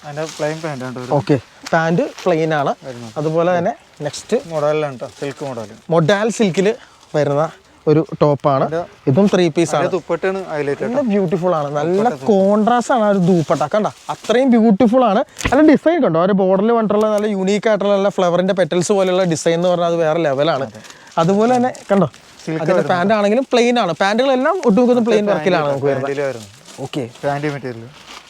ഓക്കെ, പാൻറ് പ്ലെയിൻ ആണ്. അതുപോലെ തന്നെ നെക്സ്റ്റ് മൊഡാൽ സിൽക്കിൽ വരുന്ന ഒരു ടോപ്പാണ്. ഇതും 3 പീസ് ആണ്. നല്ല ബ്യൂട്ടിഫുൾ ആണ്, നല്ല കോൺട്രാസ്റ്റ് ആണ് ആ ഒരു ദൂപ്പട്ട. കണ്ട അത്രയും ബ്യൂട്ടിഫുൾ ആണ്. നല്ല ഡിസൈൻ കണ്ടോ, ഒരു ബോർഡറിൽ വന്നിട്ടുള്ള നല്ല യൂണീക്ക് ആയിട്ടുള്ള നല്ല ഫ്ലവറിന്റെ പെറ്റൽസ് പോലെയുള്ള ഡിസൈൻ എന്ന് പറഞ്ഞാൽ അത് വേറെ ലെവലാണ്. അതുപോലെ തന്നെ കണ്ടോ, അതിന്റെ പാന്റ് ആണെങ്കിലും പ്ലെയിൻ ആണ്. പാന്റുകളെല്ലാം ഒട്ടുമുക്കുന്ന പ്ലെയിൻ വർക്കിലാണ് നമുക്ക് വരുന്നത്. ഓക്കെ,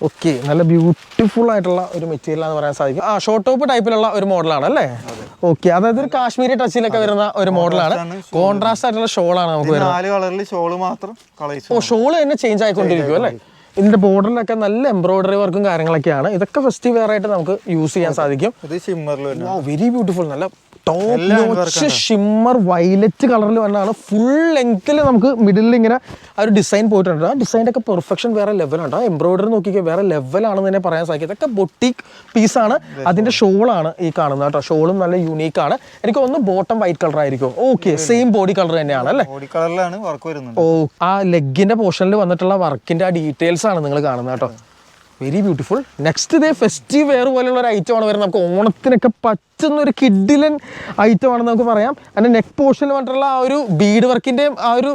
ഓക്കെ, നല്ല ബ്യൂട്ടിഫുൾ ആയിട്ടുള്ള ഒരു മെറ്റീരിയൽ എന്ന് പറയാൻ സാധിക്കും. ഷോർട്ട് ടോപ്പ് ടൈപ്പിലുള്ള ഒരു മോഡലാണ് അല്ലേ? ഓക്കെ, അതായത് ഒരു കാശ്മീരി ടച്ചിലൊക്കെ വരുന്ന ഒരു മോഡലാണ്. കോൺട്രാസ്റ്റ് ആയിട്ടുള്ള ഷോളാണ് നമുക്ക് വരുന്നത്. ഓ, ഷോള് തന്നെ ചേഞ്ച് ആയിക്കൊണ്ടിരിക്കും അല്ലേ? ഇതിന്റെ ബോർഡറിലൊക്കെ നല്ല എംബ്രോയിഡറി വർക്കും കാര്യങ്ങളൊക്കെയാണ്. ഇതൊക്കെ ഫെസ്റ്റീവ് വെയർ ആയിട്ട് നമുക്ക് യൂസ് ചെയ്യാൻ സാധിക്കും. വെരി ബ്യൂട്ടിഫുൾ, നല്ല ടോപ്പ് നോച്ച് ഷിമ്മർ വയലറ്റ് കളറിൽ വന്നാണ്. ഫുൾ ലെങ്ത്തിൽ നമുക്ക് മിഡിലിൽ ഇങ്ങനെ ആ ഒരു ഡിസൈൻ പോയിട്ടുണ്ട്. ആ ഡിസൈൻ്റെ ഒക്കെ പെർഫെക്ഷൻ വേറെ ലെവലാണ്. ആ എംബ്രോയിഡറി നോക്കിക്കുക വേറെ ലെവലാണെന്ന് തന്നെ പറയാൻ സാധിക്കും. ഇതൊക്കെ ബൊട്ടീക്ക് പീസാണ്. അതിന്റെ ഷോളാണ് ഈ കാണുന്നത് കേട്ടോ. ഷോളും നല്ല യൂണീക്ക് ആണ്. എനിക്ക് ഒന്ന് ബോട്ടം വൈറ്റ് കളർ ആയിരിക്കും. ഓക്കെ, സെയിം ബോഡി കളർ തന്നെയാണ് അല്ലേ? ഓ, ആ ലെഗിന്റെ പോർഷനിൽ വന്നിട്ടുള്ള വർക്കിന്റെ ആ ഡീറ്റെയിൽസ് ആണ് നിങ്ങൾ കാണുന്നത് കേട്ടോ. Very beautiful. നെക്സ്റ്റ് ഇതേ ഫെസ്റ്റീവ് വെയർ പോലെയുള്ള ഒരു ഐറ്റം ആണ് വരുന്നത്. നമുക്ക് ഓണത്തിനൊക്കെ പറ്റുന്ന ഒരു കിഡിലൻ ഐറ്റം ആണെന്ന് നമുക്ക് പറയാം. അതിൻ്റെ നെക്ക് പോർഷനിൽ വന്നിട്ടുള്ള ആ ഒരു ബീഡ് വർക്കിൻ്റെയും ആ ഒരു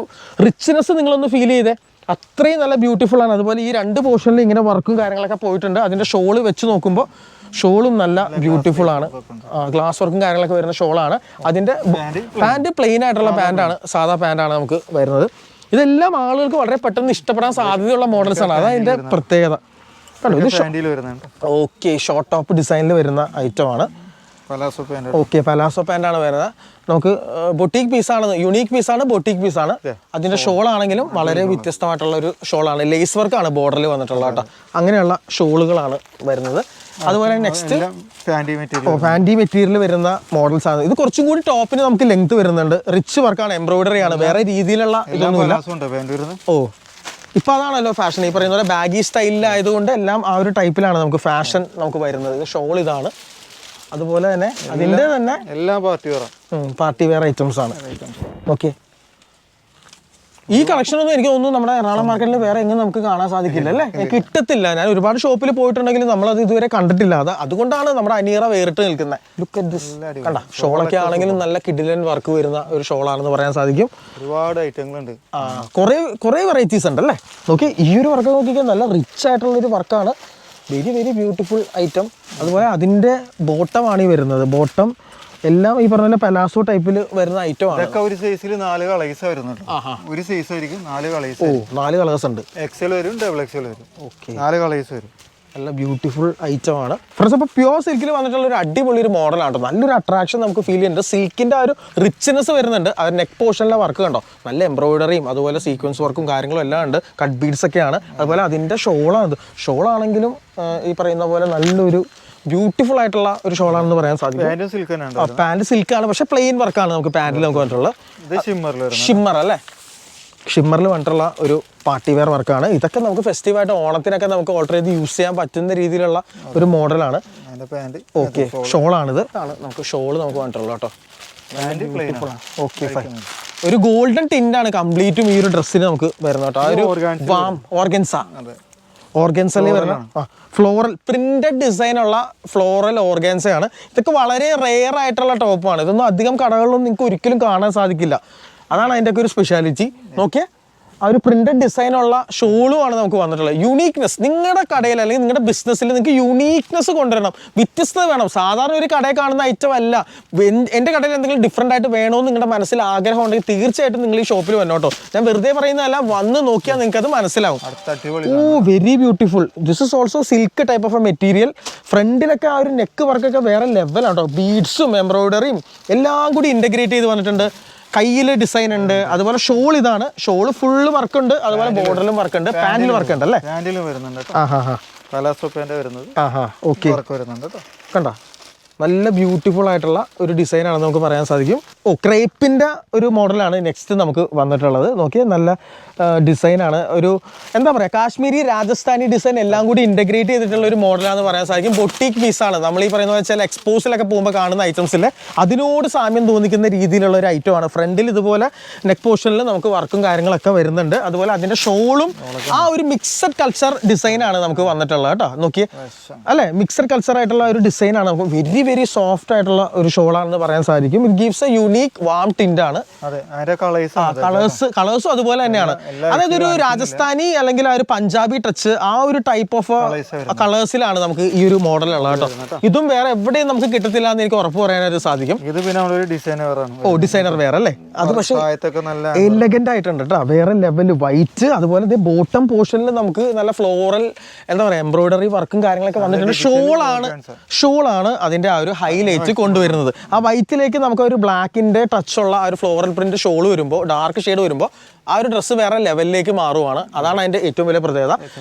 റിച്ച്നെസ് നിങ്ങളൊന്ന് ഫീൽ ചെയ്തേ. അത്രയും നല്ല ബ്യൂട്ടിഫുൾ ആണ്. അതുപോലെ ഈ 2 പോർഷനിൽ ഇങ്ങനെ വർക്കും കാര്യങ്ങളൊക്കെ പോയിട്ടുണ്ട്. അതിൻ്റെ ഷോള് വെച്ച് നോക്കുമ്പോൾ ഷോളും നല്ല ബ്യൂട്ടിഫുൾ ആണ്. ഗ്ലാസ് വർക്കും കാര്യങ്ങളൊക്കെ വരുന്ന ഷോളാണ്. അതിൻ്റെ പാൻറ് പ്ലെയിൻ ആയിട്ടുള്ള പാൻറ്റാണ്, സാധാ പാൻറ്റാണ് നമുക്ക് വരുന്നത്. ഇതെല്ലാം ആളുകൾക്ക് വളരെ പെട്ടെന്ന് ഇഷ്ടപ്പെടാൻ സാധ്യതയുള്ള മോഡൽസ് ആണ്. അതാണ് അതിൻ്റെ പ്രത്യേകത. ഓക്കെ, ഷോർട്ട് ടോപ്പ് ഡിസൈനിൽ വരുന്ന ഐറ്റം ആണ്. ഓക്കെ, പലാസോ പാൻ്റ് ആണ് വരുന്നത്. നമുക്ക് ബൊട്ടീക്ക് പീസാണ്, യൂണീക്ക് പീസാണ്, ബൊട്ടീക്ക് പീസാണ്. അതിന്റെ ഷോൾ ആണെങ്കിലും വളരെ വ്യത്യസ്തമായിട്ടുള്ള ഒരു ഷോളാണ്. ലേസ് വർക്കാണ് ബോർഡറിൽ വന്നിട്ടുള്ളത് കേട്ടോ. അങ്ങനെയുള്ള ഷോളുകളാണ് വരുന്നത്. അതുപോലെ നെക്സ്റ്റ് ഫാൻറ്റി മെറ്റീരിയൽ വരുന്ന മോഡൽസ് ആണ്. ഇത് കുറച്ചും കൂടി ടോപ്പിന് നമുക്ക് ലെങ്ത് വരുന്നുണ്ട്. റിച്ച് വർക്കാണ്, എംബ്രോയിഡറി ആണ്, വേറെ രീതിയിലുള്ള ഇതൊന്നുമില്ല. ഓ, ഇപ്പൊ അതാണല്ലോ ഫാഷൻ. ഈ പറയുന്ന പോലെ ബാഗി സ്റ്റൈലിലായതുകൊണ്ട് എല്ലാം ആ ഒരു ടൈപ്പിലാണ് നമുക്ക് ഫാഷൻ നമുക്ക് വരുന്നത്. ഷോൾ ഇതാണ്. അതുപോലെ തന്നെ അതിന്റെ തന്നെ എല്ലാം പാർട്ടി വെയർ ഐറ്റംസ് ആണ്. ഓക്കെ, ഈ കളക്ഷൻ ഒന്നും എനിക്ക് തോന്നുന്നു നമ്മുടെ എറണാകുളം മാർക്കറ്റിൽ വേറെ എങ്ങും നമുക്ക് കാണാൻ സാധിക്കില്ല അല്ലേ? കിട്ടത്തില്ല. ഞാൻ ഒരുപാട് ഷോപ്പിൽ പോയിട്ടുണ്ടെങ്കിലും നമ്മളത് ഇതുവരെ കണ്ടിട്ടില്ല. അതുകൊണ്ടാണ് നമ്മുടെ അനീറ വേറിട്ട് നിൽക്കുന്നത്. Look at this. കണ്ട, ഷോളൊക്കെ ആണെങ്കിലും നല്ല കിഡിലൻ വർക്ക് വരുന്ന ഒരു ഷോളാണെന്ന് പറയാൻ സാധിക്കും. ഒരുപാട് ഐറ്റങ്ങളുണ്ട്. കുറേ വെറൈറ്റീസ് ഉണ്ട് അല്ലേ? നോക്കി, ഈ ഒരു വർക്ക് നോക്കിക്കാൻ നല്ല റിച്ച് ആയിട്ടുള്ളൊരു വർക്കാണ്. Very very beautiful item. അതുപോലെ അതിൻ്റെ ബോട്ടമാണ് ഈ വരുന്നത്. ബോട്ടം എല്ലാം ഈ പറഞ്ഞ പലാസോ ടൈപ്പിൽ വരുന്ന ഐറ്റം ആണ്. ഇതൊക്കെ ഒരു സൈസിൽ 4 കളേഴ്സ് വരുന്നുണ്ട്. ഒരു സൈസ് ആയിരിക്കും 4 കളേഴ്സ്. 4 കളേഴ്സ് ഉണ്ട്. എക്സൽ വരും, ഡബിൾ എക്സൽ വരും. ഓക്കെ, 4 കളേഴ്സ് വരും. നല്ല ബ്യൂട്ടിഫുൾ ഐറ്റം ആണ് ഫ്രണ്ട്സ്. അപ്പോൾ പ്യുവർ സിൽക്കിൽ വന്നിട്ടുള്ള ഒരു അടിപൊളി ഒരു മോഡലാണ്. നല്ലൊരു അട്രാക്ഷൻ നമുക്ക് ഫീൽ ചെയ്യുന്നുണ്ട്. സിൽക്കിൻ്റെ ആ ഒരു റിച്ച്നെസ് വരുന്നുണ്ട്. അത് നെക്ക് പോർഷനിലെ വർക്ക് കണ്ടോ, നല്ല എംബ്രോയിഡറിയും അതുപോലെ സീക്വൻസ് വർക്കും കാര്യങ്ങളും എല്ലാം ഉണ്ട്. കട്ട് ബീഡ്സ് ഒക്കെയാണ്. അതുപോലെ അതിൻ്റെ ഷോളാണ്. ഷോളാണെങ്കിലും ഈ പറയുന്ന പോലെ നല്ലൊരു ബ്യൂട്ടിഫുൾ ആയിട്ടുള്ള ഒരു ഷോളാണെന്ന് പറയാൻ സാധിക്കും. പാൻറ് സിൽക്കാണ്, പക്ഷേ പ്ലെയിൻ വർക്കാണ് നമുക്ക് പാൻറ്റിൽ നമുക്ക് വന്നിട്ടുള്ളത്. ഷിമ്മർ അല്ലേ, ഷിമ്മറിൽ വന്നിട്ടുള്ള ഒരു പാർട്ടി വെയർ വർക്കാണ്. ഇതൊക്കെ നമുക്ക് ഫെസ്റ്റീവായിട്ട് ഓണത്തിനൊക്കെ നമുക്ക് ഓൾട്ടർ ചെയ്ത് യൂസ് ചെയ്യാൻ പറ്റുന്ന രീതിയിലുള്ള ഒരു മോഡലാണ്. ഓക്കെ, ഷോളാണിത്. നമുക്ക് ഷോള് നമുക്ക് വന്നിട്ടുള്ളത് കേട്ടോ. Okay, fine. ഒരു ഗോൾഡൻ ടിൻ്റാണ് കംപ്ലീറ്റും ഈ ഒരു ഡ്രസ്സിന് നമുക്ക് വരുന്നത് കേട്ടോ. ആ ഒരു വാം ഓർഗൻസയിൽ വരുന്ന ഫ്ലോറൽ പ്രിന്റഡ് ഡിസൈൻ ഉള്ള ഫ്ലോറൽ ഓർഗൻസയാണ്. ഇതൊക്കെ വളരെ റെയർ ആയിട്ടുള്ള ടോപ്പാണ്. ഇതൊന്നും അധികം കടകളിലൊന്നും നിങ്ങൾക്ക് ഒരിക്കലും കാണാൻ സാധിക്കില്ല. അതാണ് അതിൻ്റെ ഒക്കെ ഒരു സ്പെഷ്യാലിറ്റി. നോക്കിയേ, ആ ഒരു പ്രിന്റഡ് ഡിസൈനുള്ള ഷോളുമാണ് നമുക്ക് വന്നിട്ടുള്ളത്. യൂണീക്നെസ് നിങ്ങളുടെ കടയിൽ അല്ലെങ്കിൽ നിങ്ങളുടെ ബിസിനസ്സിൽ നിങ്ങൾക്ക് യൂണീക്നെസ് കൊണ്ടുവരണം, വ്യത്യസ്തത വേണം. സാധാരണ ഒരു കടയിൽ കാണുന്ന ഐറ്റം അല്ല. എൻ്റെ കടയിൽ എന്തെങ്കിലും ഡിഫറെൻ്റ് ആയിട്ട് വേണമെന്ന് നിങ്ങളുടെ മനസ്സിൽ ആഗ്രഹം ഉണ്ടെങ്കിൽ തീർച്ചയായിട്ടും നിങ്ങൾ ഈ ഷോപ്പിൽ വന്നോട്ടോ. ഞാൻ വെറുതെ പറയുന്നതല്ല, വന്ന് നോക്കിയാൽ നിങ്ങൾക്ക് അത് മനസ്സിലാവും. Very beautiful. This is also silk type of a material. ഫ്രണ്ടിലൊക്കെ ആ ഒരു നെക്ക് വർക്കൊക്കെ വേറെ ലെവലാണ് കേട്ടോ. ബീഡ്സും എംബ്രോയിഡറിയും എല്ലാം കൂടി ഇൻറ്റഗ്രേറ്റ് ചെയ്ത് വന്നിട്ടുണ്ട്. കയ്യിൽ ഡിസൈൻ ഉണ്ട്. അതുപോലെ ഷോൾ, ഇതാണ് ഷോൾ ഫുള്ള് വർക്ക് ഉണ്ട്. അതുപോലെ ബോർഡറിലും വർക്ക് ഉണ്ട്, പാൻറ്റിലും വർക്ക് ഉണ്ട് അല്ലേ. പാൻറ്റിലും വരുന്നുണ്ട്. കണ്ടോ, നല്ല ബ്യൂട്ടിഫുൾ ആയിട്ടുള്ള ഒരു ഡിസൈനാണ് നമുക്ക് പറയാൻ സാധിക്കും. ക്രേപ്പിൻ്റെ ഒരു മോഡലാണ് നെക്സ്റ്റ് നമുക്ക് വന്നിട്ടുള്ളത്. നോക്കിയാൽ നല്ല ഡിസൈനാണ്. ഒരു എന്താ പറയുക, കാശ്മീരി രാജസ്ഥാനി ഡിസൈൻ എല്ലാം കൂടി ഇൻറ്റഗ്രേറ്റ് ചെയ്തിട്ടുള്ള ഒരു മോഡലാണെന്ന് പറയാൻ സാധിക്കും. ബൊട്ടീക്ക് പീസാണ്. നമ്മൾ ഈ പറയുന്നത് വെച്ചാൽ എക്സ്പോസിലൊക്കെ പോകുമ്പോൾ കാണുന്ന ഐറ്റംസിൽ അതിനോട് സാമ്യം തോന്നിക്കുന്ന രീതിയിലുള്ള ഒരു ഐറ്റമാണ്. ഫ്രണ്ടിൽ ഇതുപോലെ നെക്ക് പോർഷനിൽ നമുക്ക് വർക്കും കാര്യങ്ങളൊക്കെ വരുന്നുണ്ട്. അതുപോലെ അതിൻ്റെ ഷോളും ആ ഒരു മിക്സഡ് കൾച്ചർ ഡിസൈനാണ് നമുക്ക് വന്നിട്ടുള്ളത് കേട്ടോ. നോക്കിയേ അല്ലേ, മിക്സഡ് കൾച്ചർ ആയിട്ടുള്ള ഒരു ഡിസൈനാണ്. നമുക്ക് വെരി വെരി സോഫ്റ്റ് ആയിട്ടുള്ള ഒരു ഷോളാണെന്ന് പറയാൻ സാധിക്കും. It gives A unique warm tint ആണ്. കളേഴ്സും അതുപോലെ തന്നെയാണ്. അതായത് ഒരു രാജസ്ഥാനി അല്ലെങ്കിൽ ആ ഒരു പഞ്ചാബി ടച്ച്, ആ ഒരു ടൈപ്പ് ഓഫ് കളേഴ്സിലാണ് നമുക്ക് ഈ ഒരു മോഡൽ ഉള്ളത് കേട്ടോ. ഇതും വേറെ എവിടെയും നമുക്ക് കിട്ടത്തില്ല എന്ന് എനിക്ക് ഉറപ്പ് പറയാനായിട്ട് സാധിക്കും. ഇത് പിന്നെ ഡിസൈനർ വേറെ അല്ലേ. അത് പക്ഷേ എലഗന്റ് ആയിട്ടുണ്ട് കേട്ടോ, വേറെ ലെവൽ. വൈറ്റ്, അതുപോലെ ബോട്ടം പോർഷനിൽ നമുക്ക് നല്ല ഫ്ലോറൽ എന്താ പറയാ എംബ്രോയിഡറി വർക്കും കാര്യങ്ങളൊക്കെ വന്നിട്ടുണ്ട്. ഷോളാണ് അതിന്റെ ആ ഒരു ഹൈലൈറ്റ് കൊണ്ടുവരുന്നത്. ആ വൈറ്റിലേക്ക് നമുക്ക് ഒരു ബ്ലാക്കിന്റെ ടച്ചുള്ള ആ ഒരു ഫ്ലോറൽ പ്രിന്റ് ഷോൾ വരുമ്പോൾ, ഡാർക്ക് ഷെയ്ഡ് വരുമ്പോൾ ആ ഒരു ഡ്രസ്സ് വേറെ ലെവലിലേക്ക് മാറുവാണ്. അതാണ് അതിന്റെ ഏറ്റവും വലിയ പ്രത്യേകത.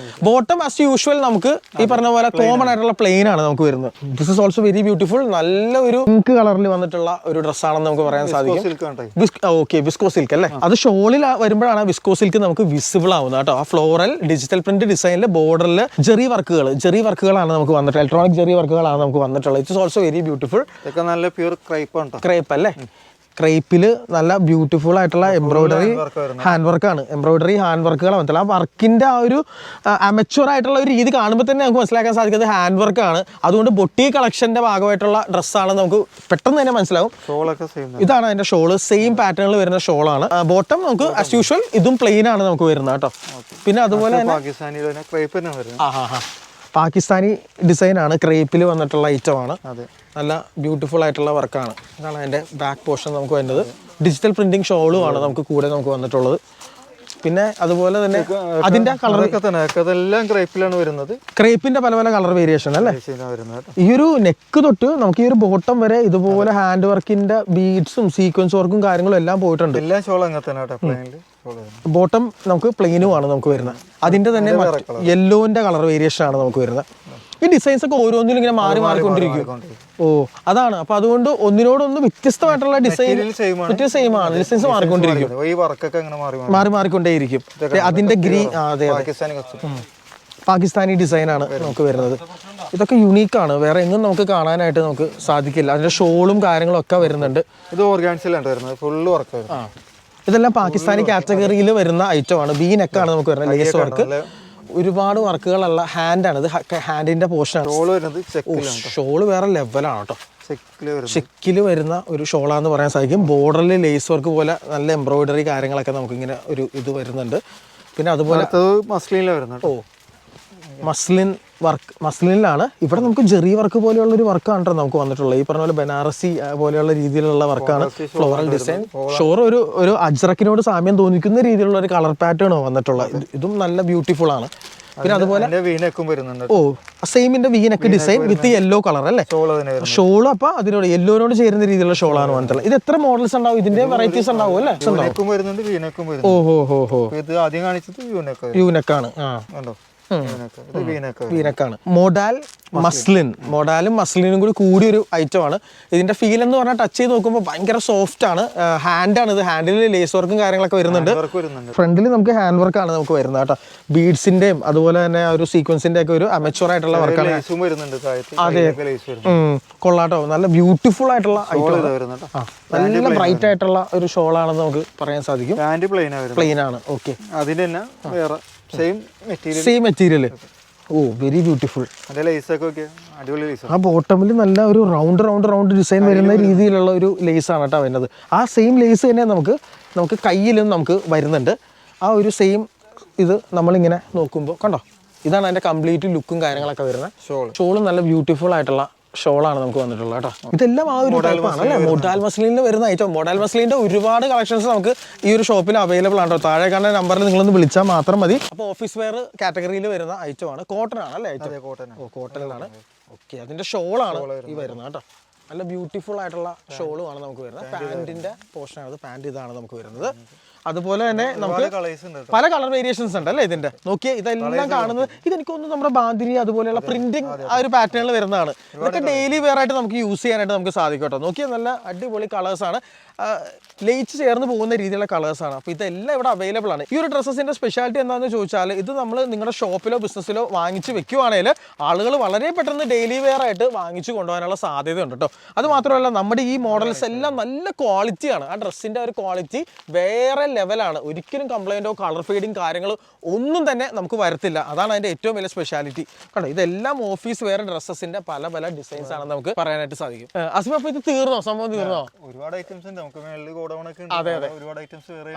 ബോട്ടം ആസ് യൂഷ്വൽ നമുക്ക് ഈ പറഞ്ഞ പോലെ കോമൺ ആയിട്ടുള്ള പ്ലെയിൻ ആണ് നമുക്ക് വരുന്നത്. This is also very beautiful. നല്ല ഒരു പിങ്ക് കളറിൽ വന്നിട്ടുള്ള ഒരു ഡ്രസ്സാണെന്ന് നമുക്ക് പറയാൻ സാധിക്കും. ഓക്കെ, വിസ്കോ സിൽക്ക് അല്ലേ. അത് ഷോളിൽ വരുമ്പോഴാണ് വിസ്കോ സിൽക്ക് നമുക്ക് വിസിബിൾ ആവുന്നത് കേട്ടോ. ആ ഫ്ലോറൽ ഡിജിറ്റൽ പ്രിന്റ് ഡിസൈനിൽ ബോർഡറിൽ ജെറി വർക്കുകളാണ് നമുക്ക് വന്നിട്ടുള്ളത്. ഇലക്ട്രോണിക് ജെറി വർക്കുകളാണ് നമുക്ക് വന്നിട്ടുള്ളത്. It's also very beautiful. നല്ല പ്യൂർ ക്രേപ്പ് അല്ലേ. ക്രേപ്പിൽ നല്ല ബ്യൂട്ടിഫുൾ ആയിട്ടുള്ള എംബ്രോയിഡറി ഹാൻഡ് വർക്കാണ്. ഹാൻഡ് വർക്കുകളാണ് വന്നിട്ടുള്ളത്. ആ വർക്കിന്റെ ആ ഒരു അമച്വർ ആയിട്ടുള്ള ഒരു രീതി കാണുമ്പോൾ തന്നെ നമുക്ക് മനസ്സിലാക്കാൻ സാധിക്കുന്നത് ഹാൻഡ് വർക്കാണ്. അതുകൊണ്ട് ബൊട്ടി കളക്ഷന്റെ ഭാഗമായിട്ടുള്ള ഡ്രസ്സാണ്, നമുക്ക് പെട്ടെന്ന് തന്നെ മനസ്സിലാവും. ഇതാണ് അതിന്റെ ഷോള്, സെയിം പാറ്റേണിൽ വരുന്ന ഷോളാണ്. ബോട്ടം നമുക്ക് ആസ് യൂഷ്വൽ ഇതും പ്ലെയിൻ ആണ് നമുക്ക് വരുന്നത് കേട്ടോ. പിന്നെ അതുപോലെ തന്നെ പാകിസ്ഥാനി ഡിസൈനാണ്, ക്രേപ്പിൽ വന്നിട്ടുള്ള ഐറ്റമാണ്. നല്ല ബ്യൂട്ടിഫുൾ ആയിട്ടുള്ള വർക്കാണ്. ഇതാണ് അതിൻ്റെ ബാക്ക് പോർഷൻ നമുക്ക് വരുന്നത്. ഡിജിറ്റൽ പ്രിന്റിംഗ് ഷോളും ആണ് നമുക്ക് കൂടെ നമുക്ക് വന്നിട്ടുള്ളത്. പിന്നെ അതുപോലെ തന്നെ അതിന്റെ കളറെല്ലാം ക്രേപ്പിലാണ് വരുന്നത്. ക്രേപ്പിന്റെ പല പല കളർ വേരിയേഷൻ അല്ലേ. ഈ ഒരു നെക്ക് തൊട്ട് നമുക്ക് ഈ ഒരു ബോട്ടം വരെ ഇതുപോലെ ഹാൻഡ് വർക്കിന്റെ ബീഡ്സും സീക്വൻസ് വർക്കും കാര്യങ്ങളും എല്ലാം പോയിട്ടുണ്ട്. ബോട്ടം നമുക്ക് പ്ലെയിനും ആണ് നമുക്ക് വരുന്നത്. അതിന്റെ തന്നെ യെല്ലോന്റെ കളർ വേരിയേഷൻ ആണ് നമുക്ക് വരുന്നത്. ഈ ഡിസൈൻസ് ഒക്കെ ഓരോന്നിലും ഇങ്ങനെ മാറിക്കൊണ്ടിരിക്കും. അതാണ്. അപ്പൊ അതുകൊണ്ട് ഒന്നിനോടൊന്ന് വ്യത്യസ്തമായിട്ടുള്ള സെയിം ആണ്. ഡിസൈൻസ് മാറിക്കൊണ്ടിരിക്കും, മാറിക്കൊണ്ടേയിരിക്കും. അതിന്റെ പാകിസ്ഥാനി ഡിസൈനാണ് നമുക്ക് വരുന്നത്. ഇതൊക്കെ യുണീക്കാണ്, വേറെ എങ്ങും നമുക്ക് കാണാനായിട്ട് നമുക്ക് സാധിക്കില്ല. അതിന്റെ ഷോളും കാര്യങ്ങളും ഒക്കെ വരുന്നുണ്ട്. ഇത് ഓർഗാൻസിലാണ് വരുന്നത്, ഫുള്ള് വർക്ക്. ഇതെല്ലാം പാകിസ്ഥാനി കാറ്റഗറിയിൽ വരുന്ന ഐറ്റമാണ്. ബി നെക്കാണ് നമുക്ക് വരുന്നത്, ലേസ് വർക്ക്. ഒരുപാട് വർക്കുകളുള്ള ഹാൻഡാണ് ഇത്. ഹാൻഡിന്റെ പോർഷനാണ്. ഷോള് വേറെ ലെവലാണ് കേട്ടോ. ചെക്കിൽ വരുന്ന ഒരു ഷോളാന്ന് പറയാൻ സാധിക്കും. ബോർഡറിൽ ലേസ് വർക്ക് പോലെ നല്ല എംബ്രോയിഡറി കാര്യങ്ങളൊക്കെ നമുക്ക് ഇങ്ങനെ ഒരു ഇത് വരുന്നുണ്ട്. പിന്നെ അതുപോലെ മസ്ലിൻ വർക്ക്, മസ്ലിനിലാണ്. ഇവിടെ നമുക്ക് ജെറി വർക്ക് പോലെയുള്ള ഒരു വർക്കാണ് കേട്ടോ നമുക്ക് വന്നിട്ടുള്ളത്. ഈ പറഞ്ഞ പോലെ ബനാറസി പോലെയുള്ള രീതിയിലുള്ള വർക്കാണ്, ഫ്ലോറൽ ഡിസൈൻ. ഷോർ ഒരു അജ്രക്കിനോട് സാമ്യം തോന്നിക്കുന്ന രീതിയിലുള്ള ഒരു കളർ പാറ്റേൺ വന്നിട്ടുള്ളത്. ഇതും നല്ല ബ്യൂട്ടിഫുൾ ആണ്. പിന്നെ അതുപോലെ സെയിമിന്റെ V neck design with yellow colour അല്ലേ ഷോള്. അപ്പൊ അതിനോട് യെല്ലോനോട് ചേരുന്ന രീതിയിലുള്ള ഷോളാണ് വന്നിട്ടുള്ളത്. ഇത് എത്ര മോഡൽസ് ഉണ്ടാവും? ഇതിന്റെ വെറൈറ്റീസ് ഉണ്ടാവും അല്ലേ? യൂനെക്കാണ്. വീനക്കാണ്. മോഡാൽ മസ്ലിൻ, മോഡാലും മസ്ലിനും കൂടി ഒരു ഐറ്റം ആണ്. ഇതിന്റെ ഫീൽ എന്ന് പറഞ്ഞാൽ ടച്ച് ചെയ്ത് നോക്കുമ്പോൾ ഭയങ്കര സോഫ്റ്റ് ആണ്. ഹാൻഡാണ് ഇത്. ഹാൻഡിൽ ലേസ് വർക്കും കാര്യങ്ങളൊക്കെ വരുന്നുണ്ട്. ഫ്രണ്ടിൽ നമുക്ക് ഹാൻഡ് വർക്കാണ് നമുക്ക് വരുന്നത് കേട്ടോ. ബീഡ്സിന്റെയും അതുപോലെ തന്നെ ഒരു സീക്വൻസിന്റെ ഒക്കെ ഒരു അമച്വർ ആയിട്ടുള്ള വർക്കാണ്. അതെ, കൊള്ളാട്ടോ. നല്ല ബ്യൂട്ടിഫുൾ ആയിട്ടുള്ള ഐറ്റം, നല്ല ബ്രൈറ്റ് ആയിട്ടുള്ള ഒരു ഷോളാണെന്ന് നമുക്ക് പറയാൻ സാധിക്കും. പ്ലെയിൻ ആണ്. Okay, same material. ഓ, വെരി ബ്യൂട്ടിഫുൾ. ആ ബോട്ടമിൽ നല്ല ഒരു റൗണ്ട് ഡിസൈൻ വരുന്ന രീതിയിലുള്ള ഒരു ലേസ് ആണ് കേട്ടോ വരുന്നത്. ആ സെയിം ലേസ് തന്നെ നമുക്ക് കയ്യിലും നമുക്ക് വരുന്നുണ്ട്. ആ ഒരു സെയിം ഇത് നമ്മളിങ്ങനെ നോക്കുമ്പോൾ കണ്ടോ, ഇതാണ് അതിന്റെ കംപ്ലീറ്റ് ലുക്കും കാര്യങ്ങളൊക്കെ വരുന്നത്. ഷോളും നല്ല ബ്യൂട്ടിഫുൾ ആയിട്ടുള്ള ഷോളാണ് നമുക്ക് വന്നിട്ടുള്ളത് കേട്ടോ. ഇതെല്ലാം ആ ഒരു ടൈപ്പാണ് അല്ലേ, മോഡാൽ മസ്ലിനിൽ വരുന്ന ഐറ്റം. മോഡാൽ മസ്ലിന്റെ ഒരുപാട് കളക്ഷൻസ് നമുക്ക് ഈ ഒരു ഷോപ്പിൽ അവൈലബിൾ ആണ്. താഴെ കാണുന്ന നമ്പറിൽ നിങ്ങളൊന്ന് വിളിച്ചാൽ മാത്രം മതി. അപ്പോൾ ഓഫീസ് വെയർ കാറ്റഗറിയിൽ വരുന്ന ഐറ്റം ആണ്. കോട്ടൺ ആണ് അല്ലേ ഐറ്റം? കോട്ടണിലാണ്. ഓക്കെ, അതിന്റെ ഷോളാണ് ഈ വരുന്നത് കേട്ടോ. നല്ല ബ്യൂട്ടിഫുൾ ആയിട്ടുള്ള ഷോളുമാണ് നമുക്ക് വരുന്നത്. പാന്റിന്റെ പോർഷൻ ആണ്, പാന്റ് ഇതാണ് നമുക്ക് വരുന്നത്. അതുപോലെ തന്നെ നമുക്ക് പല കളർ വേരിയേഷൻസ് ഉണ്ട് അല്ലേ ഇതിന്റെ. നോക്കിയേ, ഇതെല്ലാം കാണുന്നത് ഇതെനിക്കൊന്നും നമ്മുടെ ബാന്തിനി അതുപോലെയുള്ള പ്രിന്റിങ് ആ ഒരു പാറ്റേണിൽ വരുന്നതാണ്. ഇതൊക്കെ ഡെയിലി വെയർ ആയിട്ട് നമുക്ക് യൂസ് ചെയ്യാനായിട്ട് നമുക്ക് സാധിക്കും കേട്ടോ. നോക്കിയാൽ നല്ല അടിപൊളി കളേഴ്സാണ്, ലയിച്ച് ചേർന്ന് പോകുന്ന രീതിയിലുള്ള കളേഴ്സാണ്. അപ്പോൾ ഇതെല്ലാം ഇവിടെ അവൈലബിൾ ആണ്. ഈ ഒരു ഡ്രസ്സസിന്റെ സ്പെഷ്യാലിറ്റി എന്താണെന്ന് ചോദിച്ചാൽ, ഇത് നമ്മൾ നിങ്ങളുടെ ഷോപ്പിലോ ബിസിനസ്സിലോ വാങ്ങിച്ച് വെക്കുവാണെങ്കിൽ ആളുകൾ വളരെ പെട്ടെന്ന് ഡെയിലി വെയർ ആയിട്ട് വാങ്ങിച്ച് കൊണ്ടുപോകാനുള്ള സാധ്യതയുണ്ട് കേട്ടോ. അത് മാത്രമല്ല, നമ്മുടെ ഈ മോഡൽസ് എല്ലാം നല്ല ക്വാളിറ്റിയാണ്. ആ ഡ്രസ്സിന്റെ ഒരു ക്വാളിറ്റി വേറെ ലെവലാണ്. ഒരിക്കലും കംപ്ലൈൻറ്റോ കളർ ഫെയ്ഡിങ് കാര്യങ്ങൾ ഒന്നും തന്നെ നമുക്ക് വരത്തില്ല. അതാണ് അതിന്റെ ഏറ്റവും വലിയ സ്പെഷ്യാലിറ്റി കണ്ടോ. ഇതെല്ലാം ഓഫീസ് വെയർ ഡ്രസ്സസിന്റെ പല ഡിസൈൻസ് ആണെന്ന് നമുക്ക് പറയാനായിട്ട് സാധിക്കും. അസിമ, അപ്പോൾ ഇത് തീർന്നോ? സംഭവം തീർന്നോ? ഒരുപാട് ഐറ്റംസ് ഉണ്ട് നമുക്ക് മേളിൽ ഗോഡൗണൊക്കെ. അതെ, ഒരുപാട് ഐറ്റംസ് വേറെ.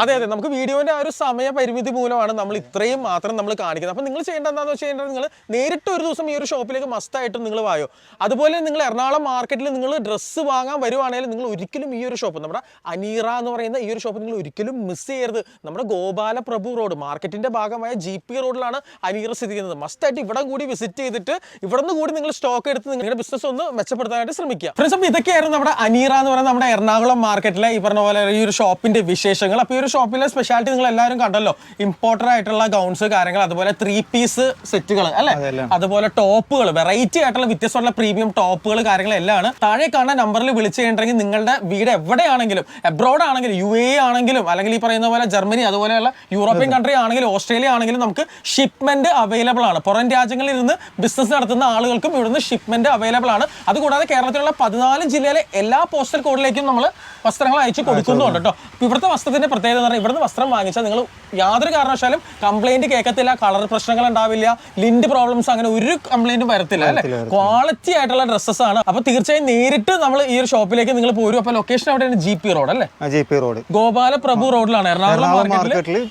അതെ, നമുക്ക് വീഡിയോന്റെ ആ ഒരു സമയ പരിമിതി മൂലമാണ് നമ്മൾ ഇത്രയും മാത്രം നമ്മൾ കാണിക്കുന്നത്. അപ്പോൾ നിങ്ങൾ ചെയ്യേണ്ട എന്താണെന്ന് വെച്ച് കഴിഞ്ഞാൽ, നിങ്ങൾ നേരിട്ട് ഒരു ദിവസം ഈ ഒരു ഷോപ്പിലേക്ക് മസ്റ്റായിട്ടും നിങ്ങൾ വായോ. അതുപോലെ നിങ്ങൾ എറണാകുളം മാർക്കറ്റിൽ നിങ്ങൾ ഡ്രസ്സ് വാങ്ങാൻ വരുവാണെങ്കിൽ നിങ്ങൾ ഒരിക്കലും ഈ ഒരു ഷോപ്പ്, നമ്മുടെ അനീറ എന്ന് പറയുന്ന ഈ ഒരു ഷോപ്പ് നിങ്ങൾ ഒരിക്കലും മിസ് ചെയ്യരുത്. നമ്മുടെ ഗോപാല പ്രഭു റോഡ് മാർക്കറ്റിന്റെ ഭാഗമായ GP റോഡിലാണ് അനീറ സ്ഥിതി ചെയ്യുന്നത്. മസ്റ്റായിട്ട് ഇവിടെ കൂടി വിസിറ്റ് ചെയ്തിട്ട് ഇവിടെ നിന്ന് കൂടി നിങ്ങൾ സ്റ്റോക്ക് എടുത്ത് നിങ്ങളുടെ ബിസിനസ് ഒന്ന് മെച്ചപ്പെടുത്താനായിട്ട് ശ്രമിക്കുക. ഫ്രണ്ട്സ്, അപ്പോൾ ഇതൊക്കെയായിരുന്നു നമ്മുടെ അനീറ എന്ന് പറയുന്ന നമ്മുടെ എറണാകുളം മാർക്കറ്റിലെ ഈ പറഞ്ഞ പോലെ ഈ ഒരു ഷോപ്പിന്റെ വിശേഷങ്ങൾ. അപ്പോൾ ഈ ഒരു ഷോപ്പിലെ സ്പെഷ്യാലിറ്റി നിങ്ങൾ എല്ലാവരും കണ്ടല്ലോ. ഇമ്പോർട്ടഡ് ആയിട്ടുള്ള ഗൗൺസ് കാര്യങ്ങൾ, അതുപോലെ 3 പീസ് സെറ്റുകൾ അല്ലെ, അതുപോലെ ടോപ്പുകൾ, വെറൈറ്റി ആയിട്ടുള്ള വ്യത്യസ്തമുള്ള പ്രീമിയം ടോപ്പുകൾ കാര്യങ്ങളെല്ലാം ആണ്. താഴെ കാണുന്ന നമ്പറിൽ വിളിച്ചു കഴിഞ്ഞിട്ടുണ്ടെങ്കിൽ നിങ്ങളുടെ വീട് എവിടെയാണെങ്കിലും, എബ്രോഡ് ആണെങ്കിലും, UAE ആണെങ്കിലും, അല്ലെങ്കിൽ ഈ പറയുന്ന പോലെ ജർമ്മനി അതുപോലെയുള്ള യൂറോപ്യൻ കൺട്രി ആണെങ്കിലും, ഓസ്ട്രേലിയ ആണെങ്കിലും നമുക്ക് ഷിപ്മെന്റ് അവൈലബിൾ ആണ്. പുറം രാജ്യങ്ങളിൽ ഇരുന്ന് ബിസിനസ് നടത്തുന്ന ആളുകൾക്കും ഇവിടുന്ന് ഷിപ്മെന്റ് അവൈലബിൾ ആണ്. അതുകൂടാതെ കേരളത്തിലുള്ള 14 ജില്ലയിലെ എല്ലാ പോസ്റ്റൽ കോഡിലേക്കും നമ്മൾ വസ്ത്രങ്ങൾ അയച്ചു കൊടുക്കുന്നുണ്ട് കേട്ടോ. ഇവിടുത്തെ വസ്ത്രത്തിന്റെ പ്രത്യേകത എന്ന് പറഞ്ഞാൽ, ഇവിടുന്ന് വസ്ത്രം വാങ്ങിച്ചാൽ നിങ്ങൾ യാതൊരു കാരണവശാലും കംപ്ലൈന്റ് കേൾക്കത്തില്ല, കളർ പ്രശ്നങ്ങൾ ഉണ്ടാവില്ല, ലിൻഡ് പ്രോബ്ലംസ്, അങ്ങനെ ഒരു കംപ്ലൈന്റും വരത്തില്ല അല്ലെ. ക്വാളിറ്റി ആയിട്ടുള്ള ഡ്രസ്സസ് ആണ്. അപ്പൊ തീർച്ചയായും നേരിട്ട് നമ്മൾ ഈ ഒരു ഷോപ്പിലേക്ക് നിങ്ങൾ പോരും. അപ്പൊ ലൊക്കേഷൻ എവിടെയാണ്? GP റോഡ് അല്ലേ? GP റോഡ്, ഗോപാല പ്രഭു റോഡിലാണ്, എറണാകുളം മാർക്കറ്റിൽ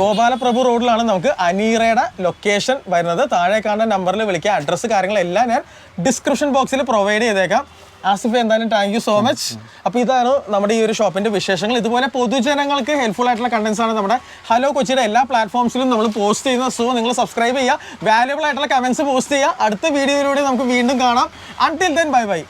ഗോപാല പ്രഭു റോഡിലാണ് നമുക്ക് അനീറയുടെ ലൊക്കേഷൻ വരുന്നത്. താഴെ കാണുന്ന നമ്പറിൽ വിളിക്കുക. അഡ്രസ്സ് കാര്യങ്ങളെല്ലാം ഞാൻ ഡിസ്ക്രിപ്ഷൻ ബോക്സിൽ പ്രൊവൈഡ് ചെയ്തേക്കാം. ആസിഫ്, എന്തായാലും താങ്ക് യു സോ മച്ച്. അപ്പോൾ ഇതാണ് നമ്മുടെ ഈ ഒരു ഷോപ്പിന്റെ വിശേഷങ്ങൾ. ഇതുപോലെ പൊതുജനങ്ങൾക്ക് ഹെൽപ്ഫുൾ ആയിട്ടുള്ള കണ്ടന്റ്സ് ആണ് നമ്മുടെ ഹലോ കൊച്ചിയുടെ എല്ലാ പ്ലാറ്റ്ഫോംസിലും നമ്മൾ പോസ്റ്റ് ചെയ്യുന്നത്. സോ നിങ്ങൾ സബ്സ്ക്രൈബ് ചെയ്യുക, വാല്യുബിൾ ആയിട്ടുള്ള കമന്റ്സ് പോസ്റ്റ് ചെയ്യുക. അടുത്ത വീഡിയോയിലൂടെ നമുക്ക് വീണ്ടും കാണാം. Until then, bye bye.